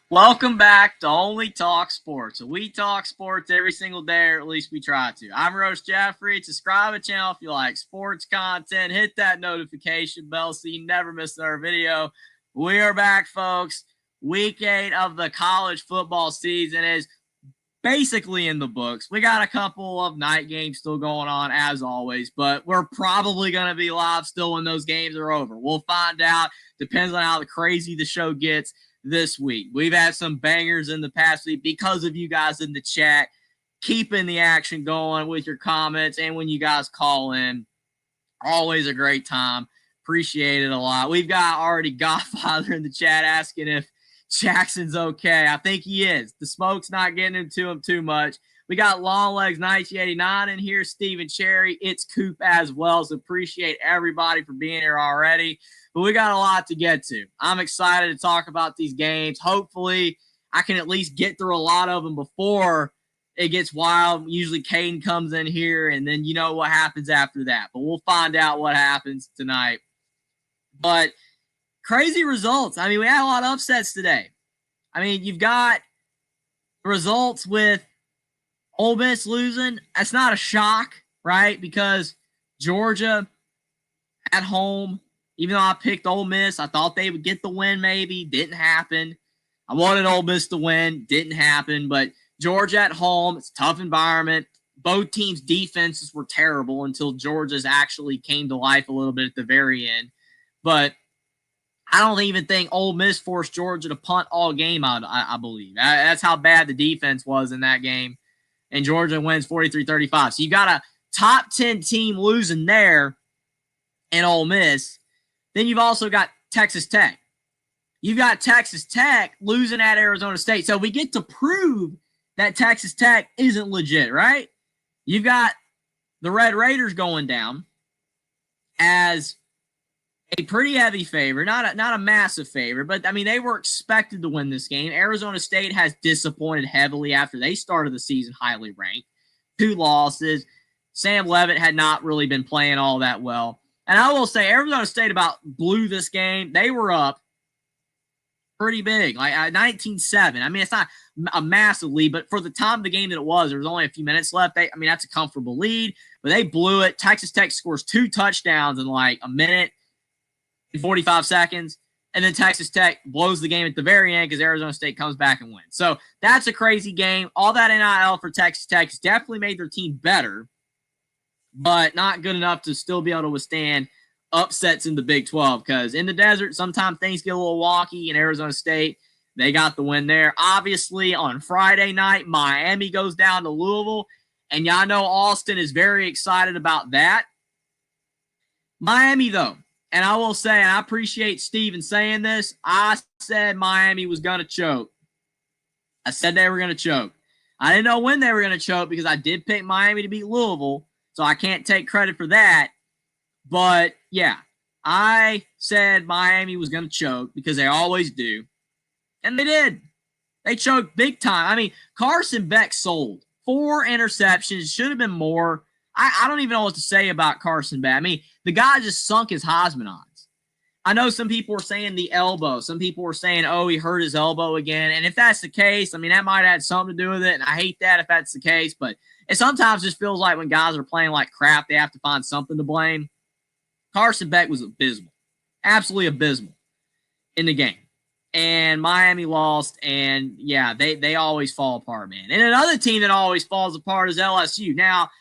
Welcome back to Only Talk Sports. So we talk sports every single day, or at least we try to. I'm Roach Jeffrey. Subscribe to the channel if you like sports content. Hit that notification bell so you never miss another video. We are back, folks. Week 8 of the college football season is basically in the books. We got a couple of night games still going on, as always, but we're probably going to be live still when those games are over. We'll find out. Depends on how crazy the show gets this week. We've had some bangers in the past week because of you guys in the chat, keeping the action going with your comments and when you guys call in. Always a great time. Appreciate it a lot. We've got already Godfather in the chat asking if Jackson's okay. I think he is. The smoke's not getting into him too much. We got Long Legs 1989 in here. Stephen Cherry. It's Coop as well. So appreciate everybody for being here already. But we got a lot to get to. I'm excited to talk about these games. Hopefully, I can at least get through a lot of them before it gets wild. Usually, Caden comes in here, and then you know what happens after that. But we'll find out what happens tonight. But crazy results. I mean, we had a lot of upsets today. I mean, you've got results with Ole Miss losing. That's not a shock, right? Because Georgia at home, even though I picked Ole Miss, I thought they would get the win maybe. Didn't happen. I wanted Ole Miss to win. Didn't happen. But Georgia at home, it's a tough environment. Both teams' defenses were terrible until Georgia's actually came to life a little bit at the very end. But I don't even think Ole Miss forced Georgia to punt all game out, I believe. That's how bad the defense was in that game. And Georgia wins 43-35. So you got a top 10 team losing there in Ole Miss. Then you've also got Texas Tech. You've got Texas Tech losing at Arizona State. So we get to prove that Texas Tech isn't legit, right? You've got the Red Raiders going down as a pretty heavy favorite, not a massive favorite, but I mean, they were expected to win this game. Arizona State has disappointed heavily after they started the season highly ranked. 2 losses. Sam Leavitt had not really been playing all that well. And I will say, Arizona State about blew this game. They were up pretty big, like 19-7. I mean, it's not a massive lead, but for the time of the game that it was, there was only a few minutes left. I mean, that's a comfortable lead, but they blew it. Texas Tech scores 2 touchdowns in like a minute and 45 seconds, and then Texas Tech blows the game at the very end because Arizona State comes back and wins. So that's a crazy game. All that NIL for Texas Tech has definitely made their team better, but not good enough to still be able to withstand upsets in the Big 12 because in the desert, sometimes things get a little wonky. In Arizona State, they got the win there. Obviously, on Friday night, Miami goes down to Louisville, and y'all know Austin is very excited about that. Miami, though, and I will say, and I appreciate Steven saying this, I said Miami was going to choke. I said they were going to choke. I didn't know when they were going to choke because I did pick Miami to beat Louisville, so I can't take credit for that. But, yeah, I said Miami was going to choke because they always do. And they did. They choked big time. I mean, Carson Beck sold 4 interceptions. Should have been more. I don't even know what to say about Carson Beck. I mean, the guy just sunk his Heisman odds. I know some people were saying the elbow. Some people were saying, oh, he hurt his elbow again. And if that's the case, I mean, that might have had something to do with it. And I hate that if that's the case. But it sometimes just feels like when guys are playing like crap, they have to find something to blame. Carson Beck was abysmal. Absolutely abysmal in the game. And Miami lost. And, yeah, they always fall apart, man. And another team that always falls apart is LSU. Now,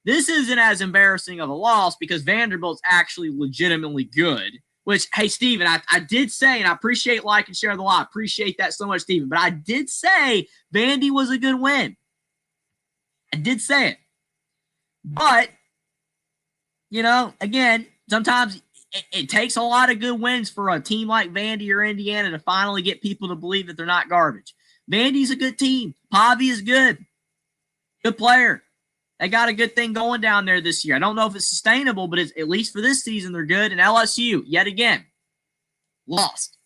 this isn't as embarrassing of a loss because Vanderbilt's actually legitimately good. Which, hey, Steven, I did say, and I appreciate like and share the live. Appreciate that so much, Steven. But I did say Vandy was a good win. I did say it. But, you know, again, sometimes it takes a lot of good wins for a team like Vandy or Indiana to finally get people to believe that they're not garbage. Vandy's a good team. Pavi is good. Good player. They got a good thing going down there this year. I don't know if it's sustainable, but it's, at least for this season, they're good. And LSU, yet again, lost.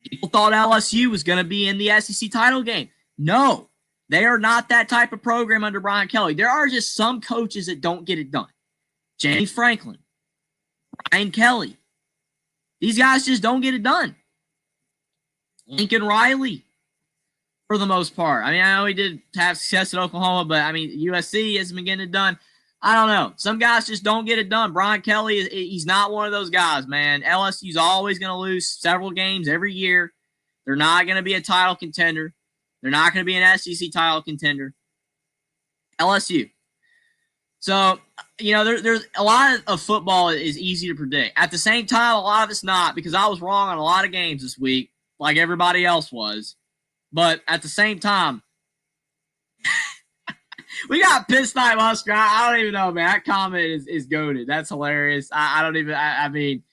People thought LSU was going to be in the SEC title game. No, they are not that type of program under Brian Kelly. There are just some coaches that don't get it done. James Franklin, Brian Kelly. These guys just don't get it done. Lincoln Riley, for the most part. I mean, I know he did have success at Oklahoma, but I mean, USC hasn't been getting it done. I don't know. Some guys just don't get it done. Brian Kelly, he's not one of those guys, man. LSU's always going to lose several games every year. They're not going to be a title contender. They're not going to be an SEC title contender. LSU. So, there's a lot of football is easy to predict. At the same time, a lot of it's not, because I was wrong on a lot of games this week, like everybody else was. But at the same time, we got Piss Night Husker. I don't even know, man. That comment is goated. That's hilarious. I mean,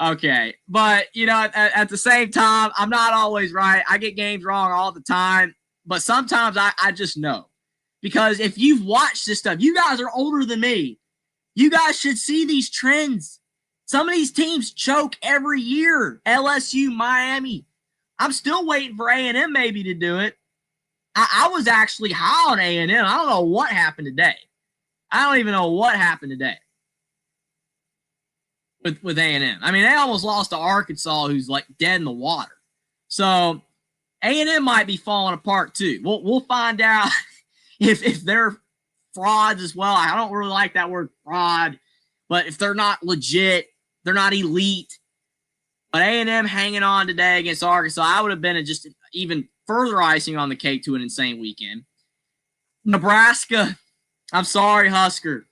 okay. But, at the same time, I'm not always right. I get games wrong all the time. But sometimes I just know. Because if you've watched this stuff, you guys are older than me. You guys should see these trends. Some of these teams choke every year. LSU, Miami. I'm still waiting for A&M maybe to do it. I was actually high on A&M. I don't know what happened today. I don't even know what happened today with A&M. I mean, they almost lost to Arkansas, who's like dead in the water. So A&M might be falling apart too. We'll find out if they're frauds as well. I don't really like that word fraud, but if they're not legit, they're not elite. But A&M hanging on today against Arkansas, I would have been just even further icing on the cake to an insane weekend. Nebraska, I'm sorry, Husker.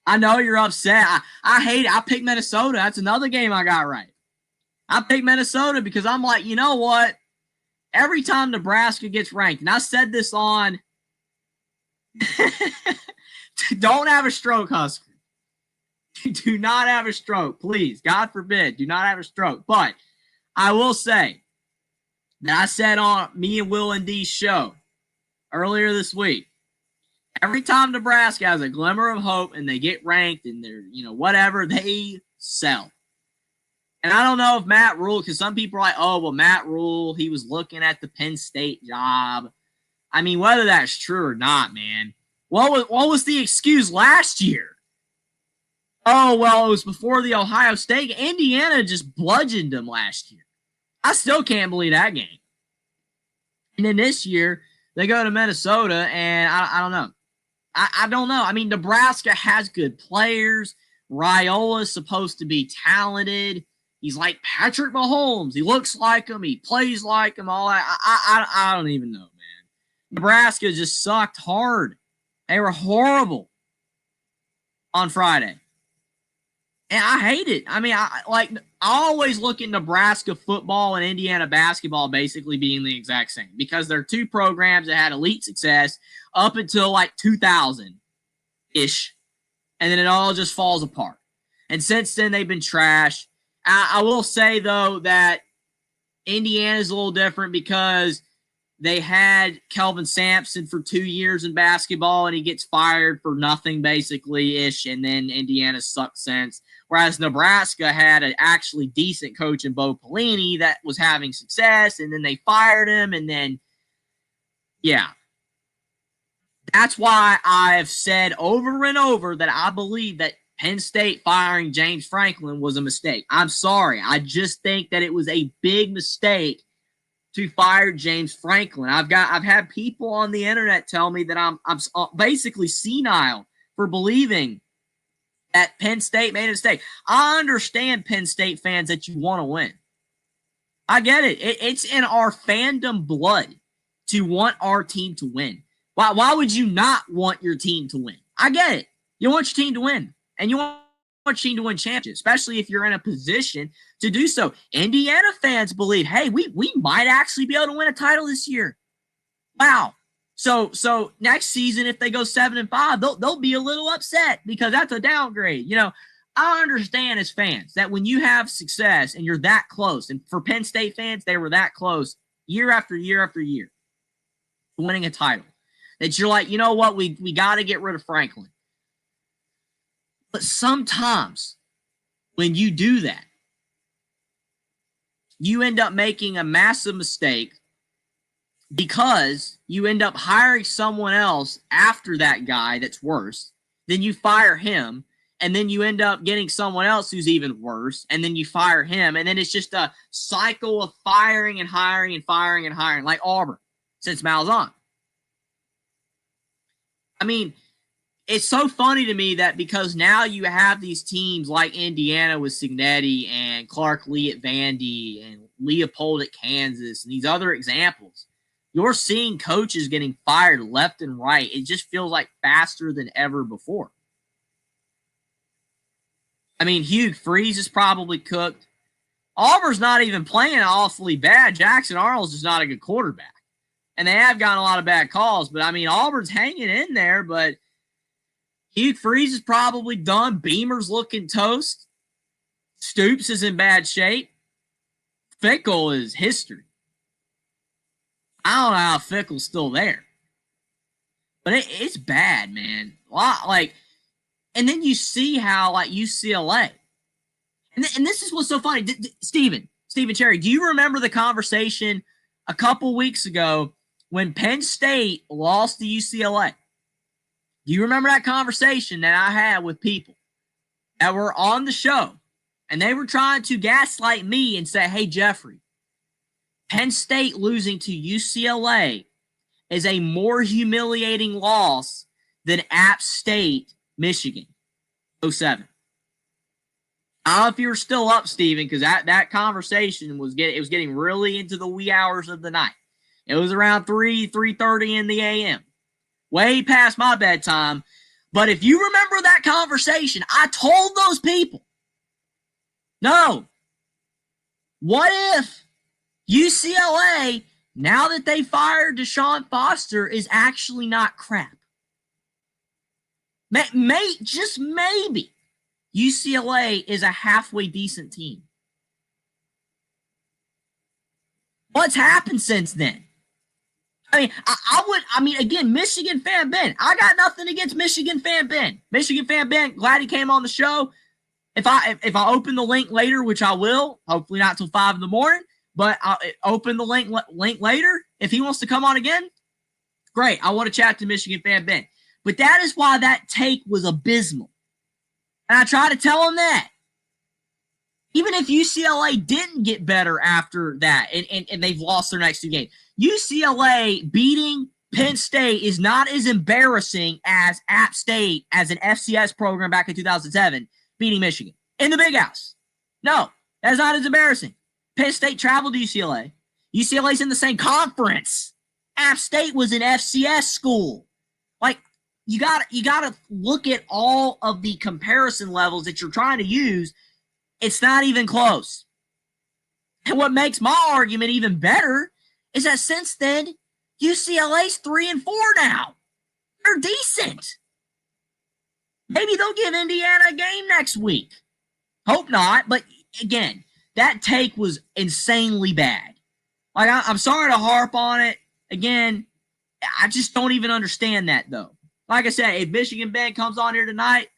I know you're upset. I hate it. I picked Minnesota. That's another game I got right. I picked Minnesota because I'm like, you know what? Every time Nebraska gets ranked, and I said this on don't have a stroke, Husker. Do not have a stroke, please. God forbid, do not have a stroke. But I will say that I said on me and Will and D's show earlier this week, every time Nebraska has a glimmer of hope and they get ranked and they're, whatever, they sell. And I don't know if Matt Rule, because some people are like, oh, well, Matt Rule, he was looking at the Penn State job. I mean, whether that's true or not, man. What was the excuse last year? Oh, well, it was before the Ohio State. Indiana just bludgeoned them last year. I still can't believe that game. And then this year, they go to Minnesota, and I don't know. I don't know. I mean, Nebraska has good players. Raiola's supposed to be talented. He's like Patrick Mahomes. He looks like him. He plays like him. All that. I don't even know, man. Nebraska just sucked hard. They were horrible on Friday. And I hate it. I mean, I always look at Nebraska football and Indiana basketball basically being the exact same, because they're two programs that had elite success up until like 2000-ish, and then it all just falls apart. And since then, they've been trash. I will say, though, that Indiana's a little different because they had Kelvin Sampson for 2 years in basketball, and he gets fired for nothing, basically-ish, and then Indiana sucked since. Whereas Nebraska had an actually decent coach in Bo Pelini that was having success, and then they fired him, and then, yeah. That's why I've said over and over that I believe that Penn State firing James Franklin was a mistake. I'm sorry. I just think that it was a big mistake to fire James Franklin. I've had people on the internet tell me that I'm basically senile for believing that Penn State made a mistake. I understand, Penn State fans, that you want to win. I get it. It's in our fandom blood to want our team to win. Why would you not want your team to win? I get it. You want your team to win. And you want your team to win championships, especially if you're in a position to do so. Indiana fans believe, hey, we might actually be able to win a title this year. Wow. So next season, if they go 7-5, they'll be a little upset because that's a downgrade. I understand as fans that when you have success and you're that close, and for Penn State fans, they were that close year after year after year to winning a title, that you're like, you know what, we got to get rid of Franklin. But sometimes when you do that, you end up making a massive mistake because you end up hiring someone else after that guy that's worse. Then you fire him, and then you end up getting someone else who's even worse, and then you fire him, and then it's just a cycle of firing and hiring and firing and hiring, like Auburn since Malzahn. I mean, it's so funny to me that because now you have these teams like Indiana with Cignetti and Clark Lee at Vandy and Leopold at Kansas and these other examples, you're seeing coaches getting fired left and right. It just feels like faster than ever before. I mean, Hugh Freeze is probably cooked. Auburn's not even playing awfully bad. Jackson Arnold's just not a good quarterback. And they have gotten a lot of bad calls. But, I mean, Auburn's hanging in there, but Hugh Freeze is probably done. Beamer's looking toast. Stoops is in bad shape. Fickle is history. I don't know how Fickle's still there. But it's bad, man. And then you see how, like, UCLA. And this is what's so funny. Stephen Cherry, do you remember the conversation a couple weeks ago when Penn State lost to UCLA? Do you remember that conversation that I had with people that were on the show? And they were trying to gaslight me and say, hey, Jeffrey, Penn State losing to UCLA is a more humiliating loss than App State, Michigan, 07. I don't know if you were still up, Stephen, because that conversation was getting really into the wee hours of the night. It was around 3:30 in the a.m., way past my bedtime. But if you remember that conversation, I told those people, no, what if UCLA, now that they fired Deshaun Foster, is actually not crap? Just maybe UCLA is a halfway decent team. What's happened since then? I mean, again, Michigan fan Ben. I got nothing against Michigan fan Ben. Michigan fan Ben, glad he came on the show. If I open the link later, which I will, hopefully not till 5 in the morning, but I'll open the link later. If he wants to come on again, great. I want to chat to Michigan fan Ben. But that is why that take was abysmal. And I try to tell him that. Even if UCLA didn't get better after that and they've lost their next 2 games, UCLA beating Penn State is not as embarrassing as App State as an FCS program back in 2007 beating Michigan in the Big House. No, that's not as embarrassing. Penn State traveled to UCLA. UCLA's in the same conference. App State was an FCS school. Like, you gotta look at all of the comparison levels that you're trying to use. It's not even close. And what makes my argument even better is that since then, UCLA's 3-4 now. They're decent. Maybe they'll give Indiana a game next week. Hope not. But again, that take was insanely bad. Like, I'm sorry to harp on it. Again, I just don't even understand that, though. Like I said, if Michigan Ben comes on here tonight,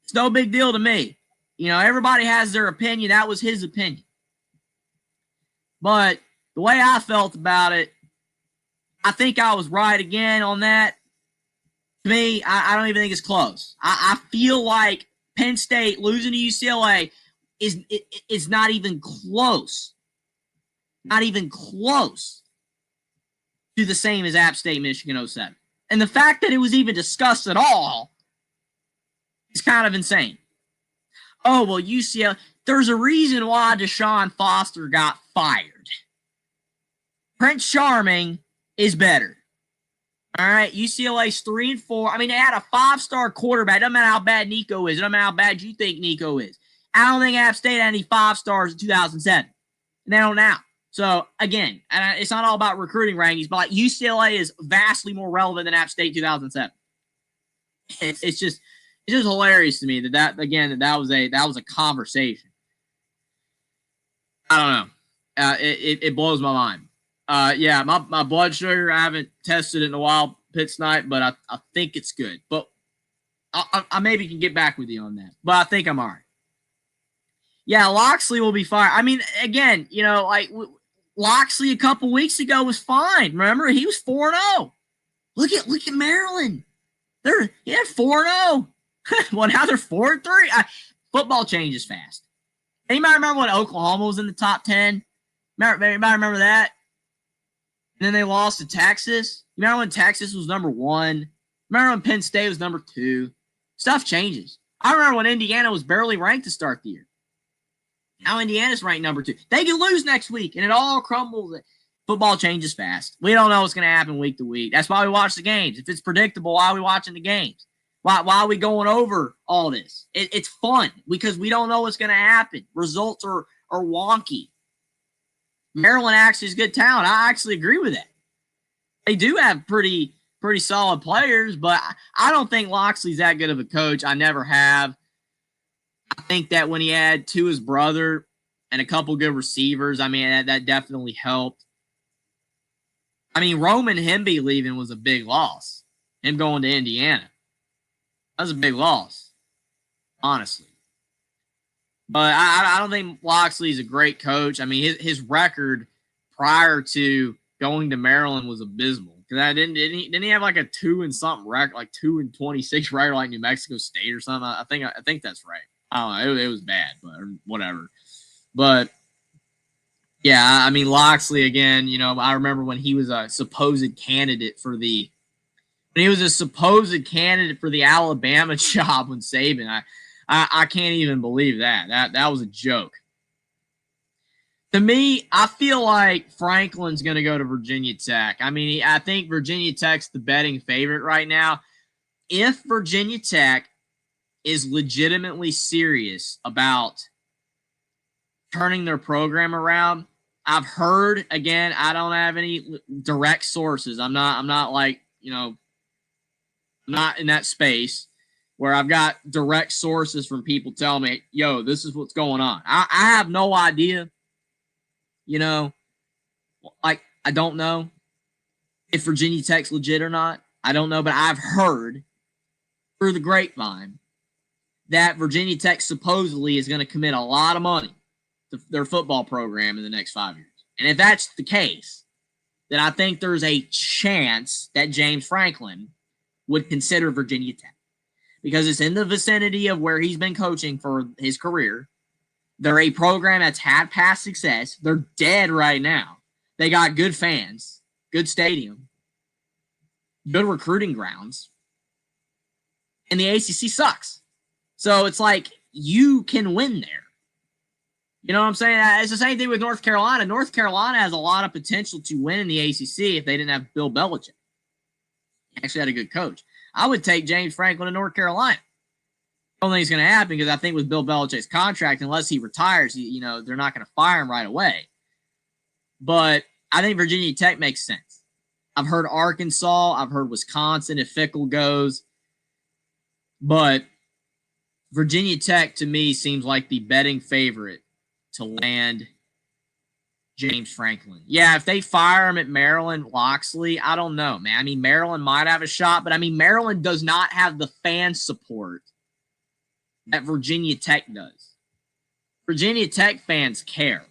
it's no big deal to me. You know, everybody has their opinion. That was his opinion. But the way I felt about it, I think I was right again on that. To me, I don't even think it's close. I feel like Penn State losing to UCLA is not even close. Not even close to the same as App State, Michigan 07. And the fact that it was even discussed at all is kind of insane. Oh, well, UCLA, there's a reason why Deshaun Foster got fired. Prince Charming is better. All right, UCLA's 3-4. I mean, they had a 5-star quarterback. Doesn't matter how bad Nico is. It doesn't matter how bad you think Nico is. I don't think App State had any 5 stars in 2007. And they don't now. So, again, it's not all about recruiting rankings, but like UCLA is vastly more relevant than App State 2007. It's just hilarious to me that was a conversation. I don't know. It blows my mind. Yeah, my blood sugar, I haven't tested it in a while, Pitt's night, but I think it's good. But I maybe can get back with you on that. But I think I'm all right. Yeah, Loxley will be fine. I mean, again, you know, like Loxley a couple weeks ago was fine. Remember, he was 4-0. Look at Maryland. He had 4-0. Well, now they're 4-3. Football changes fast. Anybody remember when Oklahoma was in the top 10? Anybody remember that? And then they lost to Texas. You remember when Texas was number 1? Remember when Penn State was number 2? Stuff changes. I remember when Indiana was barely ranked to start the year. Now Indiana's ranked number 2. They can lose next week, and it all crumbles. Football changes fast. We don't know what's going to happen week to week. That's why we watch the games. If it's predictable, why are we watching the games? Why are we going over all this? It's fun because we don't know what's going to happen. Results are wonky. Maryland actually is good talent. I actually agree with that. They do have pretty solid players, but I don't think Loxley's that good of a coach. I never have. I think that when he had his brother and a couple good receivers, I mean, that definitely helped. I mean, Roman Hemby leaving was a big loss. Him going to Indiana. That was a big loss, honestly. But I don't think Loxley's a great coach. I mean, his record prior to going to Maryland was abysmal. Because didn't he have like a 2-and-something record, like 2-26 record, like New Mexico State or something? I think that's right. I don't know. It was bad, but whatever. But yeah, I mean, Loxley again. You know, I remember when he was a supposed candidate for the Alabama job when Saban. I can't even believe that. That was a joke. To me, I feel like Franklin's going to go to Virginia Tech. I mean, I think Virginia Tech's the betting favorite right now. If Virginia Tech is legitimately serious about turning their program around, I've heard, again, I don't have any direct sources. I'm not like, you know, not in that space where I've got direct sources from people telling me, yo, this is what's going on. I have no idea. You know, like, I don't know if Virginia Tech's legit or not. I don't know, but I've heard through the grapevine that Virginia Tech supposedly is going to commit a lot of money to their football program in the next 5 years. And if that's the case, then I think there's a chance that James Franklin would consider Virginia Tech because it's in the vicinity of where he's been coaching for his career. They're a program that's had past success. They're dead right now. They got good fans, good stadium, good recruiting grounds, and the ACC sucks. So it's like you can win there. You know what I'm saying? It's the same thing with North Carolina. North Carolina has a lot of potential to win in the ACC if they didn't have Bill Belichick. He actually had a good coach. I would take James Franklin to North Carolina. I don't think it's going to happen because I think with Bill Belichick's contract, unless he retires, they're not going to fire him right away. But I think Virginia Tech makes sense. I've heard Arkansas. I've heard Wisconsin if Fickle goes. But Virginia Tech, to me, seems like the betting favorite to land James Franklin. Yeah, if they fire him at Maryland, Loxley, I don't know, man. I mean, Maryland might have a shot, but I mean, Maryland does not have the fan support that Virginia Tech does. Virginia Tech fans care.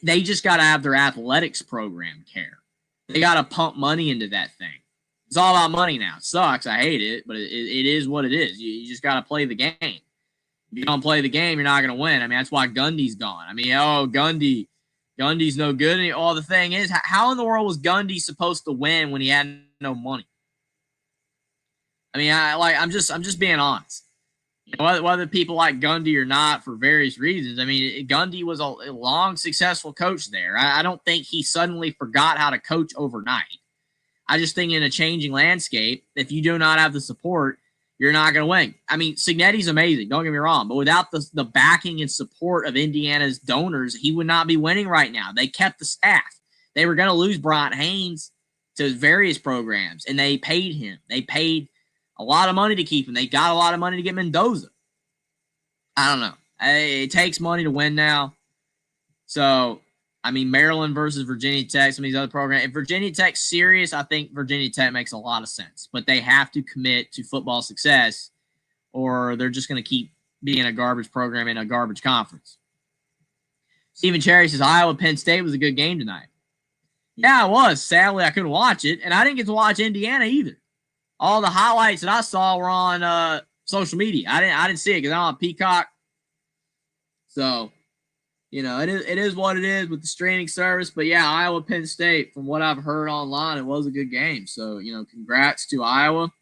They just got to have their athletics program care. They got to pump money into that thing. It's all about money now. It sucks. I hate it, but it is what it is. You just got to play the game. If you don't play the game, you're not going to win. I mean, that's why Gundy's gone. I mean, Gundy's no good. And all the thing is, how in the world was Gundy supposed to win when he had no money? I mean, I'm just being honest. Whether people like Gundy or not for various reasons. I mean, Gundy was a long, successful coach there. I don't think he suddenly forgot how to coach overnight. I just think in a changing landscape, if you do not have the support, you're not going to win. I mean, Cignetti's amazing. Don't get me wrong. But without the backing and support of Indiana's donors, he would not be winning right now. They kept the staff. They were going to lose Bryant Haynes to various programs, and they paid him. They paid a lot of money to keep him. They got a lot of money to get Mendoza. I don't know. It takes money to win now. So, I mean, Maryland versus Virginia Tech, some of these other programs. If Virginia Tech's serious, I think Virginia Tech makes a lot of sense. But they have to commit to football success, or they're just going to keep being a garbage program in a garbage conference. Stephen Cherry says, Iowa-Penn State was a good game tonight. Yeah, it was. Sadly, I couldn't watch it, and I didn't get to watch Indiana either. all the highlights that I saw were on social media. I didn't see it because I'm on Peacock. So, it is what it is with the streaming service. But yeah, Iowa Penn State, from what I've heard online, it was a good game. So, congrats to Iowa.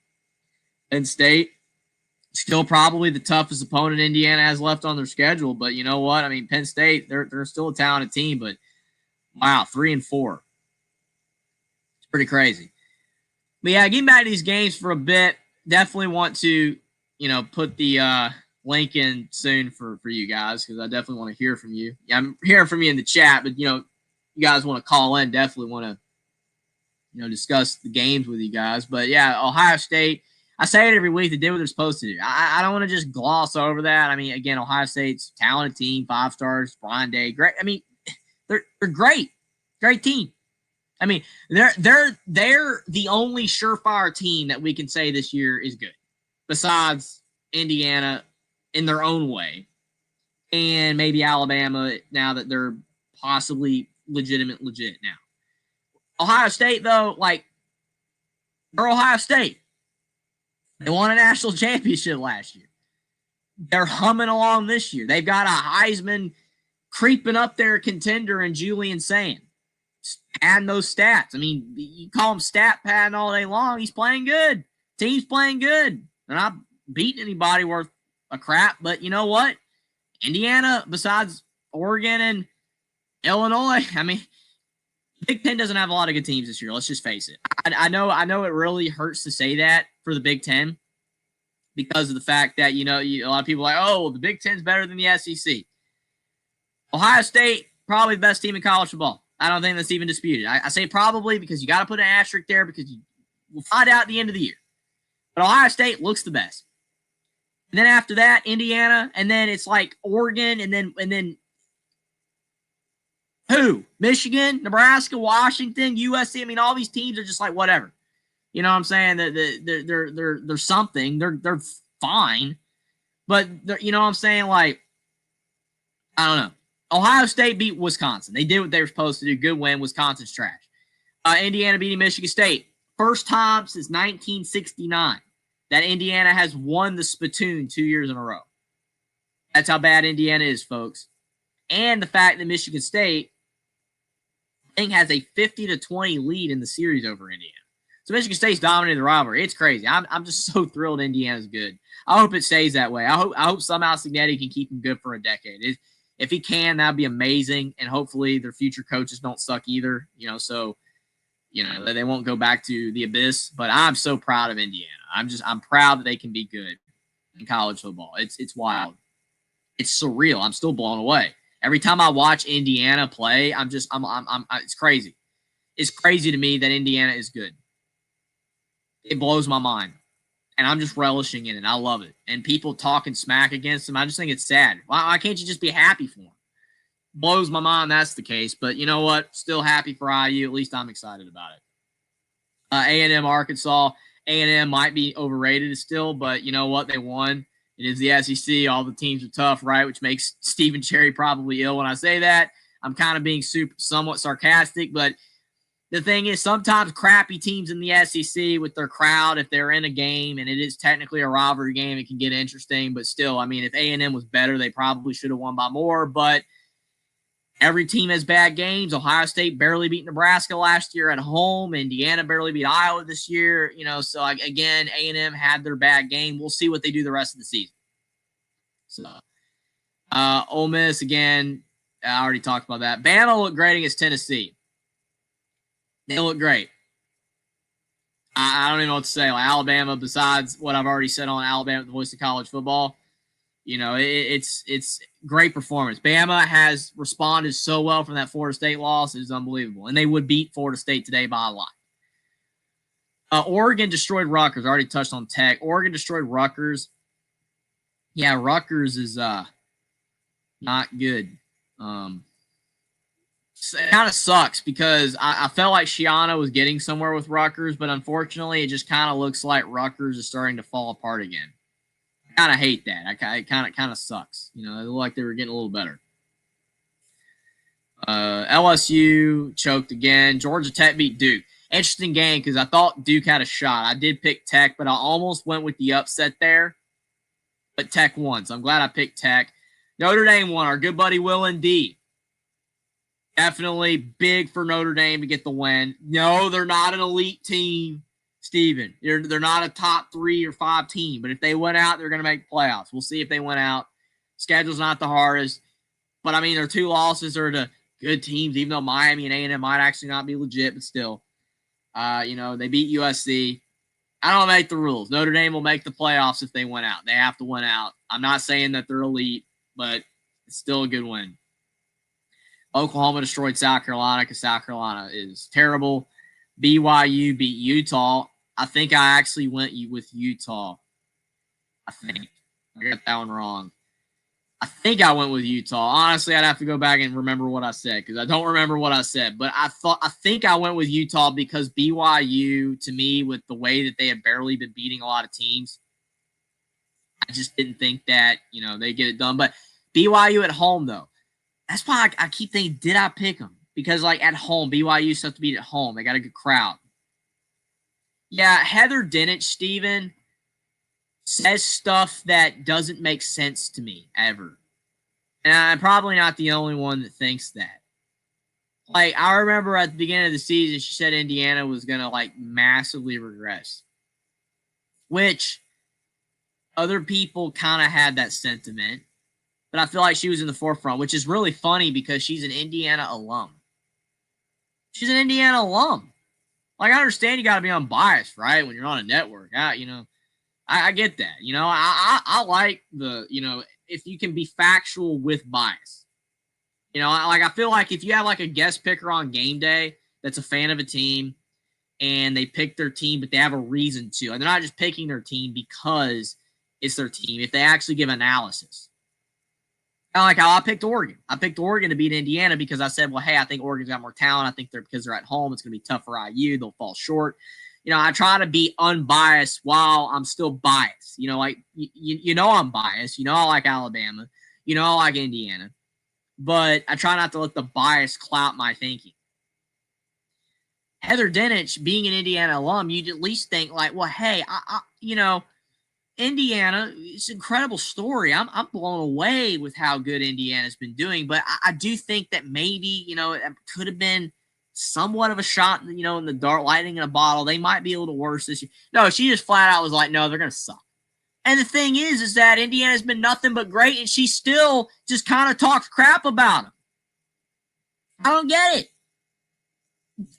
Penn State, still probably the toughest opponent Indiana has left on their schedule. But you know what? I mean, Penn State, they're still a talented team, but wow, 3-4. It's pretty crazy. But yeah, getting back to these games for a bit, definitely want to, put the link in soon for you guys, because I definitely want to hear from you. Yeah, I'm hearing from you in the chat, but you guys want to call in, definitely want to discuss the games with you guys. But yeah, Ohio State, I say it every week, they did what they're supposed to do. I don't want to just gloss over that. I mean, again, Ohio State's a talented team, 5 stars, Brian Day, great. I mean, they're great team. I mean, they're the only surefire team that we can say this year is good, besides Indiana in their own way, and maybe Alabama now that they're possibly legit now. Ohio State, though, they're Ohio State. They won a national championship last year. They're humming along this year. They've got a Heisman creeping up there contender in Julian Sand. Adding those stats. I mean, you call him stat padding all day long. He's playing good. Team's playing good. They're not beating anybody worth a crap. But you know what? Indiana, besides Oregon and Illinois, I mean, Big Ten doesn't have a lot of good teams this year. Let's just face it. I know it really hurts to say that for the Big Ten because of the fact that, a lot of people are like, oh, well, the Big Ten's better than the SEC. Ohio State, probably the best team in college football. I don't think that's even disputed. I say probably because you got to put an asterisk there because we'll find out at the end of the year. But Ohio State looks the best. And then after that, Indiana, and then it's like Oregon, and then who? Michigan, Nebraska, Washington, USC. I mean, all these teams are just like whatever. You know what I'm saying? They're something. They're fine, but you know what I'm saying? Like, I don't know. Ohio State beat Wisconsin. They did what they were supposed to do. Good win. Wisconsin's trash. Indiana beating Michigan State. First time since 1969 that Indiana has won the spittoon 2 years in a row. That's how bad Indiana is, folks. And the fact that Michigan State, I think, has a 50-20 lead in the series over Indiana. So Michigan State's dominated the rivalry. It's crazy. I'm just so thrilled Indiana's good. I hope it stays that way. I hope somehow Cignetti can keep them good for a decade. If he can, that'd be amazing. And hopefully their future coaches don't suck either. So they won't go back to the abyss. But I'm so proud of Indiana. I'm proud that they can be good in college football. It's wild. It's surreal. I'm still blown away. Every time I watch Indiana play, I'm it's crazy. It's crazy to me that Indiana is good. It blows my mind. And I'm just relishing in it. I love it. And people talking smack against them, I just think it's sad. Why can't you just be happy for them? Blows my mind that's the case. But you know what? Still happy for IU. At least I'm excited about it. A&M, Arkansas. A&M might be overrated still, but you know what? They won. It is the SEC. All the teams are tough, right? Which makes Stephen Cherry probably ill when I say that. I'm kind of being somewhat sarcastic, but the thing is, sometimes crappy teams in the SEC with their crowd, if they're in a game and it is technically a rivalry game, it can get interesting. But still, I mean, if A&M was better, they probably should have won by more. But every team has bad games. Ohio State barely beat Nebraska last year at home. Indiana barely beat Iowa this year. So again, A&M had their bad game. We'll see what they do the rest of the season. So, Ole Miss, again, I already talked about that. Bama looked great against Tennessee. They look great. I don't even know what to say. Like Alabama, besides what I've already said on Alabama, the voice of college football, it's great performance. Bama has responded so well from that Florida State loss. It is unbelievable. And they would beat Florida State today by a lot. Oregon destroyed Rutgers. I already touched on Tech. Oregon destroyed Rutgers. Yeah, Rutgers is not good. It kind of sucks because I felt like Shiano was getting somewhere with Rutgers, but unfortunately, it just kind of looks like Rutgers is starting to fall apart again. I kind of hate that. It kind of sucks. It looked like they were getting a little better. LSU choked again. Georgia Tech beat Duke. Interesting game because I thought Duke had a shot. I did pick Tech, but I almost went with the upset there. But Tech won, so I'm glad I picked Tech. Notre Dame won. Our good buddy Will and D. Definitely big for Notre Dame to get the win. No, they're not an elite team, Steven. They're not a top 3 or 5 team, but if they went out, they're going to make playoffs. We'll see if they went out. Schedule's not the hardest, but I mean, their 2 losses are to good teams, even though Miami and A&M might actually not be legit, but still. They beat USC. I don't make the rules. Notre Dame will make the playoffs if they win out. They have to win out. I'm not saying that they're elite, but it's still a good win. Oklahoma destroyed South Carolina because South Carolina is terrible. BYU beat Utah. I think I actually went with Utah. I think. I got that one wrong. I think I went with Utah. Honestly, I'd have to go back and remember what I said because I don't remember what I said. But I think I went with Utah because BYU, to me, with the way that they had barely been beating a lot of teams, I just didn't think that, they get it done. But BYU at home, though, that's why I keep thinking, did I pick them? Because, at home, BYU stuff to beat at home. They got a good crowd. Yeah, Heather Dinich, Steven, says stuff that doesn't make sense to me ever. And I'm probably not the only one that thinks that. I remember at the beginning of the season, she said Indiana was going to, massively regress. Which other people kind of had that sentiment. But I feel like she was in the forefront, which is really funny because she's an Indiana alum. She's an Indiana alum. I understand you got to be unbiased, right? When you're on a network. I get that. I like if you can be factual with bias. I feel like if you have a guest picker on game day that's a fan of a team and they pick their team, but they have a reason to, and they're not just picking their team because it's their team. If they actually give analysis. How I picked Oregon. I picked Oregon to beat Indiana because I said, well, hey, I think Oregon's got more talent. I think because they're at home, it's going to be tough for IU. They'll fall short. I try to be unbiased while I'm still biased. I'm biased. I like Alabama. I like Indiana. But I try not to let the bias cloud my thinking. Heather Dinich, being an Indiana alum, you'd at least think well, hey, Indiana, it's an incredible story. I'm blown away with how good Indiana's been doing. But I do think that maybe, it could have been somewhat of a shot, in the dark, lightning in a bottle. They might be a little worse this year. No, she just flat out was like, no, they're going to suck. And the thing is that Indiana's been nothing but great, and she still just kind of talks crap about them. I don't get it.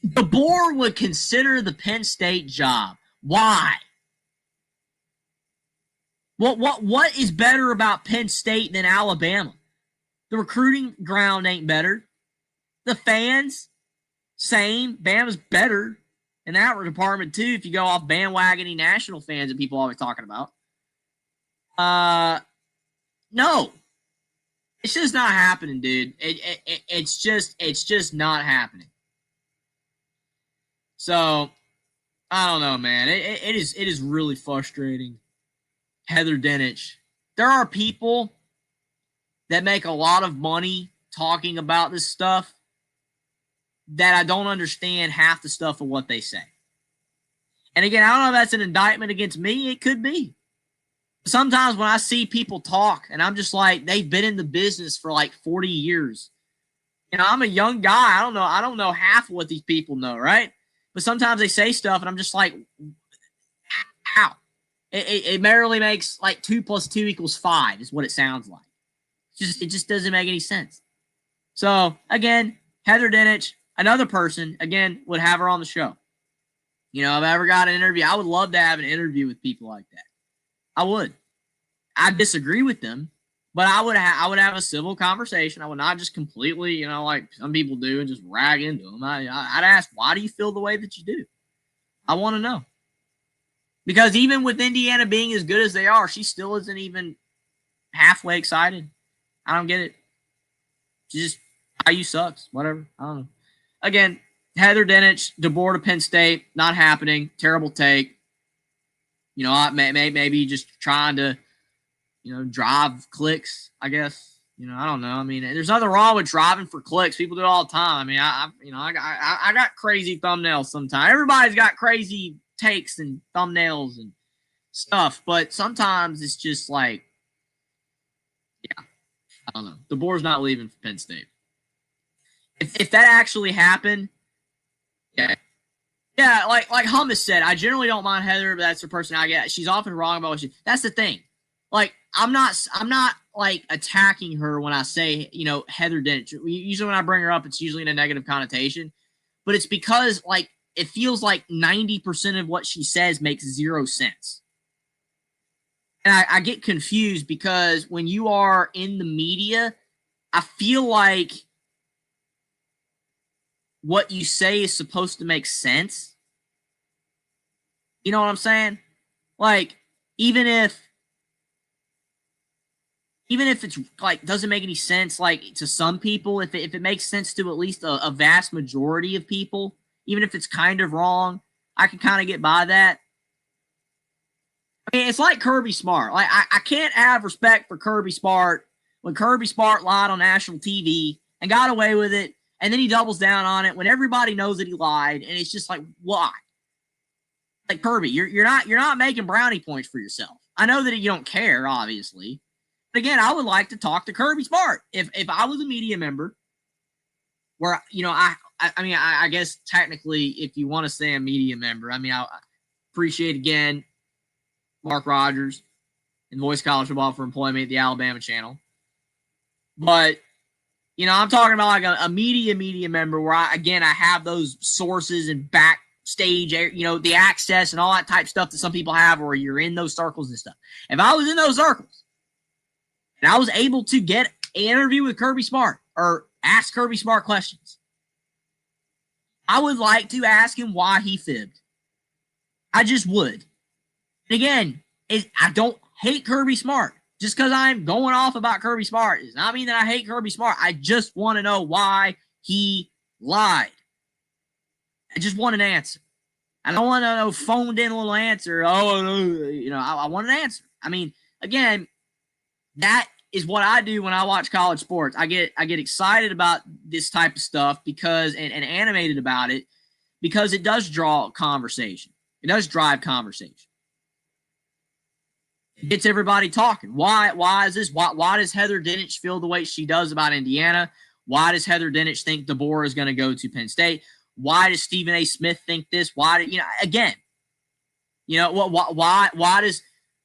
The board would consider the Penn State job. Why? What is better about Penn State than Alabama? The recruiting ground ain't better. The fans, same. Bama's better in that department, too, if you go off bandwagony national fans that people always talking about. No. It's just not happening, dude. It's just not happening. So, I don't know, man. It is really frustrating. Heather Dinich. There are people that make a lot of money talking about this stuff that I don't understand half the stuff of what they say. And again, I don't know if that's an indictment against me. It could be. Sometimes when I see people talk and I'm just like, they've been in the business for 40 years. I'm a young guy. I don't know half of what these people know, right? But sometimes they say stuff and I'm just like, how? It merely makes 2 + 2 = 5 is what it sounds like. It just doesn't make any sense. So, again, Heather Dinich, another person, again, would have her on the show. If I ever got an interview, I would love to have an interview with people like that. I would. I disagree with them, but I would have a civil conversation. I would not just completely, like some people do, and just rag into them. I'd ask, why do you feel the way that you do? I want to know. Because even with Indiana being as good as they are, she still isn't even halfway excited. I don't get it. Just IU sucks. Whatever. I don't know. Again, Heather Dinich, DeBoer to Penn State, not happening. Terrible take. Maybe just trying to, drive clicks, I guess. I don't know. I mean, there's nothing wrong with driving for clicks. People do it all the time. I mean, I got crazy thumbnails sometimes. Everybody's got crazy takes and thumbnails and stuff, but sometimes it's just like, yeah, I don't know. DeBoer's not leaving for Penn State. If that actually happened, yeah. Yeah, like Hummus said, I generally don't mind Heather, but that's her personality. She's often wrong about what she. That's the thing. Like, I'm not like attacking her when I say, Heather didn't. Usually when I bring her up, it's usually in a negative connotation, but it's because like it feels like 90% of what she says makes zero sense. And I get confused because when you are in the media, I feel like what you say is supposed to make sense. You know what I'm saying? Like, even if it's like doesn't make any sense, like to some people, if it makes sense to at least a vast majority of people, even if it's kind of wrong, I can kind of get by that. I mean, it's like Kirby Smart. Like, I can't have respect for Kirby Smart when Kirby Smart lied on national TV and got away with it, and then he doubles down on it when everybody knows that he lied, and it's just like, why? Like, Kirby, you're not making brownie points for yourself. I know that you don't care, obviously. But again, I would like to talk to Kirby Smart. If I was a media member, where I guess technically, if you want to say a media member, I mean, I appreciate again Mark Rogers and Voice College Football for employing me at the Alabama channel. But I'm talking about like a media member where I have those sources and backstage, the access and all that type of stuff that some people have, where you're in those circles and stuff. If I was in those circles and I was able to get an interview with Kirby Smart or ask Kirby Smart questions, I would like to ask him why he fibbed. I just would. And again, I don't hate Kirby Smart. Just because I'm going off about Kirby Smart does not mean that I hate Kirby Smart. I just want to know why he lied. I just want an answer. I don't want a phoned in little answer. I want an answer. I mean, again, that is what I do when I watch college sports. I get excited about this type of stuff because and animated about it because it does draw conversation. It does drive conversation. It gets everybody talking. Why is this? Why does Heather Dinich feel the way she does about Indiana? Why does Heather Dinich think DeBoer is going to go to Penn State? Why does Stephen A. Smith think this? Why does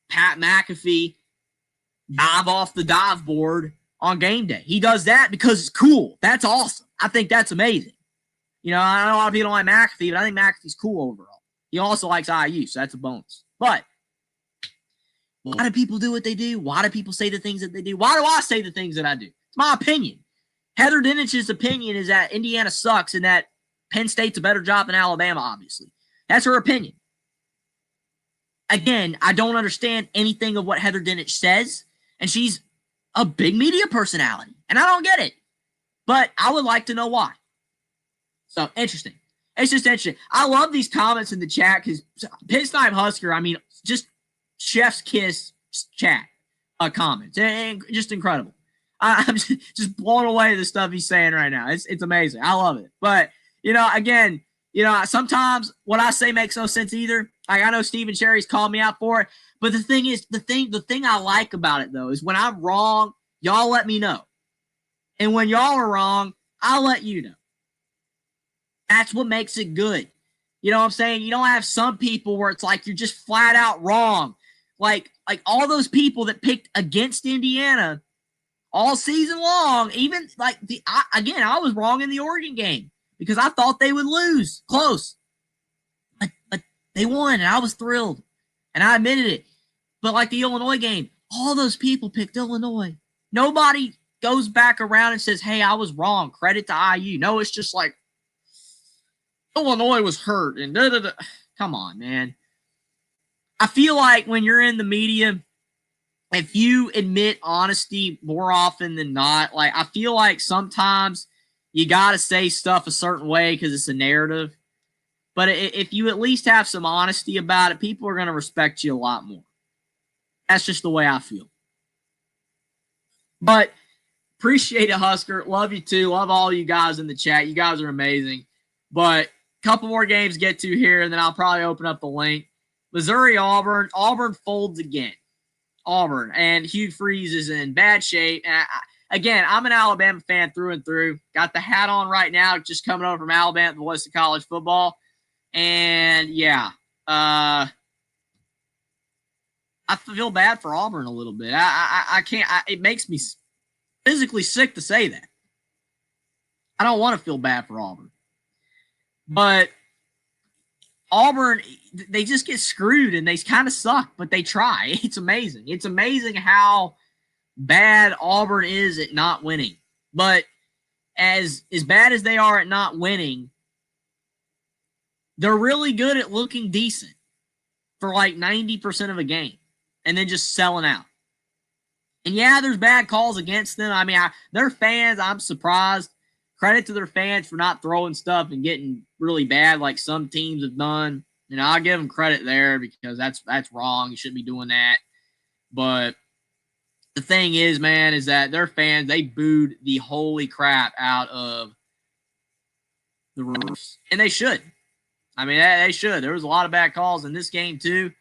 Pat McAfee dive off the dive board on game day? He does that because it's cool. That's awesome. I think that's amazing. I know a lot of people don't like McAfee, but I think McAfee's cool overall. He also likes IU, so that's a bonus. But why do people do what they do? Why do people say the things that they do? Why do I say the things that I do? It's my opinion. Heather Dinich's opinion is that Indiana sucks and that Penn State's a better job than Alabama, obviously. That's her opinion. Again, I don't understand anything of what Heather Dinich says, and she's a big media personality, and I don't get it. But I would like to know why. So, interesting. It's just interesting. I love these comments in the chat because Pigsnipe Husker, I mean, just chef's kiss chat comments. And just incredible. I'm just blown away at the stuff he's saying right now. It's amazing. I love it. But, again, sometimes what I say makes no sense either. Like, I know Stephen Cherry's called me out for it. But the thing is, the thing I like about it, though, is when I'm wrong, y'all let me know. And when y'all are wrong, I'll let you know. That's what makes it good. You know what I'm saying? You don't have some people where it's like you're just flat out wrong. Like all those people that picked against Indiana all season long, even like I was wrong in the Oregon game because I thought they would lose close. But they won, and I was thrilled. And I admitted it. But like the Illinois game, all those people picked Illinois. Nobody goes back around and says, hey, I was wrong. Credit to IU. No, it's just like, Illinois was hurt. And da-da-da. Come on, man. I feel like when you're in the media, if you admit honesty more often than not, like I feel like sometimes you got to say stuff a certain way because it's a narrative. But if you at least have some honesty about it, people are going to respect you a lot more. That's just the way I feel. But Appreciate it, Husker. Love you too. Love all you guys in the chat. You guys are amazing. But a couple more games to get to here, and then I'll probably open up the link. Missouri-Auburn. Auburn folds again. Auburn. And Hugh Freeze is in bad shape. And again, I'm an Alabama fan through and through. Got the hat on right now, just coming over from Alabama, the voice of college football. And, yeah, I feel bad for Auburn a little bit. I can't. It makes me physically sick to say that. I don't want to feel bad for Auburn. But Auburn, they just get screwed, and they kind of suck, but they try. It's amazing. It's amazing how bad Auburn is at not winning. But as bad as they are at not winning, they're really good at looking decent for like 90% of a game and then just selling out. And yeah, there's bad calls against them. I mean, their fans, I'm surprised. Credit to their fans for not throwing stuff and getting really bad like some teams have done. You know, I'll give them credit there because that's wrong. You shouldn't be doing that. But the thing is, man, is that their fans, they booed the holy crap out of the Roosters. And they should. I mean, they should. There was a lot of bad calls in this game, too.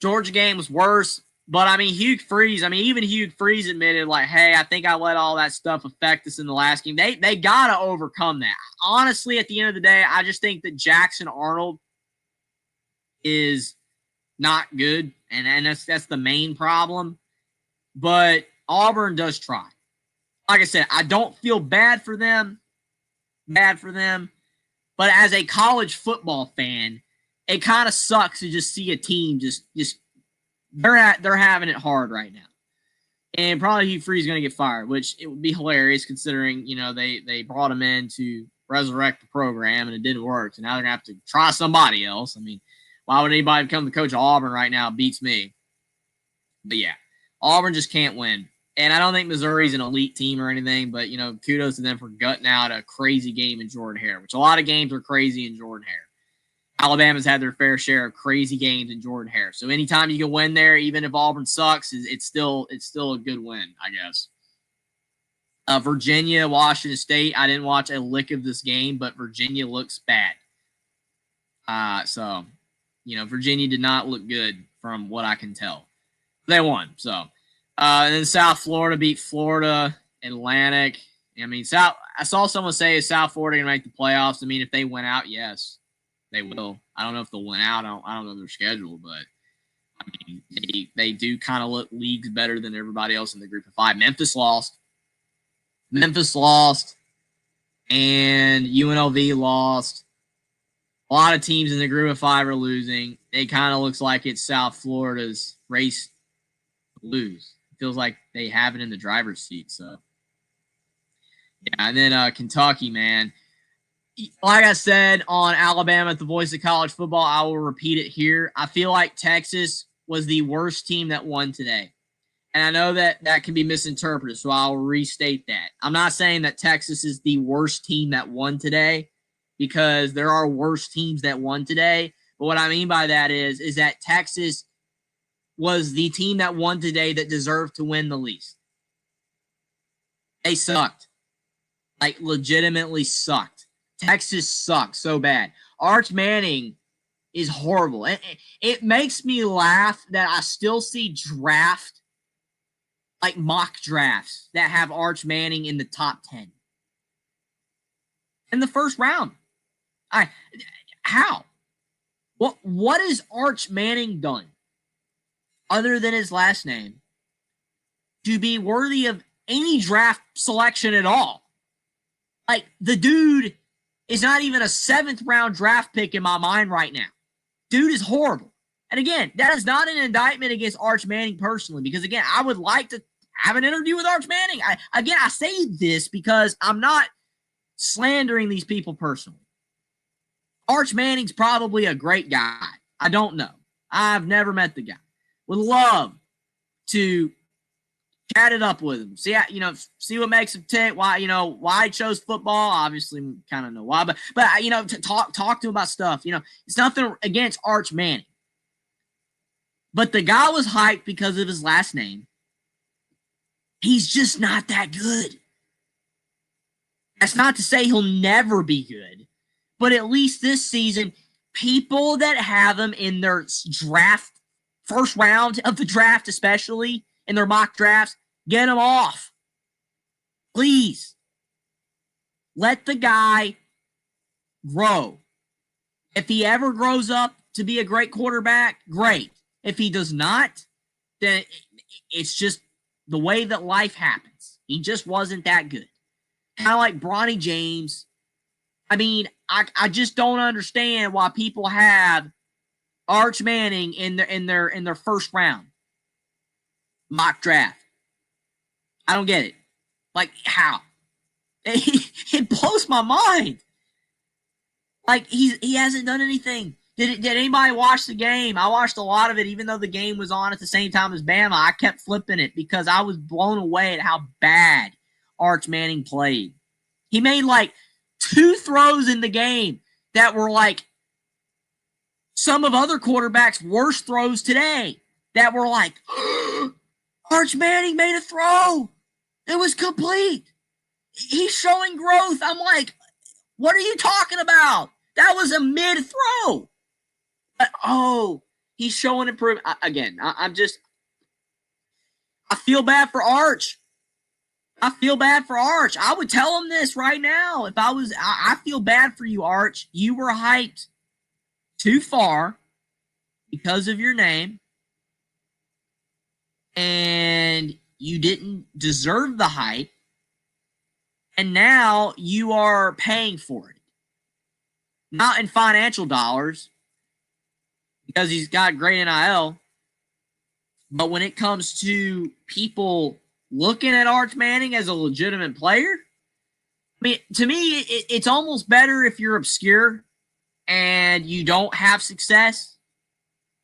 Georgia game was worse. But, I mean, Hugh Freeze, even Hugh Freeze admitted, like, hey, I think I let all that stuff affect us in the last game. They got to overcome that. Honestly, at the end of the day, I just think that Jackson Arnold is not good, and that's the main problem. But Auburn does try. Like I said, I don't feel bad for them. But as a college football fan, it kind of sucks to just see a team just they're having it hard right now. And probably Hugh Freeze is going to get fired, which it would be hilarious considering, you know, they brought him in to resurrect the program and it didn't work. So now they're going to have to try somebody else. I mean, why would anybody become the coach of Auburn right now? It beats me. But yeah, Auburn just can't win. And I don't think Missouri's an elite team or anything, but, you know, kudos to them for gutting out a crazy game in Jordan-Hare, which a lot of games are crazy in Jordan-Hare. Alabama's had their fair share of crazy games in Jordan-Hare. So anytime you can win there, even if Auburn sucks, it's still a good win, I guess. Virginia, Washington State. I didn't watch a lick of this game, but Virginia looks bad. So, you know, Virginia did not look good from what I can tell. They won. So, and then South Florida beat Florida Atlantic. I mean, I saw someone say, is South Florida going to make the playoffs? I mean, if they went out, yes. They will. I don't know if they'll win out. I don't know their schedule, but I mean, they do kind of look leagues better than everybody else in the group of five. Memphis lost, and UNLV lost. A lot of teams in the group of five are losing. It kind of looks like it's South Florida's race to lose. It feels like they have it in the driver's seat. So, yeah, and then Kentucky, man. Like I said on Alabama at the Voice of College Football, I will repeat it here. I feel like Texas was the worst team that won today. And I know that can be misinterpreted, so I'll restate that. I'm not saying that Texas is the worst team that won today because there are worse teams that won today. But what I mean by that is that Texas was the team that won today that deserved to win the least. They sucked. Like, legitimately sucked. Texas sucks so bad. Arch Manning is horrible. It makes me laugh that I still see mock drafts that have Arch Manning in the top 10. In the first round. How? What has Arch Manning done other than his last name to be worthy of any draft selection at all? Like, the dude is not even a 7th round draft pick in my mind right now. Dude is horrible. And again, that is not an indictment against Arch Manning personally, because again, I would like to have an interview with Arch Manning. I say this because I'm not slandering these people personally. Arch Manning's probably a great guy. I don't know. I've never met the guy. Would love to chat it up with him. See what makes him tick. Why he chose football. Obviously, kind of know why. But to talk to him about stuff. It's nothing against Arch Manning. But the guy was hyped because of his last name. He's just not that good. That's not to say he'll never be good, but at least this season, people that have him in their draft, first round of the draft, especially in their mock drafts, get him off. Please. Let the guy grow. If he ever grows up to be a great quarterback, great. If he does not, then it's just the way that life happens. He just wasn't that good. Kind of like Bronny James. I mean, I just don't understand why people have Arch Manning in their first round mock draft. I don't get it. Like, how? It blows my mind. Like, he hasn't done anything. Did anybody watch the game? I watched a lot of it, even though the game was on at the same time as Bama. I kept flipping it because I was blown away at how bad Arch Manning played. He made like 2 throws in the game that were like some of other quarterbacks' worst throws today. That were like, Arch Manning made a throw. It was complete. He's showing growth. I'm like, what are you talking about? That was a mid-throw. But, he's showing improvement. Again, I feel bad for Arch. I would tell him this right now. If I feel bad for you, Arch. You were hyped too far because of your name, and you didn't deserve the hype, and now you are paying for it. Not in financial dollars, because he's got great NIL, but when it comes to people looking at Arch Manning as a legitimate player, I mean, to me, it's almost better if you're obscure and you don't have success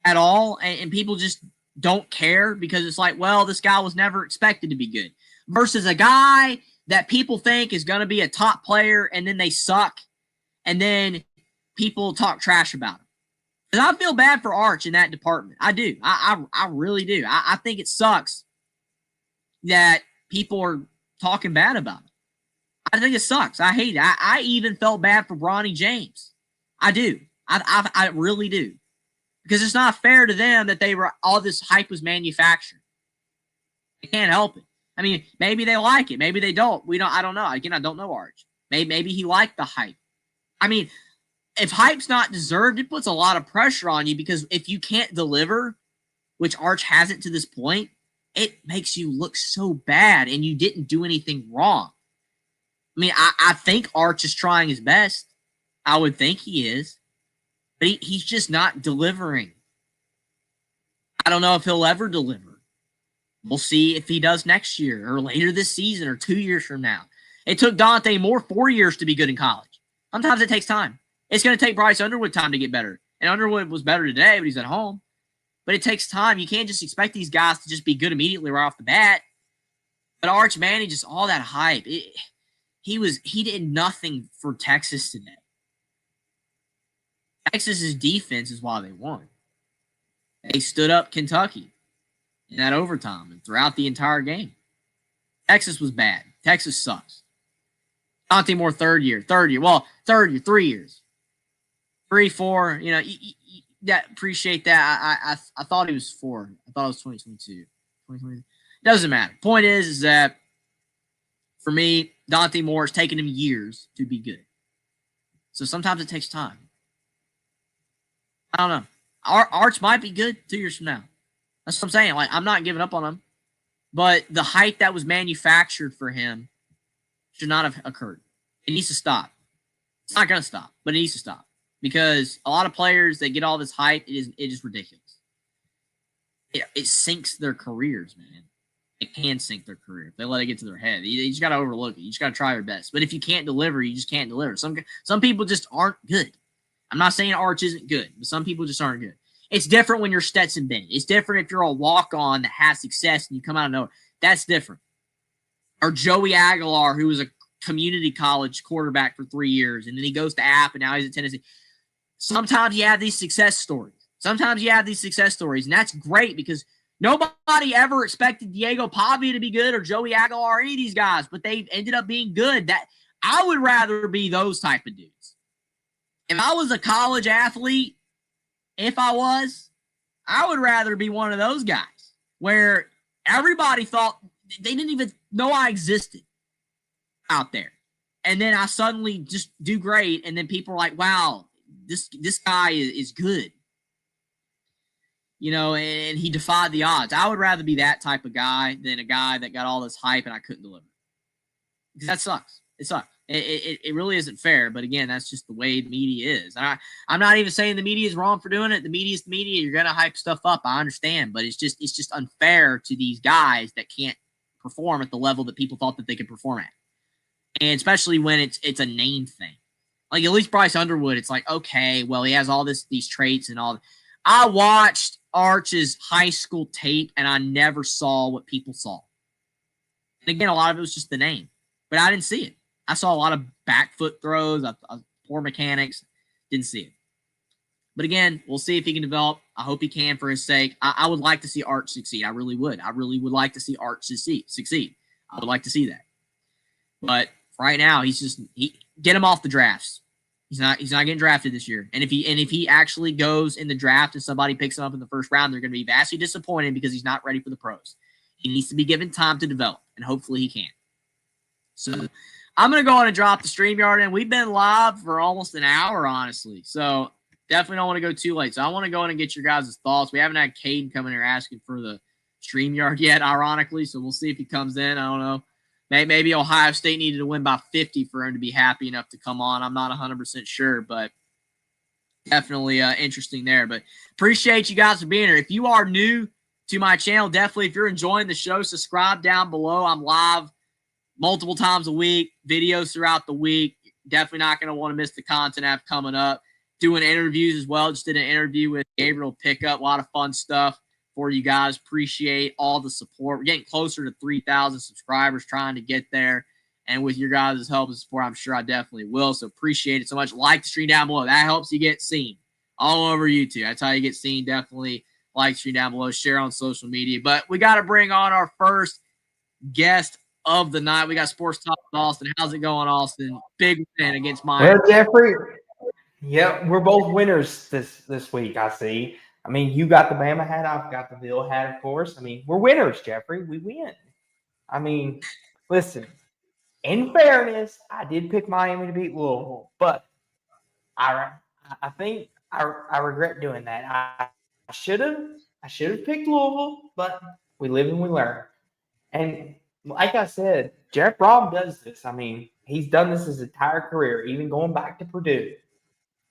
at all, and people just don't care because it's like, well, this guy was never expected to be good, versus a guy that people think is going to be a top player and then they suck, and then people talk trash about him. And I feel bad for Arch in that department. I do. I really do. I think it sucks that people are talking bad about him. I think it sucks. I hate it. I even felt bad for Bronny James. I do. I really do. Because it's not fair to them that all this hype was manufactured. They can't help it. I mean, maybe they like it. Maybe they don't. I don't know. Again, I don't know Arch. Maybe he liked the hype. I mean, if hype's not deserved, it puts a lot of pressure on you, because if you can't deliver, which Arch hasn't to this point, it makes you look so bad, and you didn't do anything wrong. I mean, I think Arch is trying his best. I would think he is. But he's just not delivering. I don't know if he'll ever deliver. We'll see if he does next year or later this season or 2 years from now. It took Dante Moore 4 years to be good in college. Sometimes it takes time. It's going to take Bryce Underwood time to get better. And Underwood was better today, but he's at home. But it takes time. You can't just expect these guys to just be good immediately right off the bat. But Arch Manning, just all that hype. He did nothing for Texas today. Texas's defense is why they won. They stood up Kentucky in that overtime and throughout the entire game. Texas was bad. Texas sucks. Dante Moore, third year. Well, 3 years. 3, 4, appreciate that. I thought it was 4. I thought it was 2022. 2020. Doesn't matter. Point is that for me, Dante Moore, it's taken him years to be good. So sometimes it takes time. I don't know. Arch might be good 2 years from now. That's what I'm saying. Like, I'm not giving up on him. But the hype that was manufactured for him should not have occurred. It needs to stop. It's not going to stop, but it needs to stop. Because a lot of players that get all this hype, it is ridiculous. It sinks their careers, man. It can sink their career if they let it get to their head. You just got to overlook it. You just got to try your best. But if you can't deliver, you just can't deliver. Some people just aren't good. I'm not saying Arch isn't good, but some people just aren't good. It's different when you're Stetson Bennett. It's different if you're a walk-on that has success and you come out of nowhere. That's different. Or Joey Aguilar, who was a community college quarterback for 3 years, and then he goes to App, and now he's at Tennessee. Sometimes you have these success stories. And that's great because Nobody ever expected Diego Pavia to be good or Joey Aguilar or any of these guys, but they ended up being good. That I would rather be those type of dudes. If I was a college athlete, I would rather be one of those guys where everybody thought they didn't even know I existed out there. And then I suddenly just do great, and then people are like, wow, this guy is good. And he defied the odds. I would rather be that type of guy than a guy that got all this hype and I couldn't deliver. Because that sucks. It sucks. It really isn't fair. But again, that's just the way the media is. I'm not even saying the media is wrong for doing it. The media is the media. You're gonna hype stuff up. I understand, but it's just unfair to these guys that can't perform at the level that people thought that they could perform at. And especially when it's a name thing. Like at least Bryce Underwood, it's like, okay, well, he has all these traits and all. I watched Arch's high school tape and I never saw what people saw. And again, a lot of it was just the name, but I didn't see it. I saw a lot of back foot throws, poor mechanics, didn't see it. But again, we'll see if he can develop. I hope he can for his sake. I would like to see Arch succeed. I really would. I really would like to see Arch succeed. I would like to see that. But right now, get him off the drafts. He's not getting drafted this year. And if he actually goes in the draft and somebody picks him up in the first round, they're going to be vastly disappointed because he's not ready for the pros. He needs to be given time to develop, and hopefully he can. So I'm going to go on and drop the StreamYard in. We've been live for almost an hour, honestly. So definitely don't want to go too late. So I want to go in and get your guys' thoughts. We haven't had Caden come in here asking for the StreamYard yet, ironically. So we'll see if he comes in. I don't know. Maybe Ohio State needed to win by 50 for him to be happy enough to come on. I'm not 100% sure, but definitely interesting there. But appreciate you guys for being here. If you are new to my channel, definitely if you're enjoying the show, subscribe down below. I'm live multiple times a week, videos throughout the week. Definitely not going to want to miss the content I have coming up. Doing interviews as well. Just did an interview with Gabriel Pickup. A lot of fun stuff for you guys. Appreciate all the support. We're getting closer to 3,000 subscribers, trying to get there. And with your guys' help and support, I'm sure I definitely will. So appreciate it so much. Like the stream down below. That helps you get seen all over YouTube. That's how you get seen. Definitely like the stream down below. Share on social media. But we got to bring on our first guest of the night. We got Sports Talk with Austin. How's it going, Austin? Big win against Miami. Well, Jeffrey, yeah, we're both winners this week, I see. I mean, you got the Bama hat. I've got the Bill hat, of course. I mean, we're winners, Jeffrey. We win. I mean, listen, in fairness, I did pick Miami to beat Louisville, but I think I regret doing that. I should have picked Louisville, but we live and we learn. And like I said, Jeff Brom does this. I mean, he's done this his entire career, even going back to Purdue.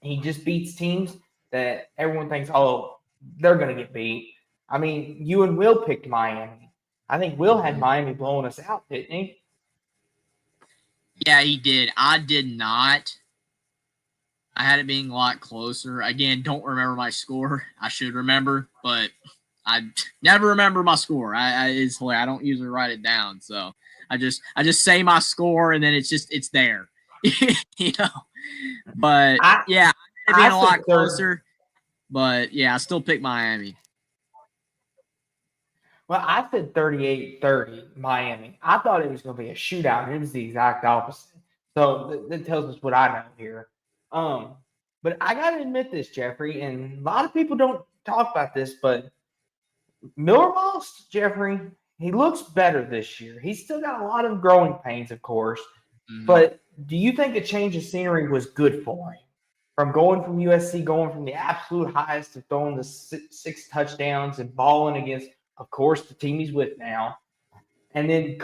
He just beats teams that everyone thinks, oh, they're going to get beat. I mean, you and Will picked Miami. I think Will had Miami blowing us out, didn't he? Yeah, he did. I did not. I had it being a lot closer. Again, don't remember my score. I should remember, but I never remember my score. It's hilarious. I don't usually write it down, so I just say my score and then it's there, you know. But yeah, it being a lot closer. But yeah, I still pick Miami. Well, I said 38-30 Miami. I thought it was going to be a shootout. It was the exact opposite. So that tells us what I know here. But I got to admit this, Jeffrey, and a lot of people don't talk about this, but Miller Moss, Jeffrey, he looks better this year. He's still got a lot of growing pains, of course. Mm-hmm. But do you think a change of scenery was good for him? From going from USC, going from the absolute highest to throwing the six touchdowns and balling against, of course, the team he's with now, and then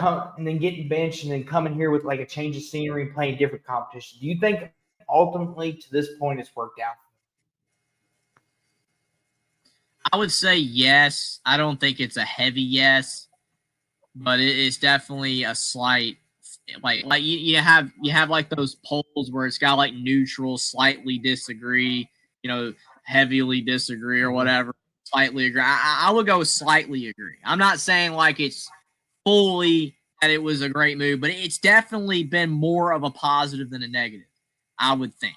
getting benched and then coming here with like a change of scenery and playing different competition. Do you think ultimately to this point it's worked out? I would say yes. I don't think it's a heavy yes, but it's definitely a slight. Like you have like those polls where it's got like neutral, slightly disagree, heavily disagree or whatever, slightly agree. I would go slightly agree. I'm not saying like it's fully that it was a great move, but it's definitely been more of a positive than a negative, I would think.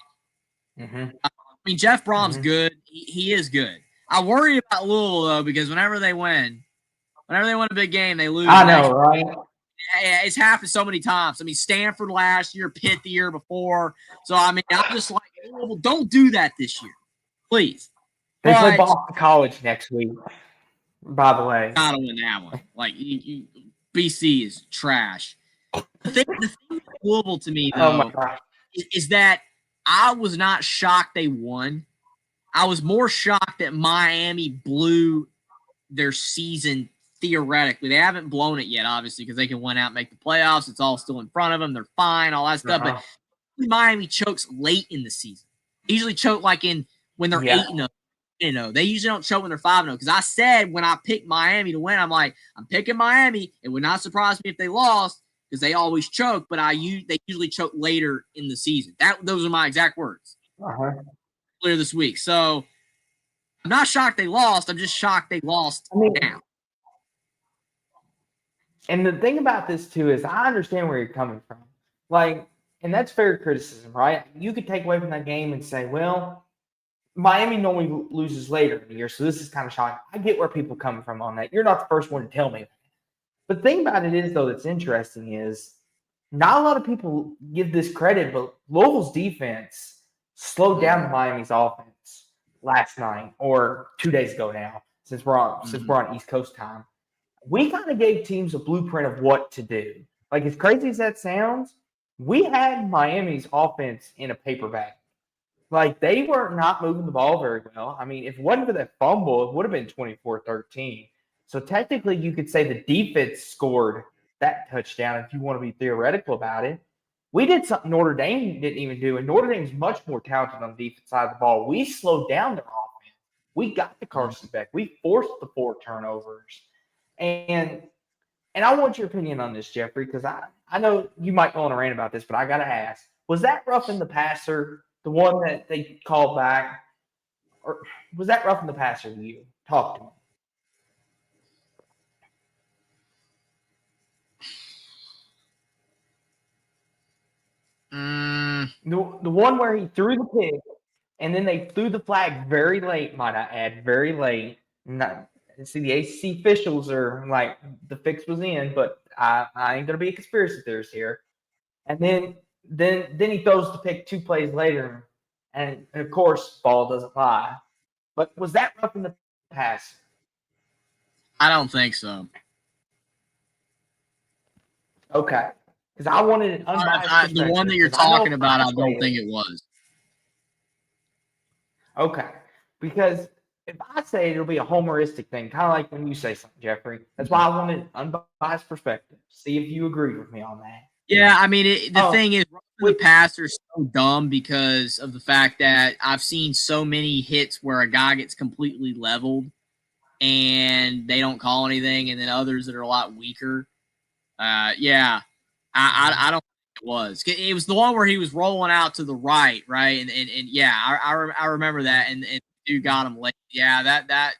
Mm-hmm. I mean, Jeff Brom's good. He is good. I worry about Louisville, though, because whenever they win, Whenever they win a big game, they lose. I know, right? It's happened so many times. I mean, Stanford last year, Pitt the year before. So, I mean, I'm just like, well, don't do that this year, please. They play Boston College next week, by the way. Gotta win that one. Like, BC is trash. The thing with Louisville to me, though, is that I was not shocked they won. I was more shocked that Miami blew their season theoretically. They haven't blown it yet, obviously, because they can win out and make the playoffs. It's all still in front of them. They're fine, all that stuff. But Miami chokes late in the season. They usually choke like when they're 8-0. They usually don't choke when they're 5-0. Because I said when I picked Miami to win, I'm like, I'm picking Miami. It would not surprise me if they lost because they always choke, but they usually choke later in the season. Those are my exact words. Clear this week. So I'm not shocked they lost. I'm just shocked they lost now. And the thing about this, too, is I understand where you're coming from. Like, and that's fair criticism, right? You could take away from that game and say, well, Miami normally loses later in the year, so this is kind of shocking. I get where people are coming from on that. You're not the first one to tell me that. But the thing about it is, though, that's interesting is not a lot of people give this credit, but Louisville's defense slowed down Miami's offense last night or 2 days ago now, since we're on East Coast time. We kind of gave teams a blueprint of what to do. Like, as crazy as that sounds, we had Miami's offense in a paper bag. Like, they were not moving the ball very well. I mean, if it wasn't for that fumble, it would have been 24-13. So technically, you could say the defense scored that touchdown if you want to be theoretical about it. We did something Notre Dame didn't even do, and Notre Dame's much more talented on the defense side of the ball. We slowed down their offense. We got the Carson back. We forced the 4 turnovers. And I want your opinion on this, Jeffrey, because I know you might go on a rant about this, but I got to ask, was that roughing the passer, the one that they called back, or was that roughing the passer to you? Talk to me. The one where he threw the pick, and then they threw the flag very late, might I add, very late. See, the ACC officials are like, the fix was in, but I ain't gonna be a conspiracy theorist here. And then he throws the pick 2 plays later, and of course, ball doesn't lie. But was that roughing the pass? I don't think so. Okay, because I wanted an unbiased the one that you're talking about, I don't think it was. Okay, because if I say it'll be a homeristic thing, kind of like when you say something, Jeffrey. That's why I wanted an unbiased perspective. See if you agree with me on that. Yeah, I mean, the thing is, the passer is so dumb because of the fact that I've seen so many hits where a guy gets completely leveled and they don't call anything, and then others that are a lot weaker. I don't think it was. It was the one where he was rolling out to the right, and yeah, I remember that, and dude got him late. Yeah, that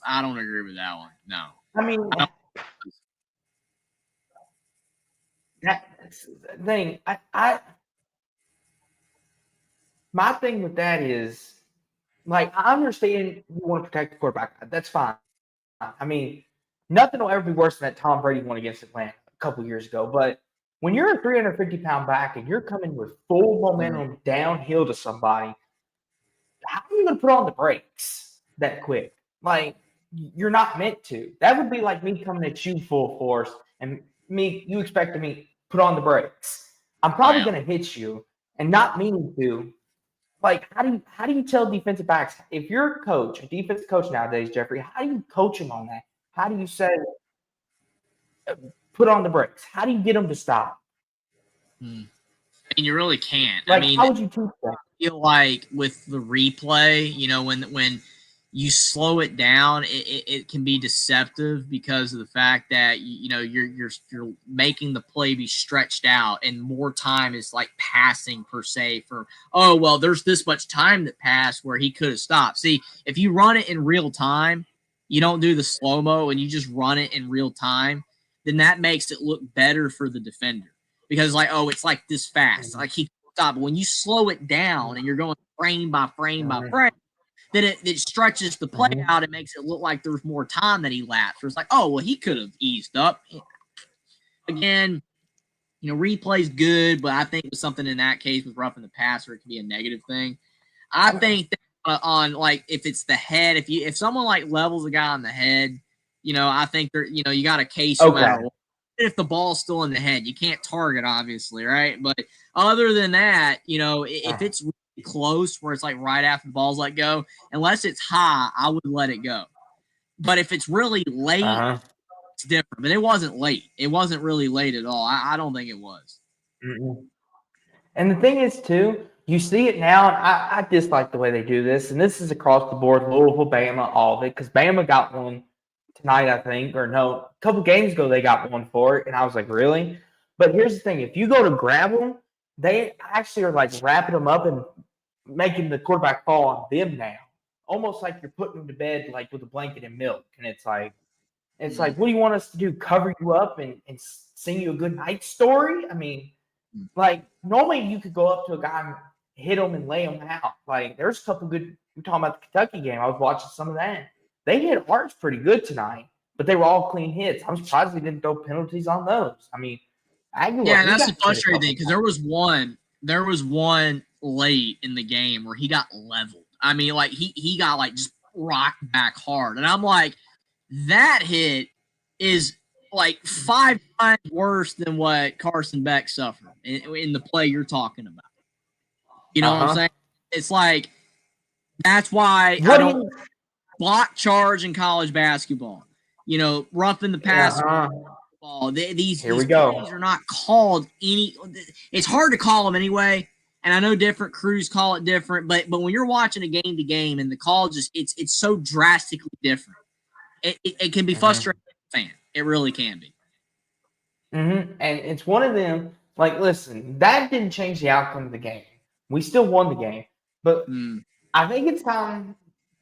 I don't agree with that one. No, I mean, that's the thing. My thing with that is, like, I understand you want to protect the quarterback. That's fine. I mean, nothing will ever be worse than that Tom Brady won against Atlanta a couple years ago. But when you're a 350-pound back and you're coming with full momentum downhill to somebody, how are you going to put on the brakes that quick? Like, you're not meant to. That would be like me coming at you full force and you expecting me put on the brakes. I'm probably going to hit you and not meaning to. Like, how do you tell defensive backs, if you're a coach, a defensive coach nowadays, Jeffrey, how do you coach them on that? How do you say, put on the brakes? How do you get them to stop? I mean, you really can't. Like, I mean, how would you teach that? I feel like with the replay, when you slow it down, it can be deceptive because of the fact that you're making the play be stretched out, and more time is like passing per se for, oh well, there's this much time that passed where he could have stopped. See, if you run it in real time, you don't do the slow-mo and you just run it in real time, then that makes it look better for the defender because it's like this fast, like he stopped. But when you slow it down and you're going frame by frame by frame, then it stretches the play out. It makes it look like there's more time that he lapsed. It's like, oh, well, he could have eased up. Again, replay's good, but I think with something in that case with roughing the passer, it could be a negative thing. I think that on like if it's the head, if someone like levels a guy on the head, I think you got a case no matter what. If the ball's still in the head, you can't target, obviously, right? But other than that, if it's really close where it's like right after the ball's let go, unless it's high, I would let it go. But if it's really late, it's different. But it wasn't late. It wasn't really late at all. I don't think it was. Mm-mm. And the thing is, too, you see it now, and I dislike the way they do this, and this is across the board, Louisville, Bama, all of it, because Bama got one tonight, I think, or no, a couple games ago they got one for it, and I was like, really? But here's the thing. If you go to grab them, they actually are like wrapping them up and making the quarterback fall on them now, almost like you're putting them to bed like with a blanket and milk, and it's like, what do you want us to do, cover you up and sing you a good night story? I mean, like, normally you could go up to a guy and hit him and lay him out. Like, there's a couple good – we're talking about the Kentucky game. I was watching some of that. They hit ours pretty good tonight, but they were all clean hits. I'm surprised they didn't throw penalties on those. I mean, yeah, that's the frustrating thing because there was one late in the game where he got leveled. I mean, like, he got, like, just rocked back hard. And I'm like, that hit is – like 5 times worse than what Carson Beck suffered in the play you're talking about. You know what I'm saying? It's like, that's why I don't block charge in college basketball. Roughing the passer ball. These plays are not called any. It's hard to call them anyway. And I know different crews call it different, but when you're watching a game to game and the call it's so drastically different, it can be frustrating for a fan. It really can be. And it's one of them, like, listen, that didn't change the outcome of the game. We still won the game. But I think it's time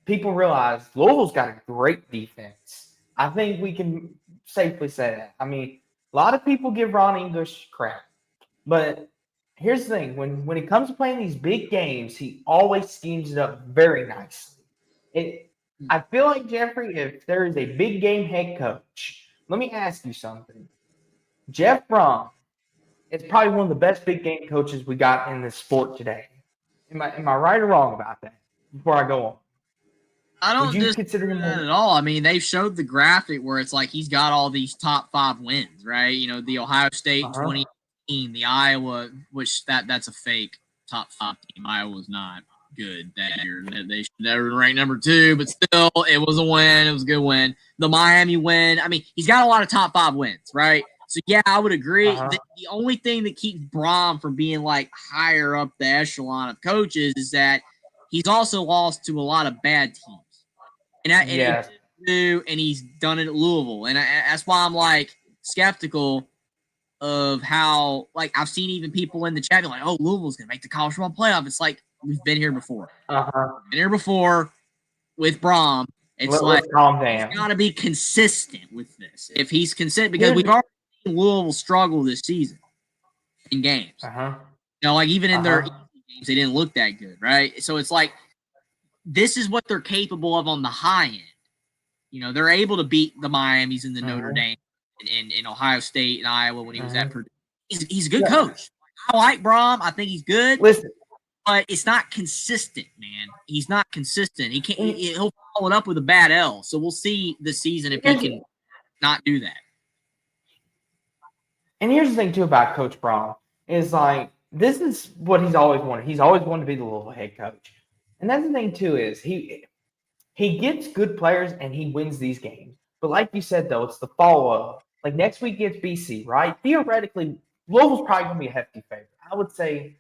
people realize Louisville's got a great defense. I think we can safely say that. I mean, a lot of people give Ron English crap. But here's the thing. When it comes to playing these big games, he always schemes it up very nicely. I feel like, Jeffrey, if there is a big game head coach, let me ask you something. Jeff Brom is probably one of the best big game coaches we got in this sport today. Am I right or wrong about that? Before I go on, I don't consider him that at all. I mean, they showed the graphic where it's like he's got all these top 5 wins, right? The Ohio State 2018, the Iowa, which that's a fake top 5 team. Iowa was not good that year. They should never rank number 2, but still, it was a win. It was a good win. The Miami win. I mean, he's got a lot of top 5 wins, right? So, yeah, I would agree. The only thing that keeps Brom from being, like, higher up the echelon of coaches is that he's also lost to a lot of bad teams. And he's done it at Louisville. And that's why I'm, like, skeptical of how, like, I've seen even people in the chat be like, oh, Louisville's going to make the college football playoff. It's like, we've been here before. Been here before with Brom. It's calm down. He's got to be consistent with this. If he's consistent, because we've already seen Louisville struggle this season in games. Like even in their games, they didn't look that good, right? So it's like this is what they're capable of on the high end. They're able to beat the Miamis and the Notre Dame and Ohio State and Iowa when he was at Purdue. He's a good coach. I like Brom. I think he's good. Listen. But it's not consistent, man. He's not consistent. He can't. He'll follow it up with a bad L. So we'll see this season if he can not do that. And here's the thing too about Coach Brom is like this is what he's always wanted. He's always wanted to be the Louisville head coach, and that's the thing too is he gets good players and he wins these games. But like you said though, it's the follow up. Like next week against BC, right? Theoretically, Louisville's probably gonna be a hefty favorite. I would say.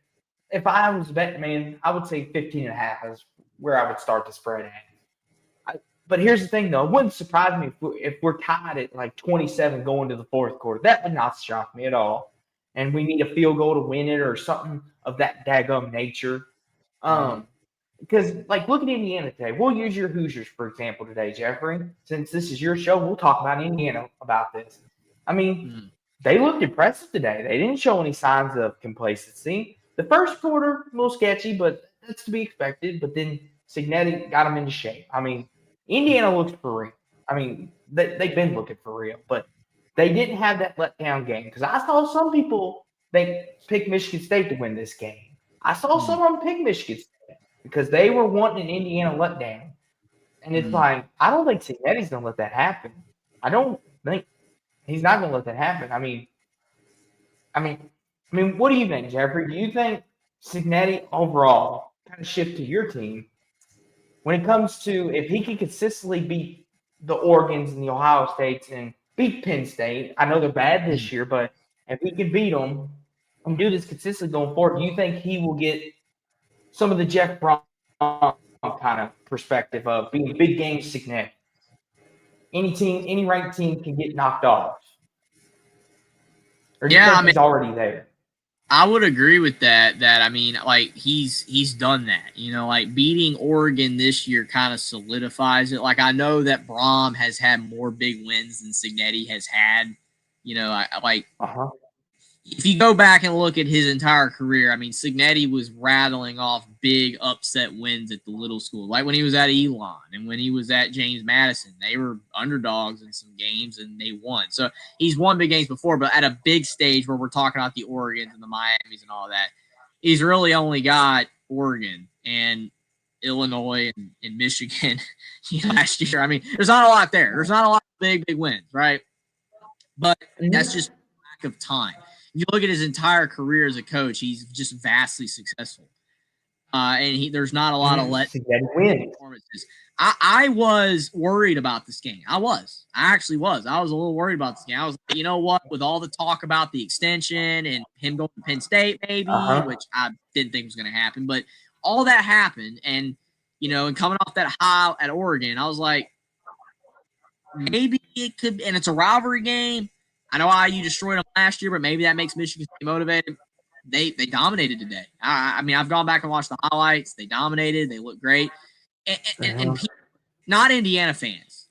If I was a betting man, I would say 15.5 is where I would start the spread at. But here's the thing, though. It wouldn't surprise me if we're tied at like 27 going to the fourth quarter. That would not shock me at all. And we need a field goal to win it or something of that daggum nature. Because, like, look at Indiana today. We'll use your Hoosiers, for example, today, Jeffrey. Since this is your show, we'll talk about Indiana about this. I mean, they looked impressive today. They didn't show any signs of complacency. The first quarter, a little sketchy, but that's to be expected. But then Signetti got them into shape. I mean, Indiana looks for real. I mean, they've been looking for real, but they didn't have that letdown game because I saw some people pick Michigan State to win this game. I saw some of them pick Michigan State because they were wanting an Indiana letdown. And it's like, I don't think Signetti's going to let that happen. I don't think he's not going to let that happen. I mean, what do you think, Jeffrey? Do you think Signetti overall kind of shift to your team when it comes to if he can consistently beat the Oregons and the Ohio States and beat Penn State? I know they're bad this year, but if he can beat them and do this consistently going forward, do you think he will get some of the Jeff Brom kind of perspective of being big game Signetti? Any ranked team can get knocked off. Or do you think he's already there? I would agree with that. I mean, like he's done that. You know, like beating Oregon this year kind of solidifies it. Like I know that Brom has had more big wins than Signetti has had. You know, if you go back and look at his entire career, I mean, Signetti was rattling off big upset wins at the little school, like when he was at Elon and when he was at James Madison. They were underdogs in some games and they won. So he's won big games before, but at a big stage where we're talking about the Oregons and the Miamis and all that, he's really only got Oregon and Illinois and Michigan last year. I mean, there's not a lot there. There's not a lot of big wins, right? But that's just lack of time. If you look at his entire career as a coach, he's just vastly successful. And there's not a lot of performances. I was worried about this game. I actually was. I was a little worried about this game. I was like, you know what? With all the talk about the extension and him going to Penn State, maybe, which I didn't think was going to happen, but all that happened. And, you know, and coming off that high at Oregon, I was like, maybe it could, and it's a rivalry game. I know IU destroyed them last year, but maybe that makes Michigan State motivated. They dominated today. I mean, I've gone back and watched the highlights. They dominated. They look great. And people, not Indiana fans.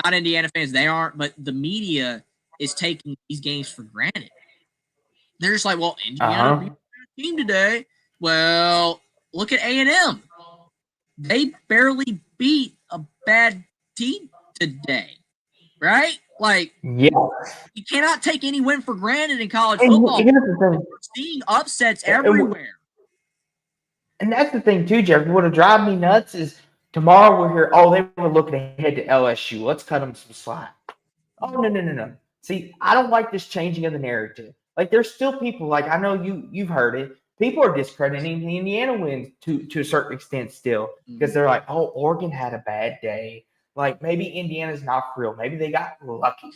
They aren't, but the media is taking these games for granted. They're just like, well, Indiana beat a team today. Well, look at A&M. They barely beat a bad team today, right? Like, you cannot take any win for granted in college football. We're seeing upsets everywhere. And that's the thing, too, Jeff. What would drive me nuts is tomorrow we're here. Oh, they were looking ahead to LSU. Let's cut them some slack. Oh, no. See, I don't like this changing of the narrative. Like, there's still people, like, I know you've heard it. People are discrediting the Indiana wins to a certain extent still because they're like, oh, Oregon had a bad day. Like, maybe Indiana's not for real. Maybe they got lucky,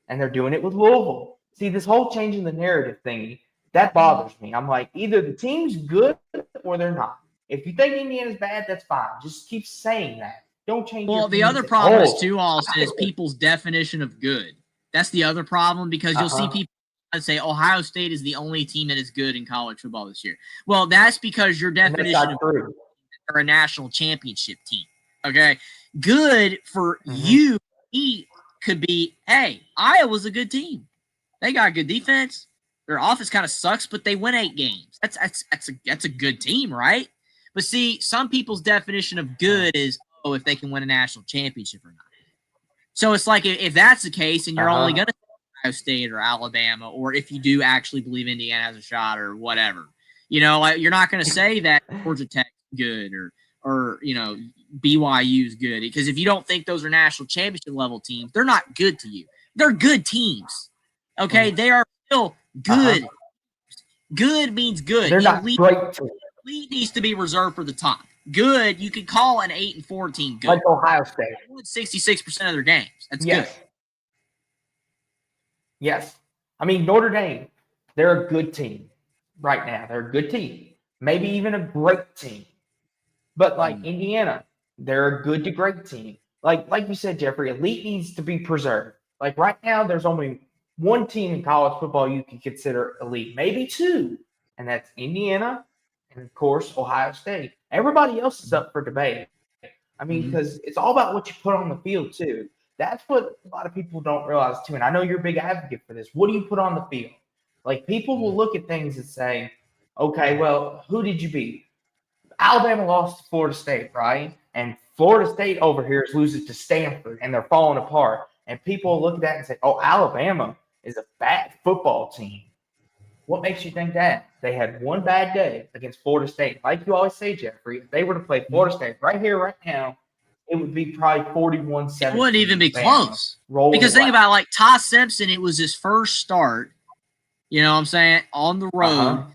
and they're doing it with Louisville. See, this whole changing the narrative thingy, that bothers me. I'm like, either the team's good or they're not. If you think Indiana's bad, that's fine. Just keep saying that. Don't change Well, the other problem is, too, Austin, is people's definition of good. That's the other problem because you'll see people say Ohio State is the only team that is good in college football this year. Well, that's because your definition of good are a national championship team. Okay? Good for you could be, hey, Iowa's a good team. They got a good defense. Their offense kind of sucks, but they win 8 games. That's a good team, right? But see, some people's definition of good is, if they can win a national championship or not. So it's like if that's the case, and you're only going to Ohio State or Alabama, or if you do actually believe Indiana has a shot or whatever, you know, like you're not going to say that Georgia Tech's good or you know, BYU's good, because if you don't think those are national championship level teams, they're not good to you. They're good teams. Okay, they are still good. Good means good. They're not great. Elite needs to be reserved for the top. Good, you could call an 8-4 team good. Like Ohio State. They won 66% of their games. That's good. Yes. I mean, Notre Dame, they're a good team right now. They're a good team. Maybe even a great team. But like Indiana, they're a good to great team. Like you said, Jeffrey, elite needs to be preserved. Like right now, there's only one team in college football you can consider elite, maybe 2, and that's Indiana and, of course, Ohio State. Everybody else is up for debate. I mean, because it's all about what you put on the field, too. That's what a lot of people don't realize, too. And I know you're a big advocate for this. What do you put on the field? Like, people will look at things and say, okay, well, who did you beat? Alabama lost to Florida State, right? And Florida State over here is losing to Stanford, and they're falling apart. And people look at that and say, oh, Alabama is a bad football team. What makes you think that? They had one bad day against Florida State. Like you always say, Jeffrey, if they were to play Florida State right here, right now, it would be probably 41-17. It wouldn't even be close. Because think about it, like Ty Simpson, it was his first start, you know what I'm saying, on the road.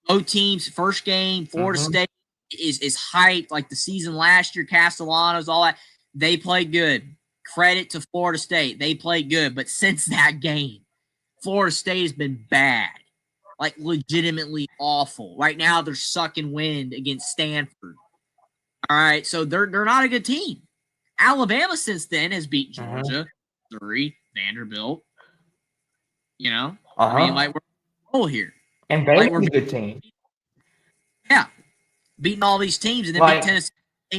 Both teams, first game, Florida State is hyped, like the season last year, Castellanos, all that. They played good. Credit to Florida State. They played good. But since that game, Florida State has been bad. Like legitimately awful. Right now, they're sucking wind against Stanford. All right, so they're not a good team. Alabama since then has beat Georgia, Missouri, Vanderbilt. You know, I mean, like we're here, and Baylor's a good team. Yeah, beating all these teams and then beat Tennessee.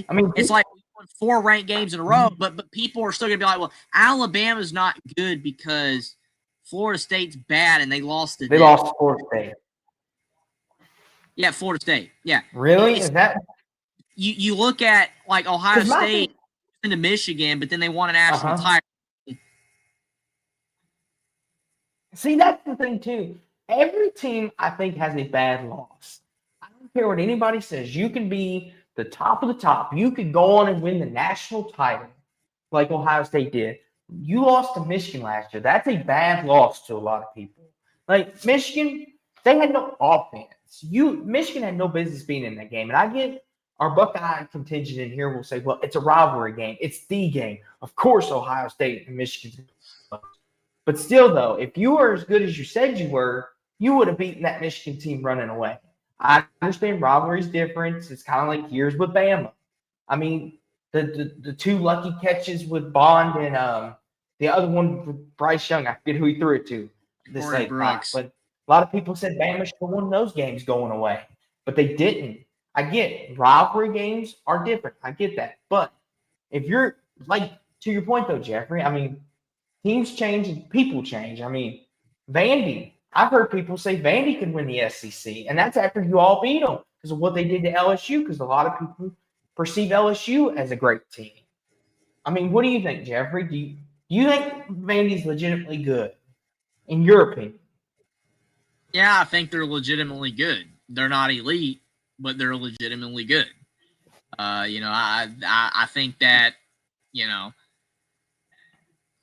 I mean, it's like we won 4 ranked games in a row, but people are still gonna be like, well, Alabama's not good because Florida State's bad and they lost to. They lost to Florida State. Yeah, Florida State. Yeah, really? Is that? You look at like Ohio State into Michigan, but then they won a national title. See, that's the thing too. Every team I think has a bad loss. I don't care what anybody says. You can be the top of the top. You could go on and win the national title like Ohio State did. You lost to Michigan last year. That's a bad loss to a lot of people. Like Michigan, they had no offense. Michigan had no business being in that game. And I get our Buckeye contingent in here will say, well, it's a rivalry game. It's the game. Of course, Ohio State and Michigan. But still, though, if you were as good as you said you were, you would have beaten that Michigan team running away. I understand rivalry's different. It's kind of like years with Bama. I mean, the 2 lucky catches with Bond and the other one with Bryce Young, I forget who he threw it to. This late night. But a lot of people said Bama should have won those games going away, but they didn't. I get rivalry games are different. I get that. But if you're like, to your point though, Jeffrey, I mean, teams change and people change. I mean, Vandy, I've heard people say Vandy could win the SEC, and that's after you all beat them because of what they did to LSU, because a lot of people perceive LSU as a great team. I mean, what do you think, Jeffrey? Do you think Vandy's legitimately good, in your opinion? Yeah, I think they're legitimately good. They're not elite, but they're legitimately good. You know, I think that, you know,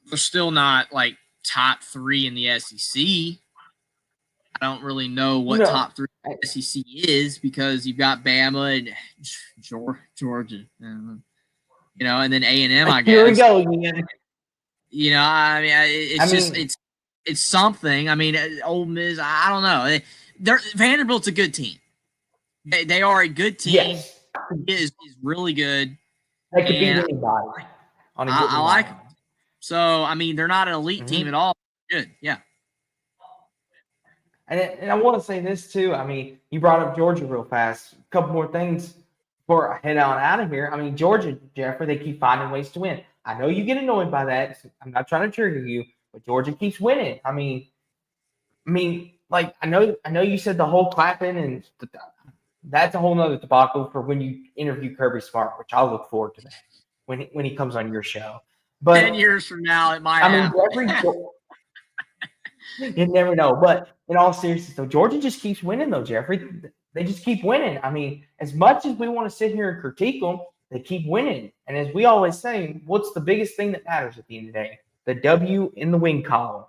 they're still not like top 3 in the SEC. I don't really know what top 3 in the SEC is because you've got Bama and Georgia, you know, and then A&M, I guess. Here we go again. You know, I mean, it's something. I mean, Ole Miss, I don't know. Vanderbilt's a good team. They are a good team. Yes. Is really good. They could beat anybody. I like them. So, I mean, they're not an elite team at all. Good, yeah. And I want to say this, too. I mean, you brought up Georgia real fast. A couple more things before I head on out of here. I mean, Georgia, Jeffrey, they keep finding ways to win. I know you get annoyed by that. I'm not trying to trigger you, but Georgia keeps winning. I mean, like, I know you said the whole clapping, and that's a whole nother debacle for when you interview Kirby Smart, which I'll look forward to that when he comes on your show. But 10 years from now, it might happen. You never know. But in all seriousness, though, Georgia just keeps winning, though, Jeffrey. They just keep winning. I mean, as much as we want to sit here and critique them, they keep winning. And as we always say, what's the biggest thing that matters at the end of the day? The W in the win column.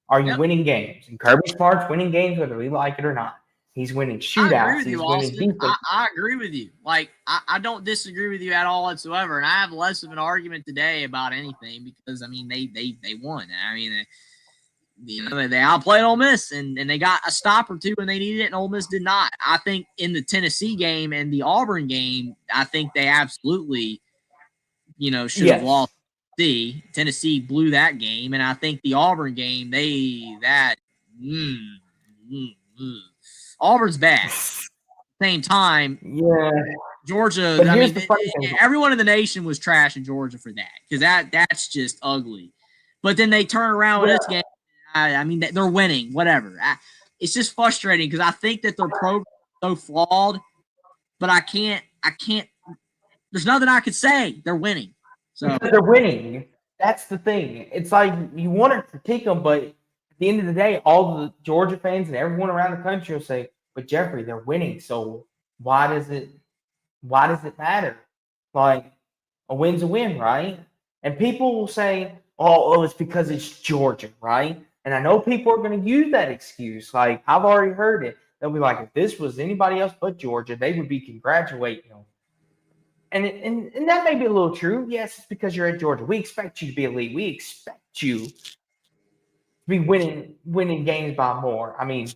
Are you winning games? And Kirby Smart's winning games whether we like it or not. He's winning shootouts. He's winning defense. I agree with you. Like, I don't disagree with you at all whatsoever. And I have less of an argument today about anything because, I mean, they won. I mean, they outplayed Ole Miss, and they got a stop or two when they needed it, and Ole Miss did not. I think in the Tennessee game and the Auburn game, I think they absolutely, should have lost. Tennessee blew that game, and I think the Auburn game, Auburn's bad. Same time, Georgia. I mean, everyone in the nation was trashing Georgia for that because that's just ugly. But then they turn around with this game. I mean, they're winning. Whatever. It's just frustrating because I think that their program is so flawed, but I can't I can't. There's nothing I could say. They're winning. So because they're winning. That's the thing. It's like you want to critique them, but at the end of the day, all the Georgia fans and everyone around the country will say, "But Jeffrey, they're winning. So why does it matter? Like a win's a win, right?" And people will say, "Oh, it's because it's Georgia, right?" And I know people are going to use that excuse. Like I've already heard it. They'll be like, "If this was anybody else but Georgia, they would be congratulating them." And that may be a little true. Yes, it's because you're at Georgia. We expect you to be elite. We expect you to be winning games by more. I mean,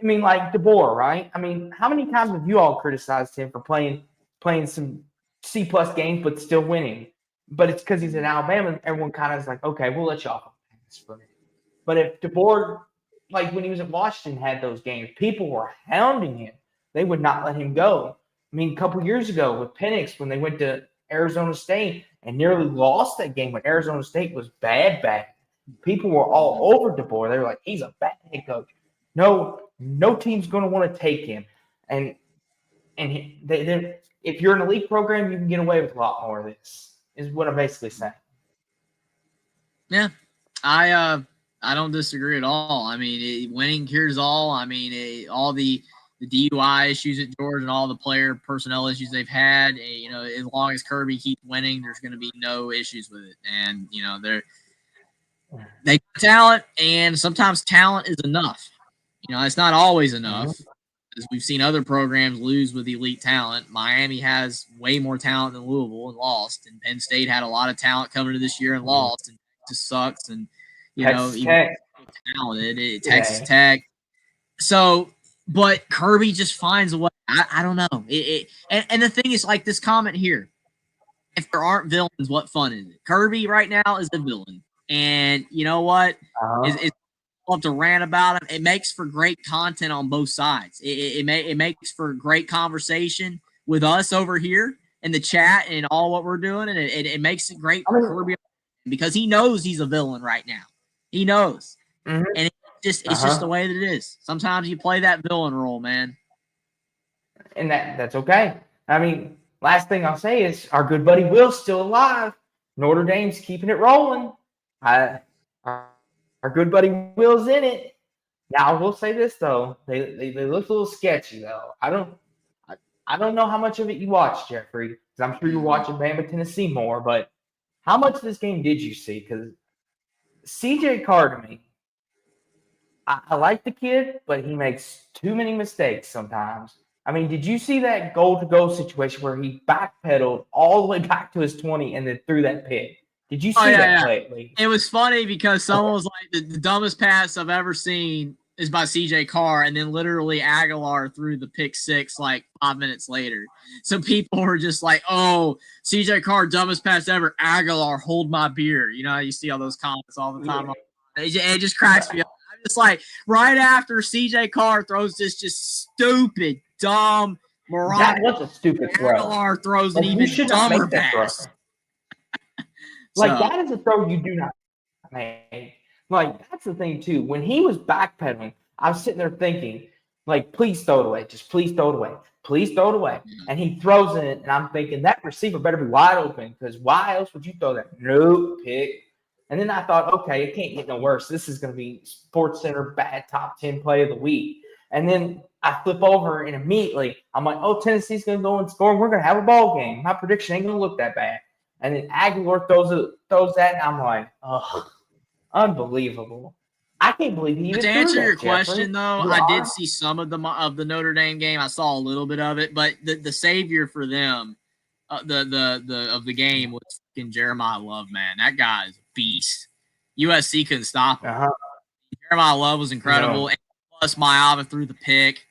like DeBoer, right? I mean, how many times have you all criticized him for playing some C plus games but still winning? But it's because he's in Alabama, and everyone kind of is like, okay, we'll let you off this for a minute. But if DeBoer, like when he was at Washington, had those games, people were hounding him. They would not let him go. I mean, a couple years ago with Penix, when they went to Arizona State and nearly lost that game when Arizona State was bad. People were all over DeBoer. They were like, he's a bad head coach. No team's going to want to take him. And if you're in a elite program, you can get away with a lot more of this, is what I'm basically saying. Yeah, I don't disagree at all. I mean, winning cures all. I mean, all the DUI issues at Georgia and all the player personnel issues they've had, as long as Kirby keeps winning, there's going to be no issues with it. And, they got talent, and sometimes talent is enough. It's not always enough. As we've seen other programs lose with elite talent. Miami has way more talent than Louisville and lost. And Penn State had a lot of talent coming to this year and lost. And it just sucks. And, Texas even talented, Texas Tech. So, but Kirby just finds a way. I don't know. And the thing is, like this comment here, if there aren't villains, what fun is it? Kirby right now is a villain. And you know what? It's love to rant about him. It makes for great content on both sides. It makes for great conversation with us over here in the chat and all what we're doing. And it makes it great for Kirby because he knows he's a villain right now. He knows. And it's just the way that it is. Sometimes you play that villain role, man. And that's okay. I mean, last thing I'll say is our good buddy Will's still alive. Notre Dame's keeping it rolling. Our good buddy Will's in it. Now I will say this though, they look a little sketchy though. I don't know how much of it you watched, Jeffrey, because I'm sure you're watching Bama Tennessee more. But how much of this game did you see? Because CJ Carr to me, I like the kid, but he makes too many mistakes sometimes. I mean, did you see that goal-to-goal situation where he backpedaled all the way back to his 20 and then threw that pick? Did you see that play? Lee? It was funny because someone was like, the dumbest pass I've ever seen is by CJ Carr, and then literally Aguilar threw the pick six like 5 minutes later. So people were just like, oh, CJ Carr, dumbest pass ever. Aguilar, hold my beer. You see all those comments all the time. Yeah. It just cracks me up. I'm just like, right after CJ Carr throws this just stupid, dumb, moronic. That was a stupid throw. Aguilar throws an even dumber pass. That is a throw you do not make. Like, that's the thing, too. When he was backpedaling, I was sitting there thinking, like, please throw it away. Just please throw it away. Please throw it away. And he throws it, and I'm thinking, that receiver better be wide open, because why else would you throw that? Nope, pick. And then I thought, okay, it can't get no worse. This is going to be SportsCenter bad top 10 play of the week. And then I flip over, and immediately I'm like, oh, Tennessee's going to go and score, and we're going to have a ball game. My prediction ain't going to look that bad. And then Aguilar throws that, and I'm like, oh, unbelievable. I can't believe he even to answer your Jeffrey. question, though, I did see some of the Notre Dame game. I saw a little bit of it, but the savior for them, of the game was fucking Jeremiah Love, man. That guy is a beast. USC couldn't stop him. Jeremiah Love was incredible. And plus, Miami threw the pick.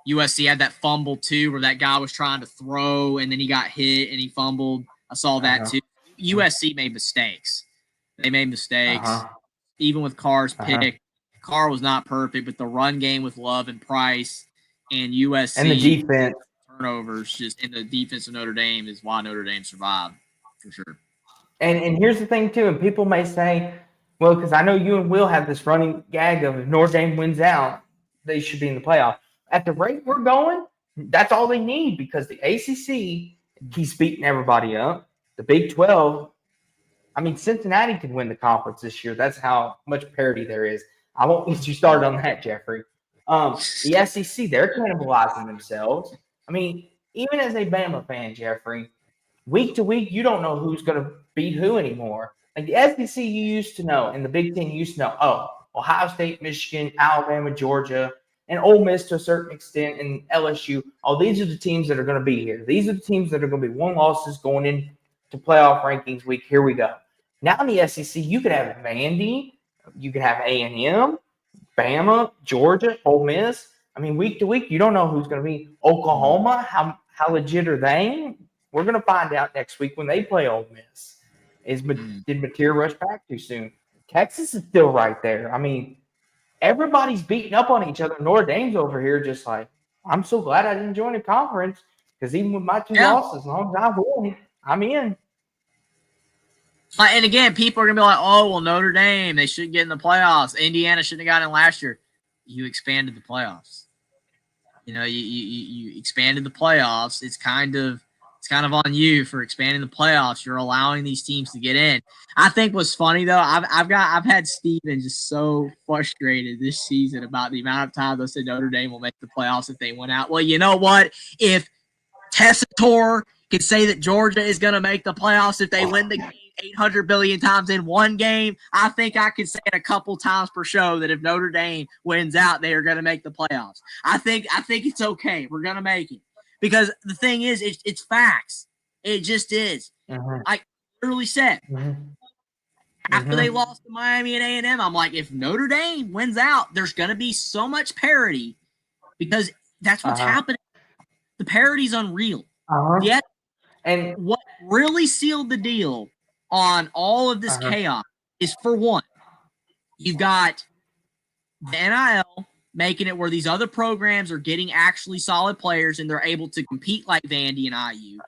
USC had that fumble, too, where that guy was trying to throw, and then he got hit, and he fumbled. I saw that, too. USC made mistakes. They made mistakes. Even with Carr's pick. Carr was not perfect, but the run game with Love and Price and USC and the defense turnovers, just in the defense of Notre Dame is why Notre Dame survived, for sure. And here's the thing, too, and people may say, well, because I know you and Will have this running gag of if Notre Dame wins out, they should be in the playoff. At the rate we're going, That's all they need because the ACC keeps beating everybody up. The Big 12, I mean, Cincinnati could win the conference this year. That's how much parity there is. I won't get you started on that, Jeffrey. The SEC, they're cannibalizing themselves. I mean, even as a Bama fan, Jeffrey, week to week, you don't know who's going to beat who anymore. Like the SEC, you used to know, and the Big Ten, you used to know, oh, Ohio State, Michigan, Alabama, Georgia, and Ole Miss to a certain extent, and LSU. Oh, these are the teams that are going to be here. These are the teams that are going to be one losses going into playoff rankings week. Here we go. Now in the SEC, you could have Vandy, you could have A&M, Bama, Georgia, Ole Miss. I mean, week to week, you don't know who's going to be. Oklahoma, how legit are they? We're going to find out next week when they play Ole Miss. Did Mateer rush back too soon? Texas is still right there. I mean, everybody's beating up on each other. Notre Dame's over here just like, I'm so glad I didn't join the conference because even with my two losses, as long as I win, I'm in. And again, people are going to be like, oh, well, Notre Dame, they shouldn't get in the playoffs. Indiana shouldn't have gotten in last year. You expanded the playoffs. You expanded the playoffs. It's kind of on you for expanding the playoffs. You're allowing these teams to get in. I think what's funny though, I've had Steven just so frustrated this season about the amount of times I said Notre Dame will make the playoffs if they went out. Well, you know what? If Tessitore could say that Georgia is going to make the playoffs if they win the game 800 billion times in one game, I think I could say it a couple times per show that if Notre Dame wins out, they are going to make the playoffs. I think it's okay. We're going to make it. Because the thing is, it's facts. It just is. I literally said, after they lost to Miami and A&M, I'm like, if Notre Dame wins out, there's going to be so much parity because that's what's happening. The parity's unreal. Yet, and what really sealed the deal on all of this chaos is, for one, you've got the NIL making it where these other programs are getting actually solid players and they're able to compete like Vandy and IU,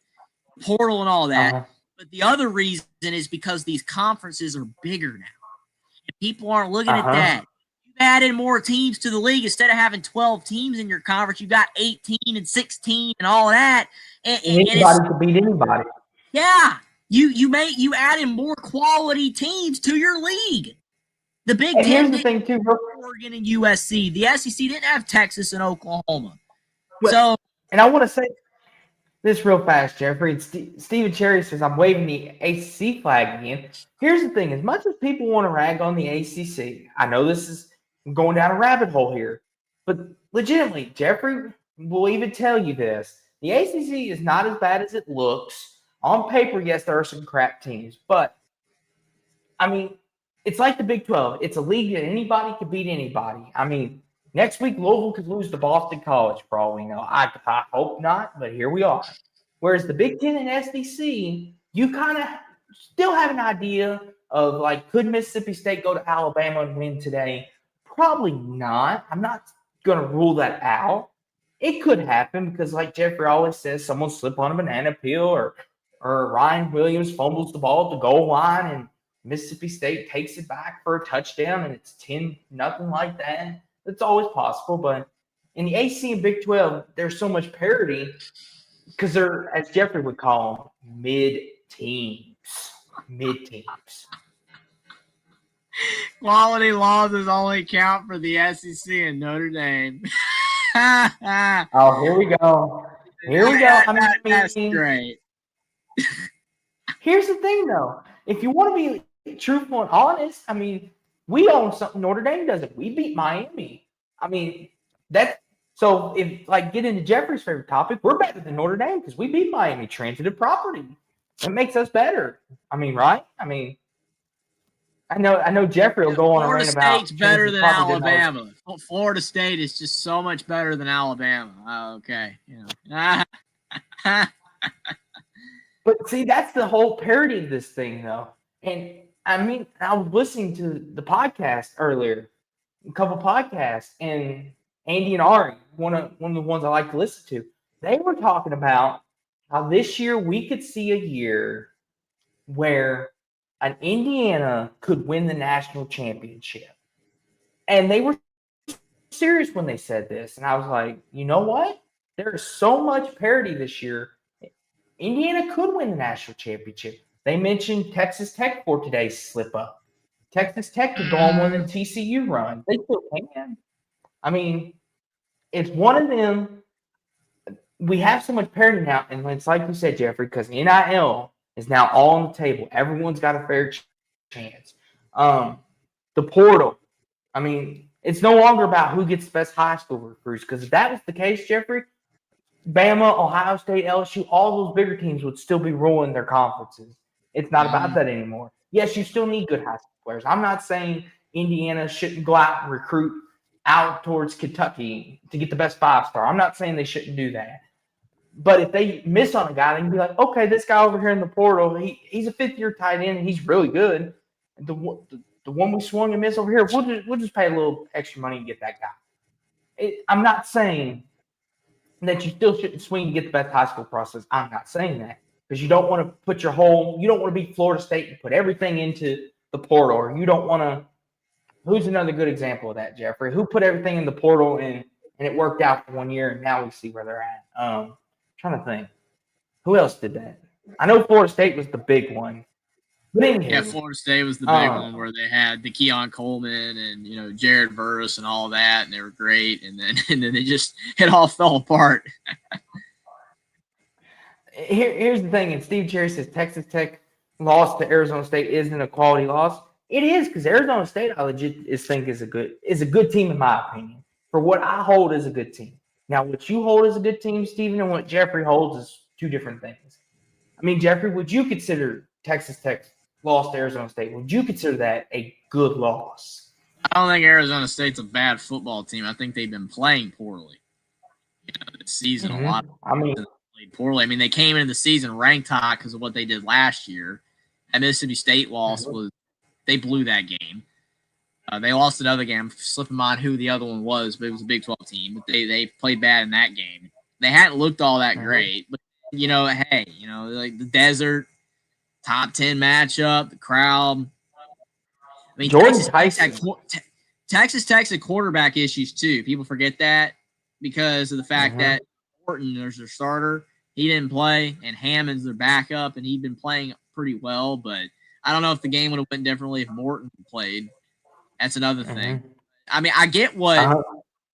portal and all that. But the other reason is because these conferences are bigger now. And people aren't looking at that. You've added more teams to the league. Instead of having 12 teams in your conference, you've got 18 and 16 and all of that. And anybody can beat anybody. Yeah. You added more quality teams to your league. The Big Ten, the thing too, Oregon and USC. The SEC didn't have Texas and Oklahoma. And I want to say this real fast, Jeffrey. Steven Cherry says, I'm waving the ACC flag again. Here's the thing. As much as people want to rag on the ACC, I know this is going down a rabbit hole here, but legitimately, Jeffrey will even tell you this. The ACC is not as bad as it looks. On paper, yes, there are some crap teams, but, I mean, it's like the Big 12. It's a league that anybody could beat anybody. I mean, next week, Louisville could lose to Boston College, for all we know. I hope not, but here we are. Whereas the Big Ten and SEC, you kind of still have an idea of, like, could Mississippi State go to Alabama and win today? Probably not. I'm not going to rule that out. It could happen because, like Jeffrey always says, someone slip on a banana peel or Ryan Williams fumbles the ball at the goal line and Mississippi State takes it back for a touchdown and it's 10-0 like that. It's always possible. But in the ACC and Big 12, there's so much parity because they're, as Jeffrey would call them, mid-teams. Quality losses only count for the SEC and Notre Dame. Oh, here we go. That's great. Here's the thing, though. If you want to be truthful and honest, I mean, we own something Notre Dame doesn't. We beat Miami. I mean, so if, like, get into Jeffrey's favorite topic, we're better than Notre Dame because we beat Miami, transitive property. That makes us better. I mean, right? I mean, I know Jeffrey will go on a rant about Florida State's better than Alabama. Florida State is just so much better than Alabama. Oh, okay. But see, that's the whole parody of this thing, though. And I mean, I was listening to the podcast earlier, a couple podcasts, and Andy and Ari, one of the ones I like to listen to, they were talking about how this year we could see a year where an Indiana could win the national championship. And they were serious when they said this. And I was like, you know what? There is so much parity this year. Indiana could win the national championship. They mentioned Texas Tech for today's slip up. Texas Tech could go on one of the TCU run. They still can. I mean, it's one of them. We have so much parity now, and it's like you said, Jeffrey, because NIL is now all on the table. Everyone's got a fair chance. The portal. I mean, it's no longer about who gets the best high school recruits, because if that was the case, Jeffrey, Bama, Ohio State, LSU, all those bigger teams would still be ruling their conferences. It's not about that anymore. Yes, you still need good high school players. I'm not saying Indiana shouldn't go out and recruit out towards Kentucky to get the best 5-star. I'm not saying they shouldn't do that. But if they miss on a guy, they can be like, okay, this guy over here in the portal, he's a fifth-year tight end, and he's really good. The one we swung and missed over here, we'll just pay a little extra money and get that guy. I'm not saying that you still shouldn't swing to get the best high school process. I'm not saying that, because you don't want to put you don't want to be Florida State and put everything into the portal, or you don't want to. Who's another good example of that, Jeffrey? Who put everything in the portal and it worked out for 1 year, and now we see where they're at. Trying to think. Who else did that? I know Florida State was the big one. But yeah, Florida State was the big one where they had the Keon Coleman and Jared Verse and all that, and they were great, and then it all fell apart. Here's the thing, and Steve Cherry says Texas Tech loss to Arizona State isn't a quality loss. It is, because Arizona State I legit think is a good team in my opinion. For what I hold as a good team. Now, what you hold as a good team, Stephen, and what Jeffrey holds is two different things. I mean, Jeffrey, would you consider Texas Tech loss to Arizona State? Would you consider that a good loss? I don't think Arizona State's a bad football team. I think they've been playing poorly. This season, a lot of played poorly. I mean, they came into the season ranked high because of what they did last year. That Mississippi State loss they blew that game. They lost another game. I'm slipping mind who the other one was, but it was a Big 12 team. But they played bad in that game. They hadn't looked all that great. But, like the desert, top 10 matchup, the crowd. I mean, Texas Tech's had quarterback issues, too. People forget that because of the fact that Morton, there's their starter. He didn't play, and Hammond's their backup, and he'd been playing pretty well. But I don't know if the game would have went differently if Morton played. That's another thing. I mean, I get what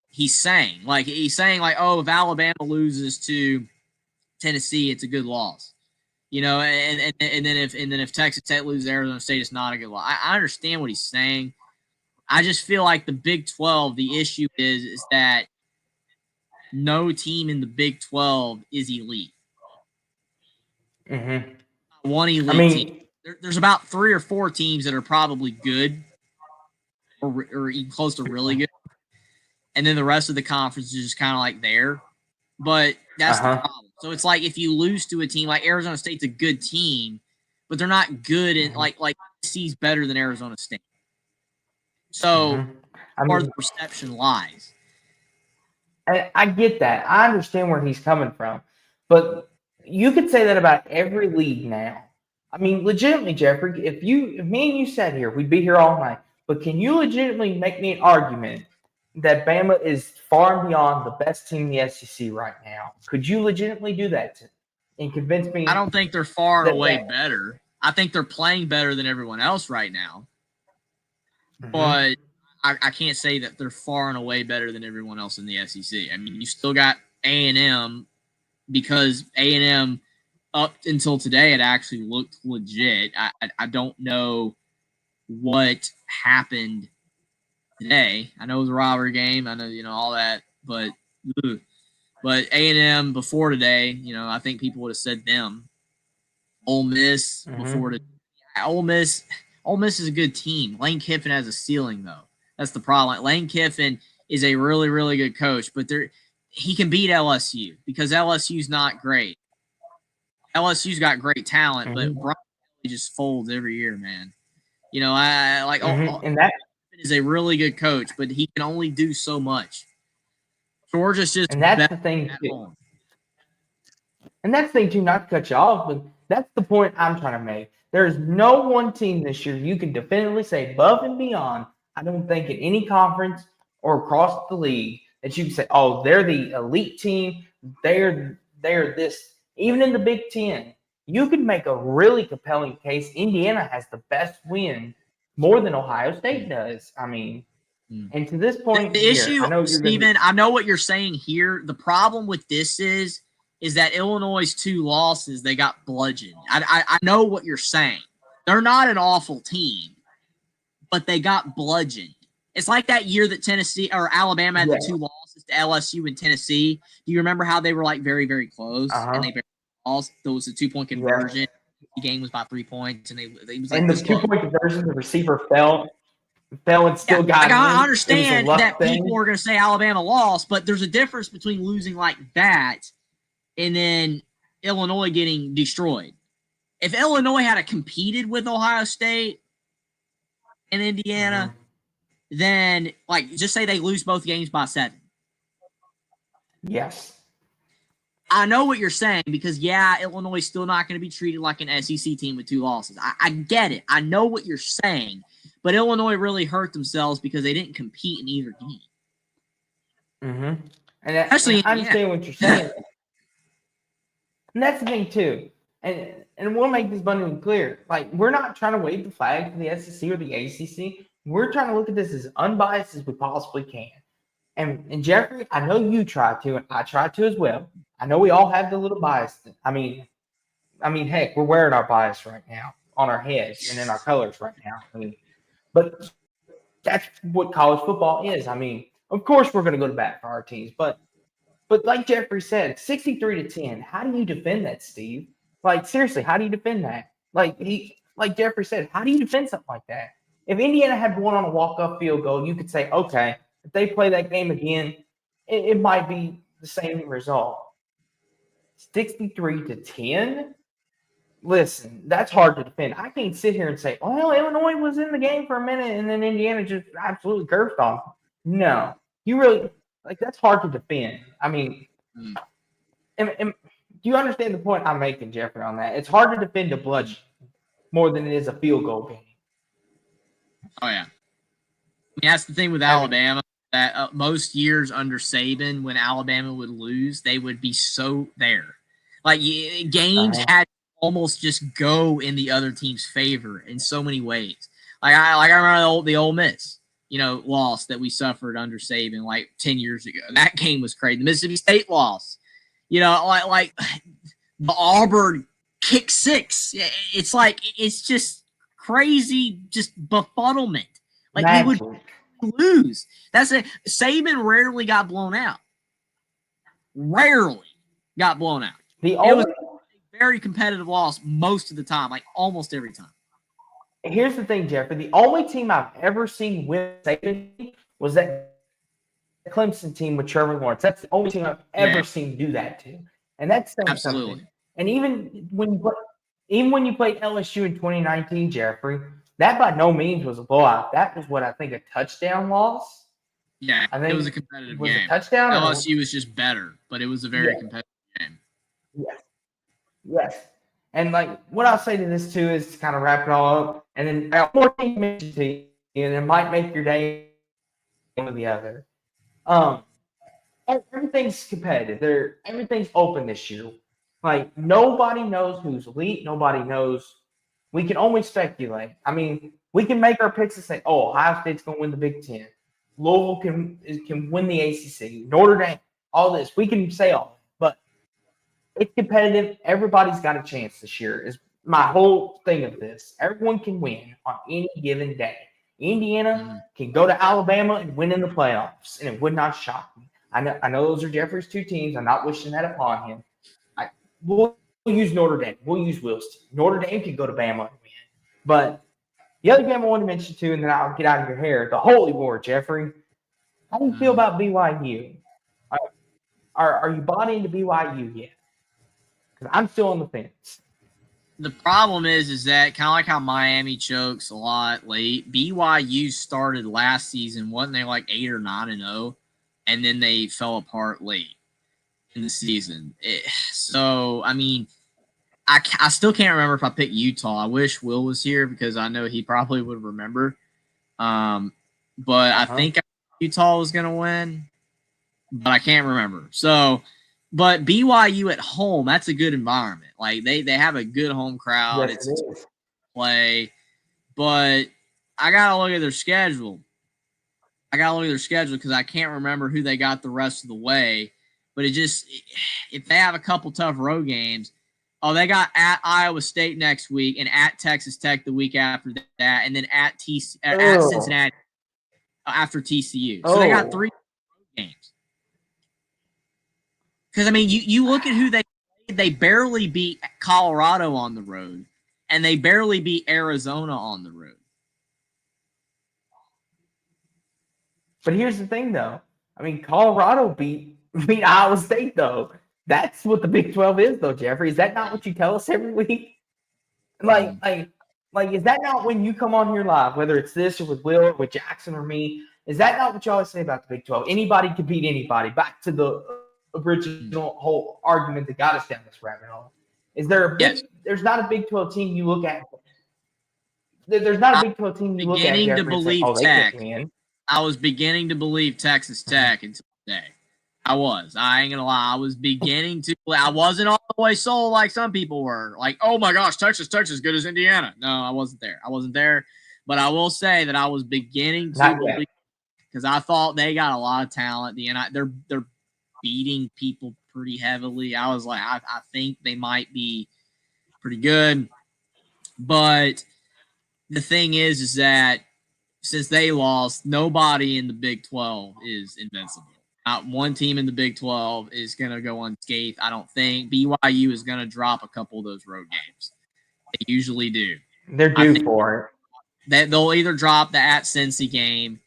he's saying. Like, he's saying, like, oh, if Alabama loses to Tennessee, it's a good loss. And then if Texas Tech loses to Arizona State, it's not a good loss. I understand what he's saying. I just feel like the Big 12, the issue is that no team in the Big 12 is elite. One elite team. There's about 3 or 4 teams that are probably good. Or even close to really good. And then the rest of the conference is just kind of like there. But that's the problem. So it's like if you lose to a team like Arizona State's a good team, but they're not good in like USC's better than Arizona State. So where the perception lies. I get that. I understand where he's coming from. But you could say that about every league now. I mean, legitimately, Jeffrey, if me and you sat here, we'd be here all night. But can you legitimately make me an argument that Bama is far and beyond the best team in the SEC right now? Could you legitimately do that and convince me? I don't think they're far and away better. I think they're playing better than everyone else right now. But I can't say that they're far and away better than everyone else in the SEC. I mean, you still got A&M because A&M up until today it actually looked legit. I don't know what happened today. I know it was a rivalry game. I know, all that, but A&M before today, I think people would have said them. Ole Miss before today. Ole Miss is a good team. Lane Kiffin has a ceiling, though. That's the problem. Lane Kiffin is a really, really good coach, but he can beat LSU because LSU's not great. LSU's got great talent, but Brian just folds every year, man. I like and that is a really good coach, but he can only do so much. Georgia's just and that's the thing too. And that's the thing too, not to cut you off, but that's the point I'm trying to make. There is no one team this year you can definitively say above and beyond. I don't think in any conference or across the league that you can say, oh, they're the elite team. They're this. Even in the Big Ten, you could make a really compelling case. Indiana has the best win more than Ohio State does. I mean, and to this point, the issue, Stephen, I know what you're saying here. The problem with this is that Illinois' 2 losses, they got bludgeoned. I know what you're saying. They're not an awful team, but they got bludgeoned. It's like that year that Tennessee or Alabama had the 2 losses to LSU and Tennessee. Do you remember how they were like very, very close and they barely lost? There was a 2-point conversion. Yeah. The game was by 3 points, and they was like, and the 2-point conversion, the receiver fell and still got. I understand that people are going to say Alabama lost, but there's a difference between losing like that and then Illinois getting destroyed. If Illinois had competed with Ohio State and Indiana, then like just say they lose both games by 7. Yes. I know what you're saying because, Illinois is still not going to be treated like an SEC team with 2 losses. I get it. I know what you're saying. But Illinois really hurt themselves because they didn't compete in either game. Mm-hmm. And I understand what you're saying. And that's the thing, too. And we'll make this abundantly clear. Like, we're not trying to wave the flag for the SEC or the ACC. We're trying to look at this as unbiased as we possibly can. And Jeffrey, I know you try to, and I try to as well. I know we all have the little bias. I mean, heck, we're wearing our bias right now on our heads and in our colors right now. I mean, but that's what college football is. I mean, of course we're going to go to bat for our teams, but like Jeffrey said, 63-10. How do you defend that, Steve? Like, seriously, how do you defend that? Like Jeffrey said, how do you defend something like that? If Indiana had won on a walk-off field goal, you could say, okay, if they play that game again, it might be the same result. 63-10. Listen, that's hard to defend. I can't sit here and say, well, Illinois was in the game for a minute and then Indiana just absolutely cursed on them. No, you really that's hard to defend. I mean, and do you understand the point I'm making, Jeffrey, on that? It's hard to defend a bludgeon more than it is a field goal game. Oh, yeah. I mean, that's the thing with Alabama, that most years under Saban, when Alabama would lose, they would be so there. Like, games had almost just go in the other team's favor in so many ways. Like I remember the Ole Miss, loss that we suffered under Saban like 10 years ago. That game was crazy. The Mississippi State loss, like the Auburn kick 6. It's just crazy, just befuddlement. Like we would lose. That's it. Saban rarely got blown out. Rarely got blown out. It was a very competitive loss most of the time, like almost every time. Here's the thing, Jeffrey. The only team I've ever seen win Saban was that Clemson team with Trevor Lawrence. That's the only team I've ever seen do that to. And that's absolutely something. And even when you played LSU in 2019, Jeffrey, that by no means was a blowout. That was what I think a touchdown loss. Yeah, I think it was a competitive game. A touchdown. LSU was just better, but it was a very competitive game. Yes. And like what I'll say to this too is to kind of wrap it all up, and then one more thing to mention to you, and it might make your day one or the other. Everything's competitive. Everything's open this year. Like nobody knows who's elite. Nobody knows. We can only speculate. I mean, we can make our picks and say, "Oh, Ohio State's going to win the Big Ten. Louisville can win the ACC. Notre Dame, all this. We can say all, but it's competitive. Everybody's got a chance this year. Is my whole thing of this. Everyone can win on any given day. Indiana can go to Alabama and win in the playoffs, and it would not shock me. I know those are Jeffrey's 2 teams. I'm not wishing that upon him. We'll use Notre Dame. We'll use Wilson. Notre Dame can go to Bama and win. But the other game I want to mention too, and then I'll get out of your hair, the Holy War, Jeffrey. How do you feel about BYU? Are you bought into BYU yet? Because I'm still on the fence. The problem is that kind of like how Miami chokes a lot late. BYU started last season, wasn't they like 8 or 9-0, and then they fell apart late in the season. So I mean, I still can't remember if I picked Utah. I wish Will was here because I know he probably would remember. But I think Utah was going to win. but I can't remember. So, but BYU at home, that's a good environment. Like they have a good home crowd. Yes, It's it is. play, but I gotta look at their schedule. Because I can't remember who they got the rest of the way. But if they have a couple tough road games, they got at Iowa State next week and at Texas Tech the week after that, and then at Cincinnati after TCU. So they got 3 games. Because I mean, you look at who they barely beat Colorado on the road, and they barely beat Arizona on the road. But here's the thing, though. I mean, Colorado beat Iowa State, though. That's what the Big 12 is, though, Jeffrey. Is that not what you tell us every week? Like, is that not when you come on here live, whether it's this or with Will or with Jackson or me? Is that not what you always say about the Big 12? Anybody could beat anybody. Back to the original whole argument that got us down this rabbit hole. Is there There's not a Big 12 team you look at. There's not a Big 12 team you look at. Beginning to believe Tech. Win. I was beginning to believe Texas Tech until today. I ain't gonna lie. I was beginning to. I wasn't all the way sold like some people were. Like, oh my gosh, Texas Tech's as good as Indiana. No, I wasn't there. But I will say that I was beginning to believe, because I thought they got a lot of talent. They're beating people pretty heavily. I was like, I think they might be pretty good. But the thing is that since they lost, nobody in the Big 12 is invincible. Not one team in the Big 12 is going to go unscathed, I don't think. BYU is going to drop a couple of those road games. They usually do. They're due for it. They'll either drop the at Cincy game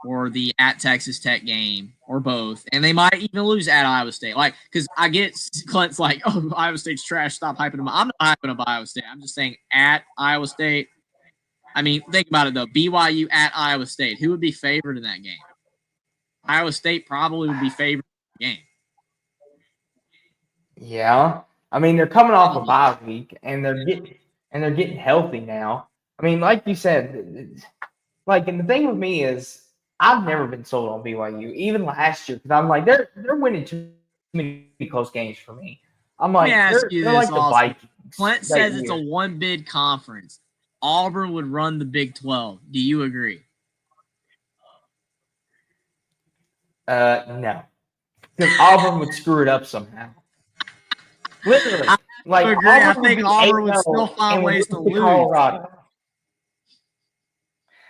or the at Texas Tech game or both. And they might even lose at Iowa State. Like, because I get Clint's like, oh, Iowa State's trash. Stop hyping them up. I'm not hyping up Iowa State. I'm just saying at Iowa State. I mean, think about it, though. BYU at Iowa State. Who would be favored in that game? Iowa State probably would be favored in the game. Yeah. I mean, they're coming off a bye week, and they're getting healthy now. I mean, like you said, and the thing with me is I've never been sold on BYU, even last year, because I'm like, they're winning too many close games for me. I'm like, they're like the Vikings. Clint says it's a one-bid conference. Auburn would run the Big 12. Do you agree? No. Because Auburn would screw it up somehow. Literally. I think Auburn would still find ways to lose. Colorado.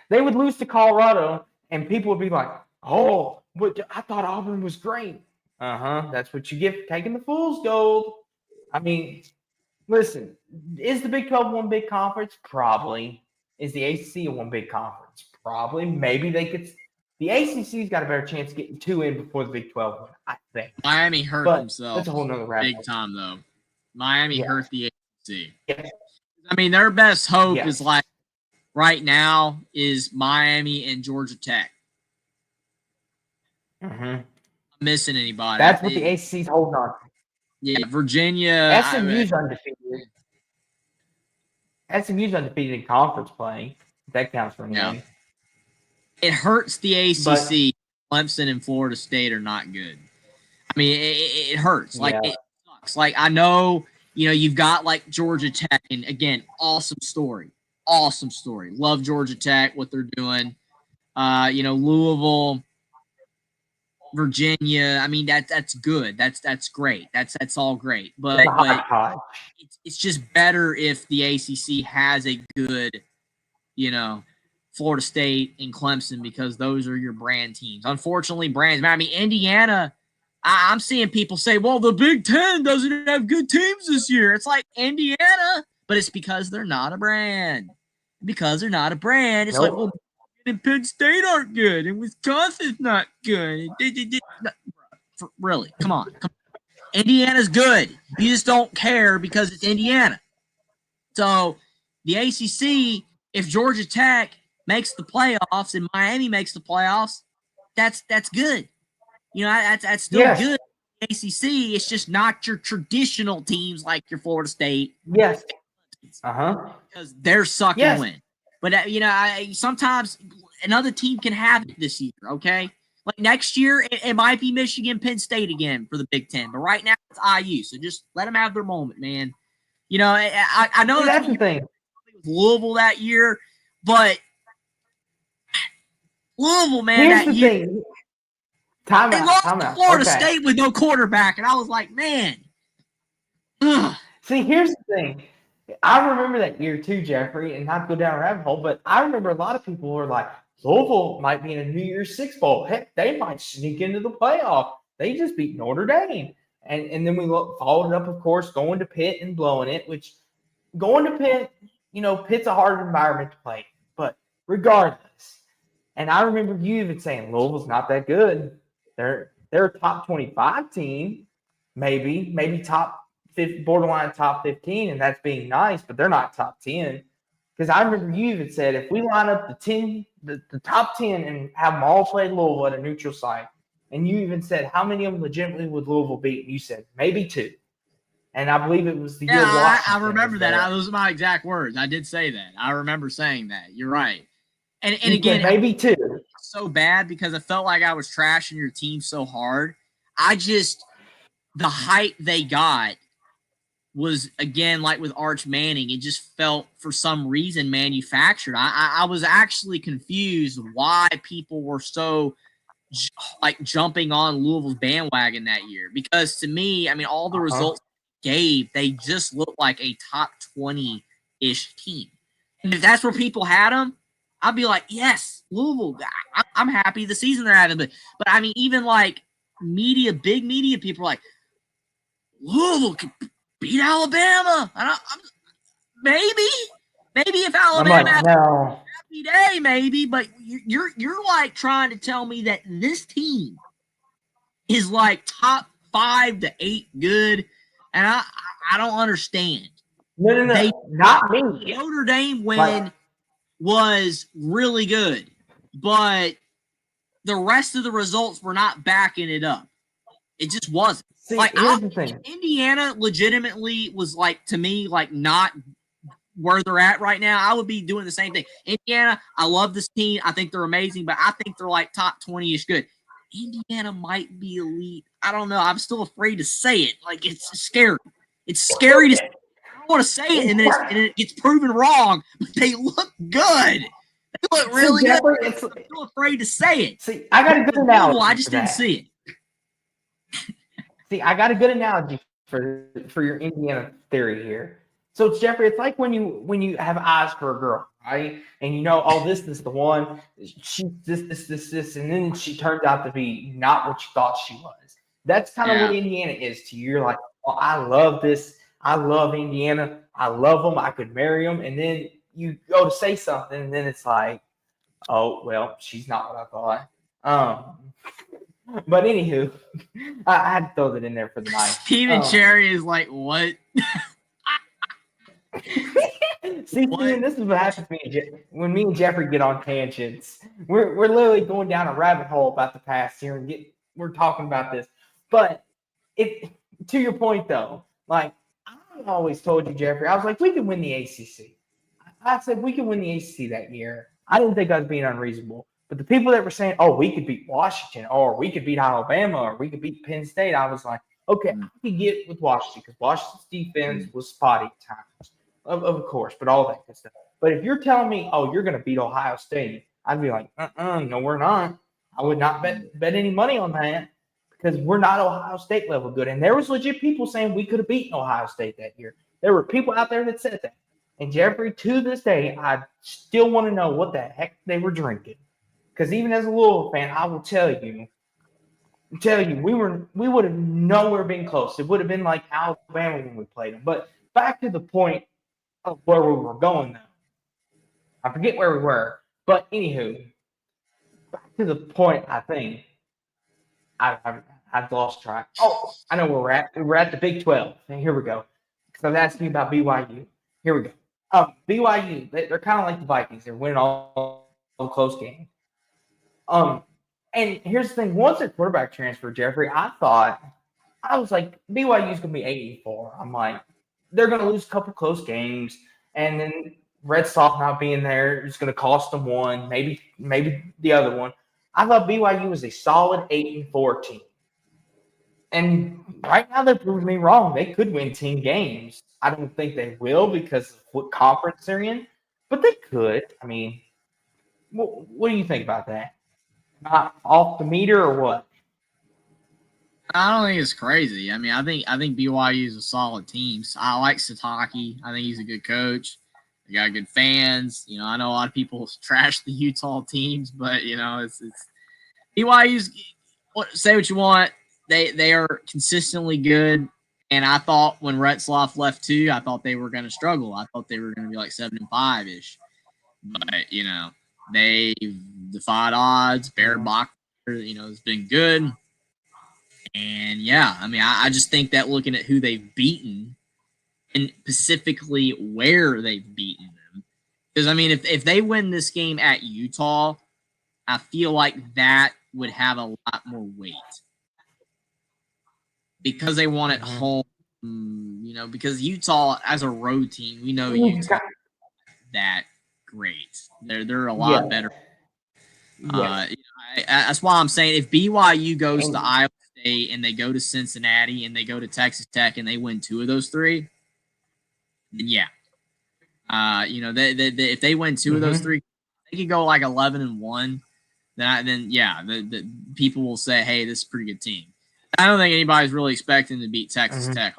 They would lose to Colorado, and people would be like, oh, I thought Auburn was great. That's what you get for taking the fool's gold. I mean, listen, is the Big 12 one big conference? Probably. Is the ACC a one big conference? Probably. Maybe they could. The ACC's got a better chance of getting 2 in before the Big 12 win, I think. Miami hurt themselves. That's a whole nother rabbit. Big time, though. Miami hurt the ACC. Yeah. I mean, their best hope is right now is Miami and Georgia Tech. Mm-hmm. Missing anybody. That's what the ACC's holding on to. Yeah, Virginia. SMU's undefeated. SMU's undefeated in conference play. That counts for anything. It hurts the ACC. Clemson and Florida State are not good. I mean, it hurts. It sucks. I know, you've got Georgia Tech, and again, awesome story. Love Georgia Tech, what they're doing. Louisville, Virginia. I mean, that's good. That's great. That's all great. But it's just better if the ACC has a good, Florida State and Clemson, because those are your brand teams. Unfortunately, brands. I mean, Indiana. I'm seeing people say, "Well, the Big Ten doesn't have good teams this year." It's like Indiana, but it's because they're not a brand. It's like, well, and Penn State aren't good, and Wisconsin's not good. Really, come on. Indiana's good. You just don't care because it's Indiana. So the ACC, if Georgia Tech makes the playoffs and Miami makes the playoffs, that's good. That's still good. The ACC, it's just not your traditional teams like your Florida State. Yes. Because they're sucking win. But sometimes another team can have it this year. Okay, Like next year, it might be Michigan, Penn State again for the Big Ten. But right now, it's IU. So just let them have their moment, man. You know, I know that's the thing. With Louisville that year, but Louisville, man, Here's that the year, thing. Time they out. lost Time to out. Florida Okay. State with no quarterback, and I was like, man. Ugh. See, here's the thing. I remember that year too, Jeffrey, and not to go down a rabbit hole, but I remember a lot of people were like, Louisville might be in a New Year's Six bowl. Heck, they might sneak into the playoff. They just beat Notre Dame. And then we followed it up, of course, going to Pitt and blowing it, which going to Pitt, Pitt's a hard environment to play. But regardless, and I remember you even saying Louisville's not that good. They're a top 25 team, maybe top 50, borderline top 15, and that's being nice, but they're not top 10. Because I remember you even said if we line up the top 10 and have them all play Louisville at a neutral site, and you even said how many of them legitimately would Louisville beat? And you said maybe 2. And I believe it was the year Washington. I remember that. Those are my exact words. I did say that. I remember saying that. You're right. And again, maybe 2. So bad because I felt like I was trashing your team so hard. The hype they got was, again, like with Arch Manning, it just felt for some reason manufactured. I was actually confused why people were so jumping on Louisville's bandwagon that year. Because to me, I mean, all the results they just looked like a top 20-ish team. And if that's where people had them, I'd be like, yes, Louisville. I'm happy the season they're having. But I mean, even like big media people are like, Louisville could beat Alabama. Maybe if Alabama had a happy day, maybe. But you're like trying to tell me that this team is like top 5 to 8 good, and I don't understand. No, not me. Notre Dame win was really good, but the rest of the results were not backing it up. It just wasn't. See, here's the thing. Indiana legitimately was to me, not where they're at right now. I would be doing the same thing. Indiana, I love this team. I think they're amazing, but I think they're top 20-ish good. Indiana might be elite. I don't know. I'm still afraid to say it. It's scary. It's scary to say. I don't want to say it, and it gets proven wrong, but they look good. They look really good. I'm still afraid to say it. See, I got a good analogy. I just didn't see it. See, I got a good analogy for your Indiana theory here. So, Jeffrey, it's like when you have eyes for a girl, right? And this is the one. She's this, and then she turns out to be not what you thought she was. That's kind of what Indiana is to you. You're like, oh, I love this. I love Indiana. I love them. I could marry them. And then you go to say something, and then it's like, oh, well, she's not what I thought. But anywho, I had to throw that in there for the night. Steven Cherry is like, what? See, Steven, this is what happens to me when me and Jeffrey get on tangents. We're literally going down a rabbit hole about the past here, and we're talking about this. But to your point though, I always told you, Jeffrey, I was like, we can win the ACC. I said we can win the ACC that year. I didn't think I was being unreasonable. But the people that were saying, oh, we could beat Washington, or we could beat Alabama, or we could beat Penn State, I was like, okay, I could get with Washington because Washington's defense was spotty at times, of course, but all that good stuff. But if you're telling me, oh, you're going to beat Ohio State, I'd be like, no, we're not. I would not bet any money on that because we're not Ohio State level good. And there was legit people saying we could have beaten Ohio State that year. There were people out there that said that. And Jeffrey, to this day, I still want to know what the heck they were drinking. Because even as a Louisville fan, I will tell you, we would have nowhere been close. It would have been like Alabama when we played them. But back to the point of where we were going, though. I forget where we were. But anywho, back to the point, I think. I've lost track. Oh, I know where we're at. We're at the Big 12. And here we go. Because I was asking you about BYU. Here we go. BYU, they're kind of like the Vikings. They're winning all the close games. And here's the thing. Once a quarterback transfer, Jeffrey, I was like, BYU's going to be 8-4. I'm like, they're going to lose a couple close games. And then Red Sox not being there is going to cost them one, maybe the other one. I thought BYU was a solid 8-4 team. And right now they're proving me wrong. They could win 10 games. I don't think they will because of what conference they're in, but they could. I mean, what do you think about that? Not off the meter or what? I don't think it's crazy. I mean, I think BYU is a solid team. So I like Sataki. I think he's a good coach. They got good fans. You know, I know a lot of people trash the Utah teams, but you know, it's BYU's. Say what you want. They are consistently good. And I thought when Retzloff left too, I thought they were going to struggle. I thought they were going to be like 7-5 ish. But you know, they've defied odds. Barrett Bachler, you know, has been good. And yeah, I mean, I just think that looking at who they've beaten and specifically where they've beaten them, because I mean, if they win this game at Utah, I feel like that would have a lot more weight because they won at home. You know, because Utah as a road team, we know Utah that great. They're a lot better. That's why I'm saying if BYU goes to Iowa State and they go to Cincinnati and they go to Texas Tech and they win 2 of those 3, then yeah, you know, if they win 2 of those 3, they could go like 11-1. Then yeah, the people will say, hey, this is a pretty good team. I don't think anybody's really expecting to beat Texas Tech.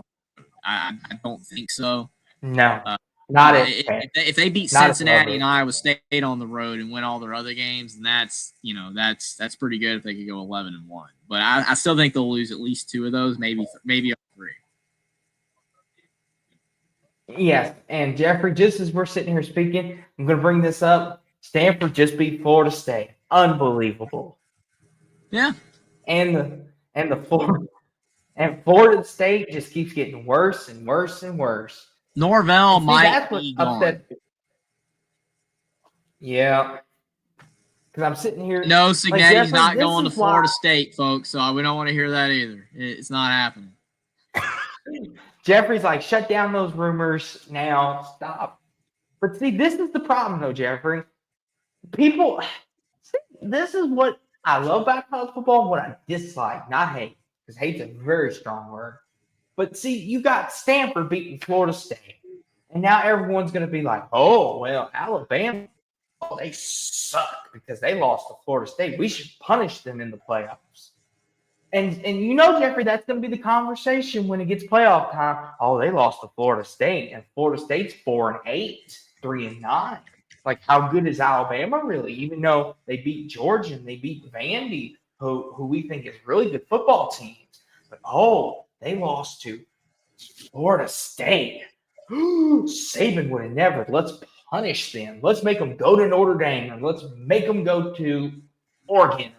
I don't think so. No, not if they beat Cincinnati and Iowa State on the road and win all their other games, then that's pretty good if they could go 11-1. But I still think they'll lose at least 2 of those, maybe 3. Yes, and Jeffrey, just as we're sitting here speaking, I'm going to bring this up. Stanford just beat Florida State. Unbelievable. Yeah. And Florida State just keeps getting worse and worse and worse. Norvell might be gone. Yeah. Because I'm sitting here. No, Signetti's not going to Florida State, folks, so we don't want to hear that either. It's not happening. Jeffrey's like, shut down those rumors now. Stop. But see, this is the problem, though, Jeffrey. This is what I love about college football and what I dislike, not hate, because hate's a very strong word. But see, you got Stanford beating Florida State, and now everyone's going to be like, oh, well, Alabama, they suck because they lost to Florida State. We should punish them in the playoffs. And you know, Jeffrey, that's going to be the conversation when it gets playoff time. Oh, they lost to Florida State, and Florida State's 4-8, 3-9. Like, how good is Alabama really? Even though they beat Georgia and they beat Vandy, who we think is really good football teams. But, they lost to Florida State. Saban would have never. Let's punish them. Let's make them go to Notre Dame, or let's make them go to Oregon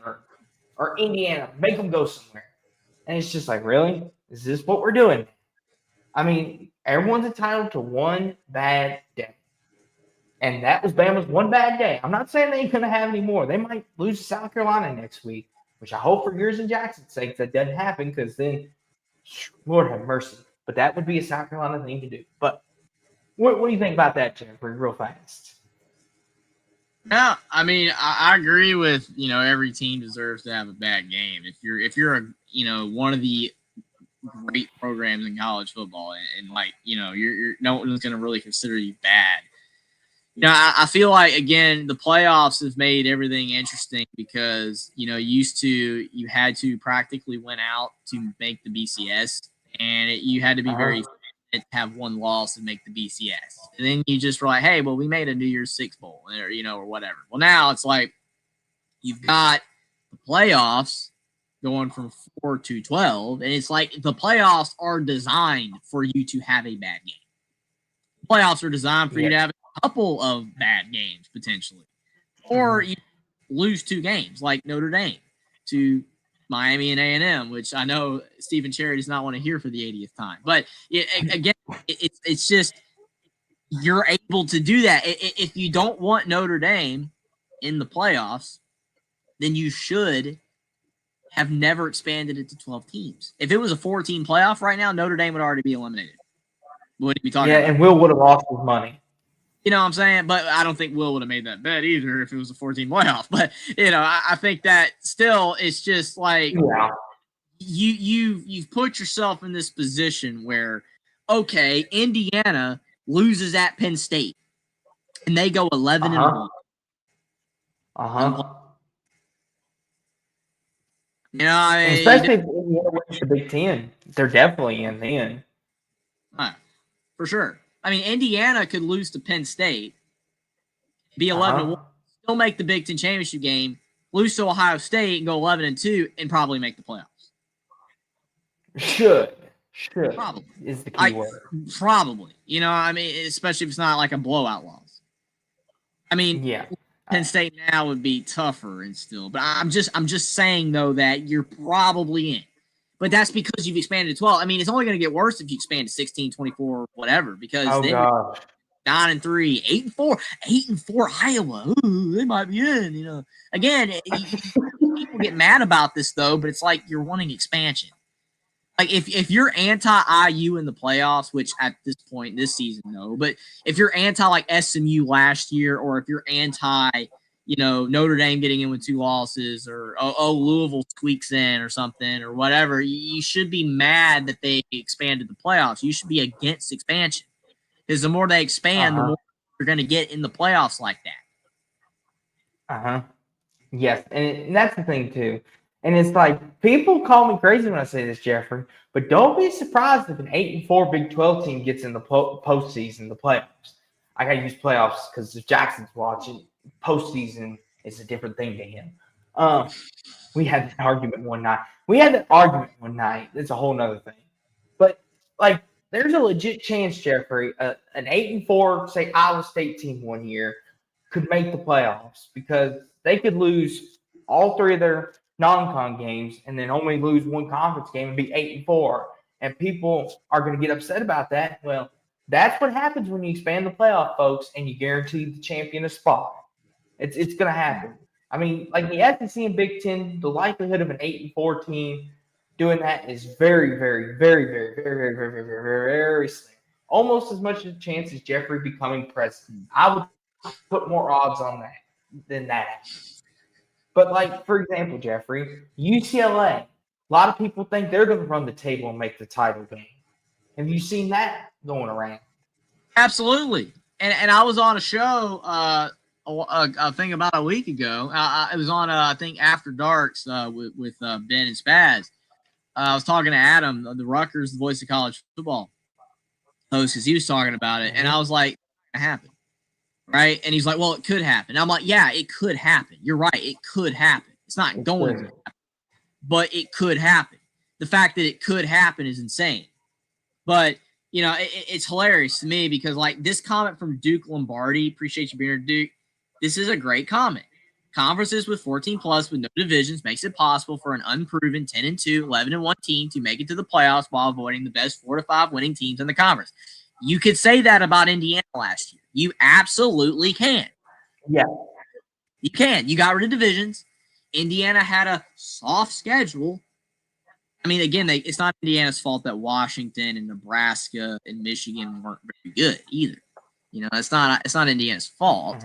or Indiana. Make them go somewhere. And it's just like, really? Is this what we're doing? I mean, everyone's entitled to one bad day. And that was Bama's one bad day. I'm not saying they ain't going to have any more. They might lose to South Carolina next week, which I hope for yours and Jackson's sake that doesn't happen, because then, Lord have mercy. But that would be a South Carolina thing to do. But what do you think about that, Jeffrey, real fast? Yeah, I mean, I agree with, you know, every team deserves to have a bad game. If you're a, you know, one of the great programs in college football, and like, you know, you're no one's going to really consider you bad. You know, I feel like, again, the playoffs have made everything interesting because, you know, you had to practically win out to make the BCS, and you had to be very fortunate to have one loss and make the BCS. And then you just were like, hey, well, we made a New Year's Six Bowl, or, you know, or whatever. Well, now it's like you've got the playoffs going from 4 to 12, and it's like the playoffs are designed for you to have a bad game. The playoffs are designed for you to have a couple of bad games potentially, or you lose 2 games like Notre Dame to Miami and A&M, which I know Stephen Cherry does not want to hear for the 80th time. But it's just you're able to do that. If you don't want Notre Dame in the playoffs, then you should have never expanded it to 12 teams. If it was a 4-team playoff right now, Notre Dame would already be eliminated. What are we talking about? And Will would have lost his money. You know what I'm saying? But I don't think Will would have made that bet either if it was a 14 playoff. But I think that still it's just like you've put yourself in this position where, okay, Indiana loses at Penn State and they go 11-1. Especially if Indiana wins the Big Ten, they're definitely in then. For sure. I mean, Indiana could lose to Penn State, be 11-1, still make the Big Ten championship game, lose to Ohio State and go 11-2, and probably make the playoffs. Should probably is the key word. Probably, especially if it's not like a blowout loss. I mean, Penn State now would be tougher and still, but I'm just saying though that you're probably in. But that's because you've expanded to 12. I mean, it's only going to get worse if you expand to 16, 24, whatever. Because then 9-3, 8-4, 8-4 Iowa. Ooh, they might be in. Again, people get mad about this though, but it's like you're wanting expansion. Like if you're anti-IU in the playoffs, which at this point this season no, but if you're anti like SMU last year, or if you're anti, Notre Dame getting in with 2 losses, or Louisville squeaks in or something or whatever, you should be mad that they expanded the playoffs. You should be against expansion because the more they expand, the more you're going to get in the playoffs like that. Yes, and that's the thing too. And it's like, people call me crazy when I say this, Jeffrey, but don't be surprised if an 8-4 Big 12 team gets in the postseason, the playoffs. I got to use playoffs because if Jackson's watching, postseason is a different thing to him. We had that argument one night. It's a whole nother thing. But, like, there's a legit chance, Jeffrey, an 8-4, say, Iowa State team one year could make the playoffs because they could lose all 3 of their non-con games and then only lose 1 conference game and be 8-4. And people are going to get upset about that. Well, that's what happens when you expand the playoff, folks, and you guarantee the champion a spot. It's going to happen. I mean, like the SEC and Big Ten, the likelihood of an 8-4 team doing that is very, very, very, very, very, very, very, very, very, very slim. Almost as much of a chance as Jeffrey becoming president. I would put more odds on that than that. But, like, for example, Jeffrey, UCLA, a lot of people think they're going to run the table and make the title game. Have you seen that going around? Absolutely. And I was on a show, I think about a week ago. It was on, I think, After Darks with Ben and Spaz. I was talking to Adam, the Rutgers, the voice of college football host, because he was talking about it. And I was like, it happened. Right? And he's like, well, it could happen. I'm like, yeah, it could happen. You're right. It could happen. It's not going to happen, but it could happen. The fact that it could happen is insane. But, it's hilarious to me because, like, this comment from Duke Lombardi, appreciate you being here, Duke. This is a great comment. Conferences with 14+ with no divisions makes it possible for an unproven 10-2, 11-1 team to make it to the playoffs while avoiding the best 4 to 5 winning teams in the conference. You could say that about Indiana last year. You absolutely can. Yeah. You can. You got rid of divisions. Indiana had a soft schedule. I mean, again, it's not Indiana's fault that Washington and Nebraska and Michigan weren't very good either. It's not Indiana's fault.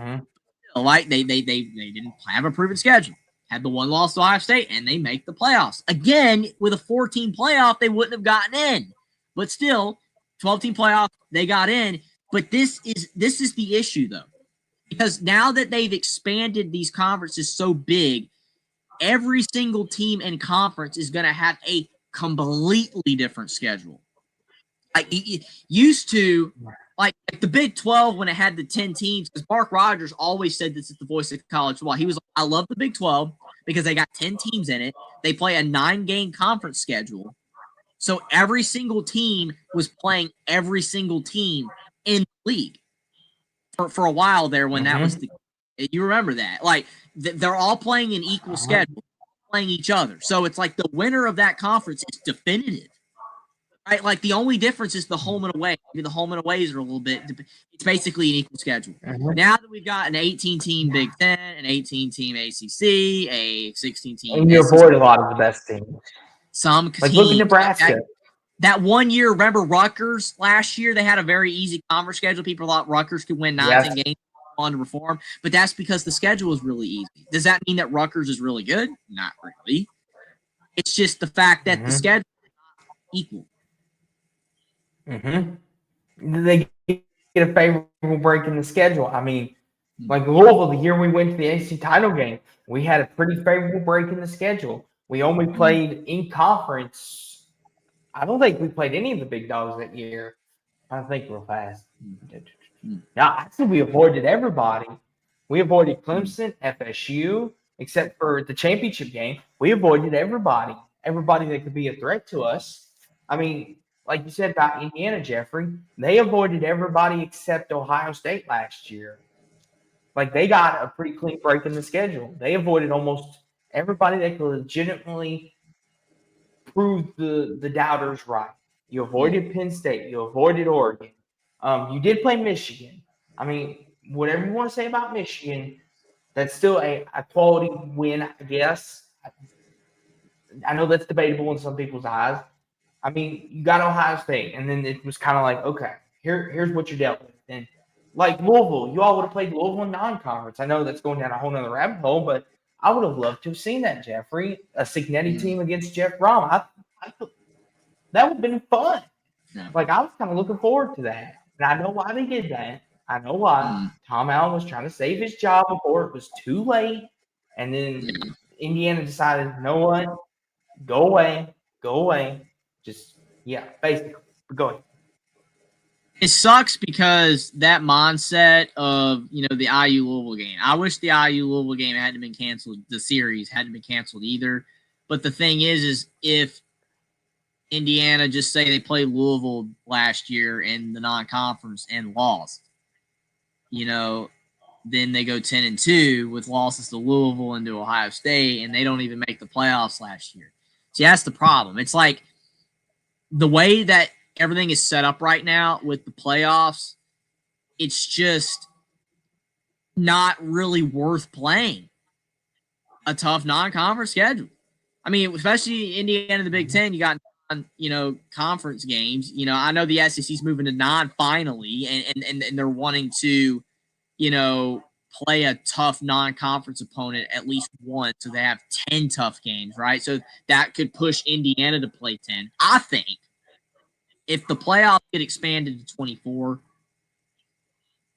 Like they didn't have a proven schedule. Had the 1 loss to Ohio State, and they make the playoffs. Again, with a 14 playoff, they wouldn't have gotten in. But still, 12-team playoff, they got in. But this is the issue, though. Because now that they've expanded these conferences so big, every single team in conference is going to have a completely different schedule. Like, it used to, like the Big 12 when it had the 10 teams, because Mark Rogers always said this is the voice of college football. He was like, I love the Big 12 because they got 10 teams in it. They play a 9-game conference schedule. So every single team was playing every single team in the league for a while there when that was you remember that. Like, they're all playing an equal schedule, playing each other. So it's like the winner of that conference is definitive. Right? Like, the only difference is the home and away. Maybe the home and aways are a little bit. It's basically an equal schedule. Now that we've got an 18-team Big Ten, an 18-team ACC, a 16-team, and you avoid a lot of the best teams. Some like look at Nebraska. That 1 year, remember Rutgers last year? They had a very easy conference schedule. People thought Rutgers could win 9-10 games on to reform, but that's because the schedule is really easy. Does that mean that Rutgers is really good? Not really. It's just the fact that the schedule is not equal. They get a favorable break in the schedule. I mean, like Louisville, the year we went to the ACC title game, we had a pretty favorable break in the schedule. We only played in conference. I don't think we played any of the big dogs that year. I think real fast. Yeah, I think we avoided everybody. We avoided Clemson, FSU, except for the championship game. We avoided everybody that could be a threat to us. I mean, like you said about Indiana, Jeffrey, they avoided everybody except Ohio State last year. Like, they got a pretty clean break in the schedule. They avoided almost everybody that could legitimately prove the doubters right. You avoided Penn State. You avoided Oregon. You did play Michigan. I mean, whatever you want to say about Michigan, that's still a quality win, I guess. I know that's debatable in some people's eyes. I mean, you got Ohio State, and then it was kind of like, okay, here's what you're dealt with. And like Louisville, you all would have played Louisville in non-conference. I know that's going down a whole nother rabbit hole, but I would have loved to have seen that, Jeffrey. A Signetti team against Jeff Brom. That would have been fun. Like, I was kind of looking forward to that. And I know why they did that. I know why. Tom Allen was trying to save his job before it was too late. And then Indiana decided, you know what? Go away. Just, basically. Go ahead. It sucks because that mindset of, the IU Louisville game. I wish the IU Louisville game hadn't been canceled. The series hadn't been canceled either. But the thing is if Indiana, just say they played Louisville last year in the non-conference and lost, then they go 10-2 with losses to Louisville and to Ohio State, and they don't even make the playoffs last year. See, that's the problem. It's like the way that everything is set up right now with the playoffs, it's just not really worth playing a tough non-conference schedule. I mean, especially Indiana, the Big Ten, you got conference games. I know the SEC's moving to 9 finally, and they're wanting to, play a tough non-conference opponent at least once, so they have 10 tough games, right? So that could push Indiana to play 10. I think if the playoffs get expanded to 24,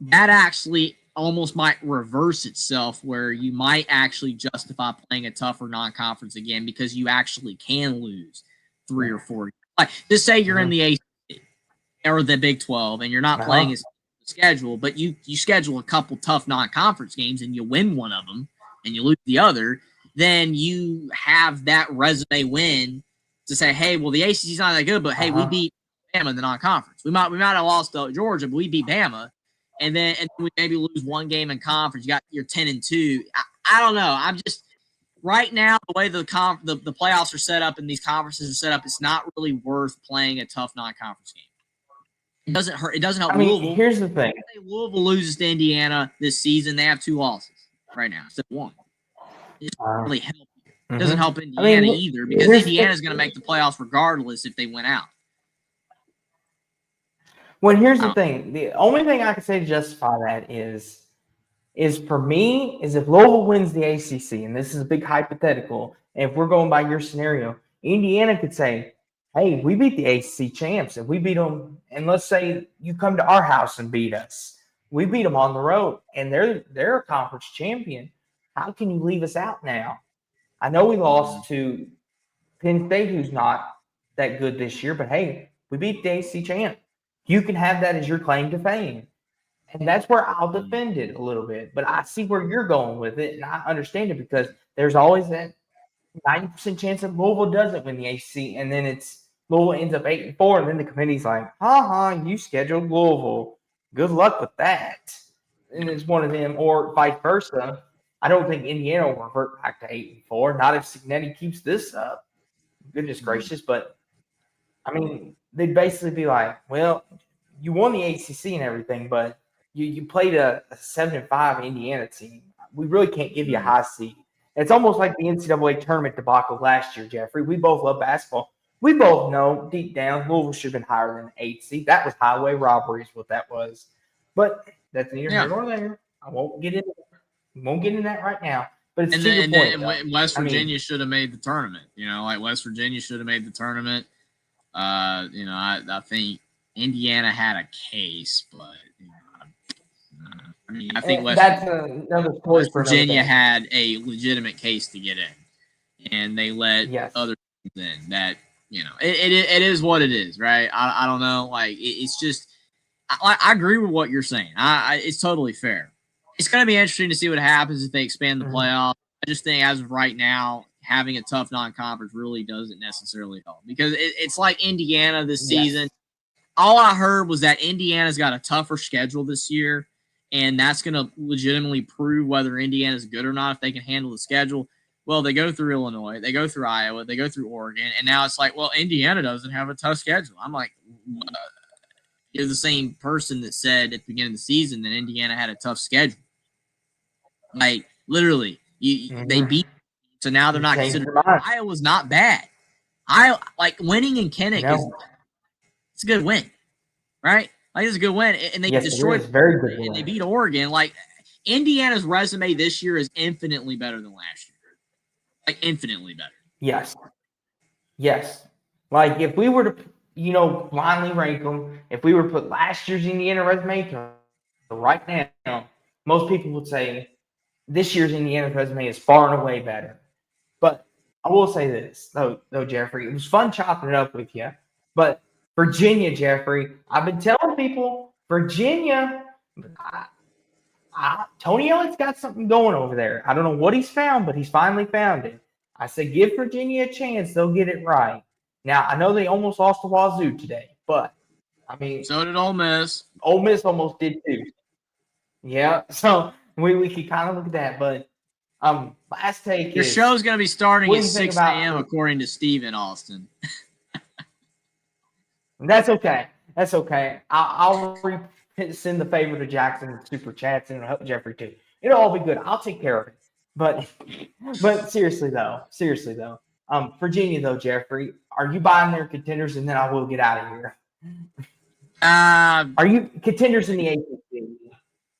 that actually almost might reverse itself, where you might actually justify playing a tougher non-conference again because you actually can lose 3 or 4. Like, just say you're in the ACC or the Big 12 and you're not playing as schedule, but you schedule a couple tough non-conference games and you win one of them and you lose the other, then you have that resume win to say, hey, well, the ACC's not that good, but hey, we beat Bama in the non-conference. We might have lost to Georgia, but we beat Bama, and then we maybe lose one game in conference. You're 10-2. I don't know. I'm just right now, the way the playoffs are set up and these conferences are set up, it's not really worth playing a tough non-conference game. It doesn't hurt. It doesn't help Louisville. Here's the thing. If Louisville loses to Indiana this season, they have 2 losses right now instead of 1. It doesn't really help you. It doesn't help Indiana either, because Indiana's going to make the playoffs regardless if they win out. Well, here's the thing. The only thing I can say to justify that is for me, is if Louisville wins the ACC, and this is a big hypothetical, and if we're going by your scenario, Indiana could say, hey, we beat the ACC champs, and we beat them, and let's say you come to our house and beat us. We beat them on the road, and they're a conference champion. How can you leave us out now? I know we lost to Penn State, who's not that good this year, but hey, we beat the ACC champ. You can have that as your claim to fame. And that's where I'll defend it a little bit. But I see where you're going with it, and I understand it, because there's always that 90% chance that Louisville doesn't win the ACC, and then Louisville ends up 8-4, and then the committee's like, you scheduled Louisville. Good luck with that. And it's one of them, or vice versa. I don't think Indiana will revert back to 8-4. Not if Signetti keeps this up. Goodness gracious. But, I mean, they'd basically be like, well, you won the ACC and everything, but you played a 7-5 Indiana team. We really can't give you a high seed. It's almost like the NCAA tournament debacle last year, Jeffrey. We both love basketball. we both know deep down Louisville should have been higher than the 8th seed. That was highway robbery is what that was. But that's neither here nor there. I won't get into that right now. But it's to your point. West Virginia should have made the tournament. West Virginia should have made the tournament. I think Indiana had a case, but I think West Virginia had a legitimate case to get in, and they let other teams in. That it is what it is, right? I don't know. It's just I agree with what you're saying. It's totally fair. It's going to be interesting to see what happens if they expand the playoff. I just think as of right now, having a tough non-conference really doesn't necessarily help because it's like Indiana this season. All I heard was that Indiana's got a tougher schedule this year, and that's going to legitimately prove whether Indiana's good or not if they can handle the schedule. Well, they go through Illinois, they go through Iowa, they go through Oregon, and now it's like, well, Indiana doesn't have a tough schedule. I'm like, you're the same person that said at the beginning of the season that Indiana had a tough schedule. Like, literally, they beat. So now they're not considered. Iowa's not bad. Winning in Kinnick it's a good win, right? It's a good win, and they destroyed. Very good win. And they beat Oregon. Indiana's resume this year is infinitely better than last year. Infinitely better. Yes. If we were to, blindly rank them, if we were to put last year's Indiana resume to right now, most people would say this year's Indiana resume is far and away better. But I will say this, though, Jeffrey, it was fun chopping it up with you. But Virginia, Jeffrey, I've been telling people, Virginia, Tony Elliott's got something going over there. I don't know what he's found, but he's finally found it. I said, give Virginia a chance. They'll get it right. Now, I know they almost lost to Wazoo today, but, so did Ole Miss. Ole Miss almost did too. Yeah, so we could kind of look at that, but last take Your show's going to be starting at 6 a.m. according to Steven Austin. That's okay. I'll send the favor to Jackson Super Chats and it'll help Jeffrey too. It'll all be good. I'll take care of it. But seriously though, Virginia though, Jeffrey, are you buying their contenders? And then I will get out of here. Are you contenders in the ACC?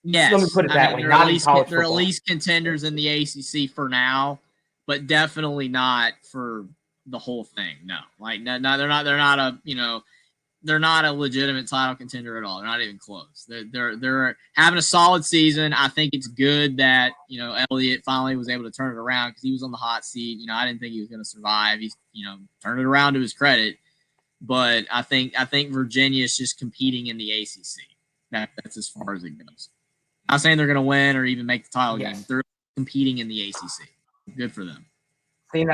Yes. Let me put it that way. They're at least contenders in the ACC for now, but definitely not for the whole thing. No, they're not a legitimate title contender at all. They're not even close. They're having a solid season. I think it's good that Elliott finally was able to turn it around because he was on the hot seat. I didn't think he was going to survive. He's turned it around to his credit, but I think Virginia is just competing in the ACC. That's as far as it goes. I'm not saying they're going to win or even make the title game. They're competing in the ACC. Good for them. See,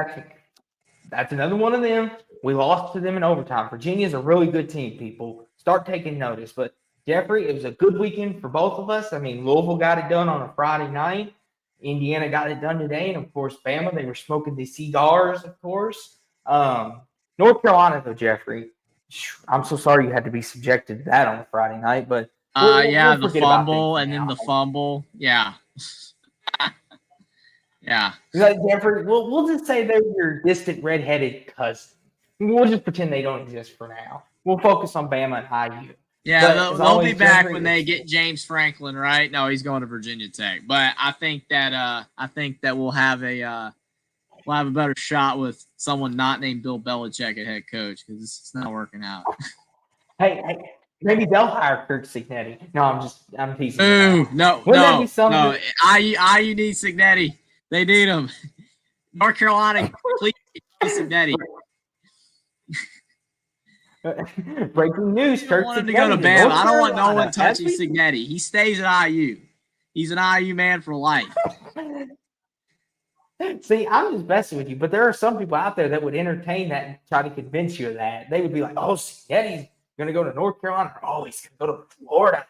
that's another one of them. We lost to them in overtime. Virginia's a really good team, people. Start taking notice. But, Jeffrey, it was a good weekend for both of us. Louisville got it done on a Friday night. Indiana got it done today. And, of course, Bama, they were smoking the cigars, of course. North Carolina, though, Jeffrey, I'm so sorry you had to be subjected to that on a Friday night. But we'll the fumble and then the fumble. Yeah. Yeah. Jeffrey, we'll just say they're your distant redheaded cousin. We'll just pretend they don't exist for now. We'll focus on Bama and IU. Yeah, they'll be back when they get James Franklin, right? No, he's going to Virginia Tech. But I think that we'll have a better shot with someone not named Bill Belichick at head coach because it's not working out. Hey, maybe they'll hire Kirk Cignetti. No, I'm teasing. Ooh, no. IU needs Cignetti. They need him. North Carolina, please Cignetti. Breaking news, Kirk Cignetti. To go to Bama. I don't want no one touching Cignetti. He stays at IU. He's an IU man for life. See, I'm just messing with you, but there are some people out there that would entertain that and try to convince you of that. They would be like, oh, Cignetti's going to go to North Carolina. Or, oh, he's going to go to Florida.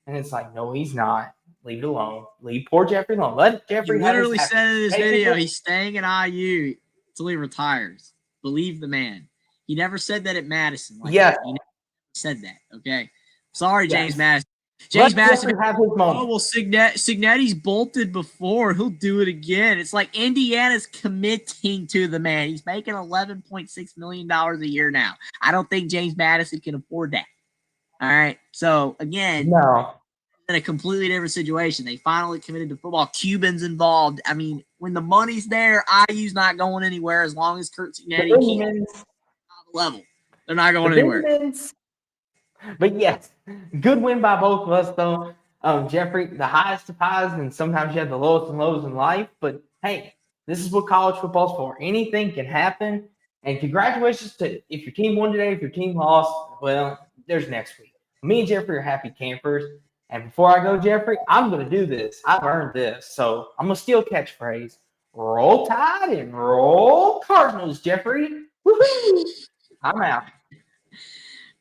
And it's like, no, he's not. Leave it alone. Leave poor Jeffrey alone. Let Jeffrey literally said in his video he's staying at IU until he retires. Believe the man. He never said that at Madison. He never said that, okay? Sorry, James Madison. James Let Madison Jeffrey have his moment. Oh, well, Cignetti's bolted before. He'll do it again. It's like Indiana's committing to the man. He's making $11.6 million a year now. I don't think James Madison can afford that. All right. So, again, no. In a completely different situation. They finally committed to football. Cubans involved. I mean, when the money's there, IU's not going anywhere as long as Curt Cignetti keeps the level. They're not going anywhere. But yes, good win by both of us, though. Jeffrey, the highest of highs, and sometimes you have the lowest and lows in life. But hey, this is what college football's for. Anything can happen. And congratulations to if your team won today, if your team lost, well, there's next week. Me and Jeffrey are happy campers. And before I go, Jeffrey, I'm going to do this. I've earned this. So I'm going to steal catchphrase. Roll Tide and roll Cardinals, Jeffrey. Woohoo! I'm out.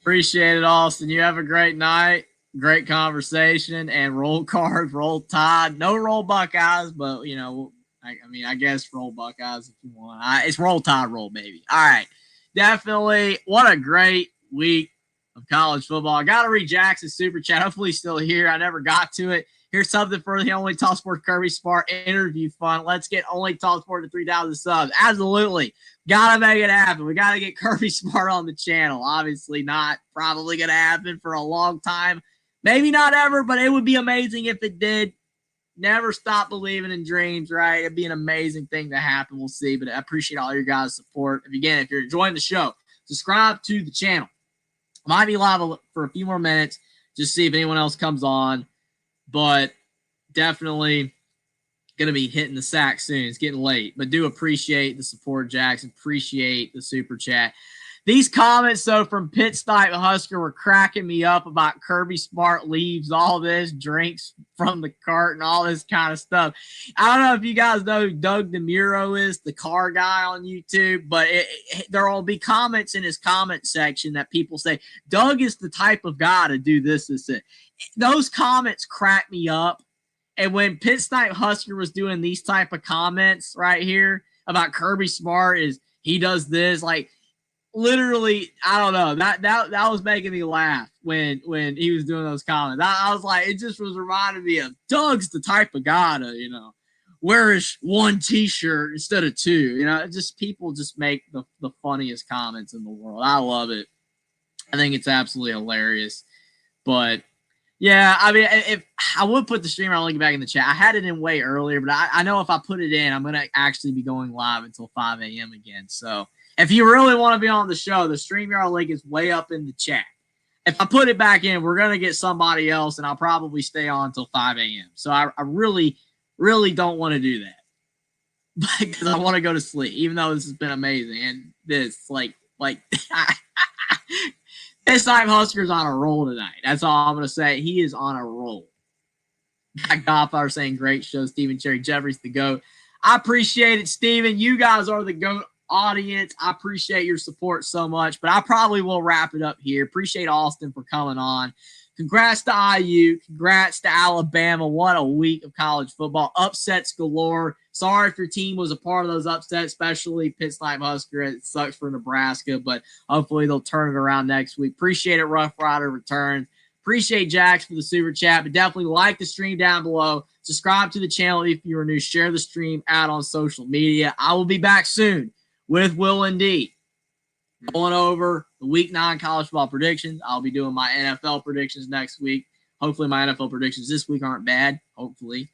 Appreciate it, Austin. You have a great night. Great conversation. And roll Cards, roll Tide. No roll Buckeyes, but, you know, I guess roll Buckeyes if you want. It's roll Tide, roll, baby. All right. Definitely. What a great week of college football. I got to read Jackson's super chat. Hopefully he's still here. I never got to it. Here's something for the Only Talk Sport Kirby Smart interview fun. Let's get Only Talk Sport to 3,000 subs. Absolutely. Got to make it happen. We got to get Kirby Smart on the channel. Obviously not probably going to happen for a long time. Maybe not ever, but it would be amazing if it did. Never stop believing in dreams, right? It'd be an amazing thing to happen. We'll see, but I appreciate all your guys' support. If you're enjoying the show, subscribe to the channel. Might be live for a few more minutes, just see if anyone else comes on. But definitely going to be hitting the sack soon. It's getting late, but do appreciate the support, Jackson. Appreciate the super chat. These comments, though, from Pit Snipe Husker were cracking me up about Kirby Smart leaves all this, drinks from the cart, and all this kind of stuff. I don't know if you guys know who Doug DeMuro is, the car guy on YouTube, but there will be comments in his comment section that people say, Doug is the type of guy to do this. Those comments crack me up. And when Pit Snipe Husker was doing these type of comments right here about Kirby Smart is he does this, like, literally, I don't know. That was making me laugh when he was doing those comments. I was like, it just was reminding me of Doug's the type of guy to, you know, wear his one T-shirt instead of two. You know, just people just make the funniest comments in the world. I love it. I think it's absolutely hilarious. But yeah, I mean, if I would put the streamer link back in the chat. I had it in way earlier, but I know if I put it in, I'm gonna actually be going live until 5 a.m. again. So if you really want to be on the show, the StreamYard link is way up in the chat. If I put it back in, we're going to get somebody else, and I'll probably stay on until 5 a.m. So I really, really don't want to do that because I want to go to sleep, even though this has been amazing. And this, this time Husker's on a roll tonight. That's all I'm going to say. He is on a roll. Godfather saying, great show, Stephen Cherry. Jeffrey's the GOAT. I appreciate it, Stephen. You guys are the GOAT audience. I appreciate your support so much, but I probably will wrap it up here. Appreciate Austin for coming on. Congrats to IU. Congrats to Alabama. What a week of college football. Upsets galore. Sorry if your team was a part of those upsets, especially Pit Snipe Husker. It sucks for Nebraska, but hopefully they'll turn it around next week. Appreciate it, Rough Rider return. Appreciate Jax for the super chat, but definitely like the stream down below. Subscribe to the channel if you are new. Share the stream out on social media. I will be back soon with Will and D. Going over the week 9 college football predictions. I'll be doing my NFL predictions next week. Hopefully my NFL predictions this week aren't bad. Hopefully.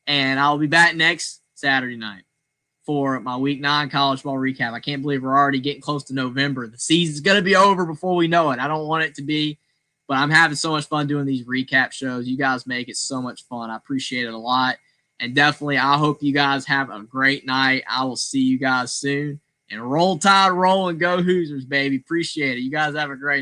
And I'll be back next Saturday night for my week 9 college football recap. I can't believe we're already getting close to November. The season's going to be over before we know it. I don't want it to be, but I'm having so much fun doing these recap shows. You guys make it so much fun. I appreciate it a lot. And definitely, I hope you guys have a great night. I will see you guys soon. And roll Tide, roll, and go Hoosiers, baby. Appreciate it. You guys have a great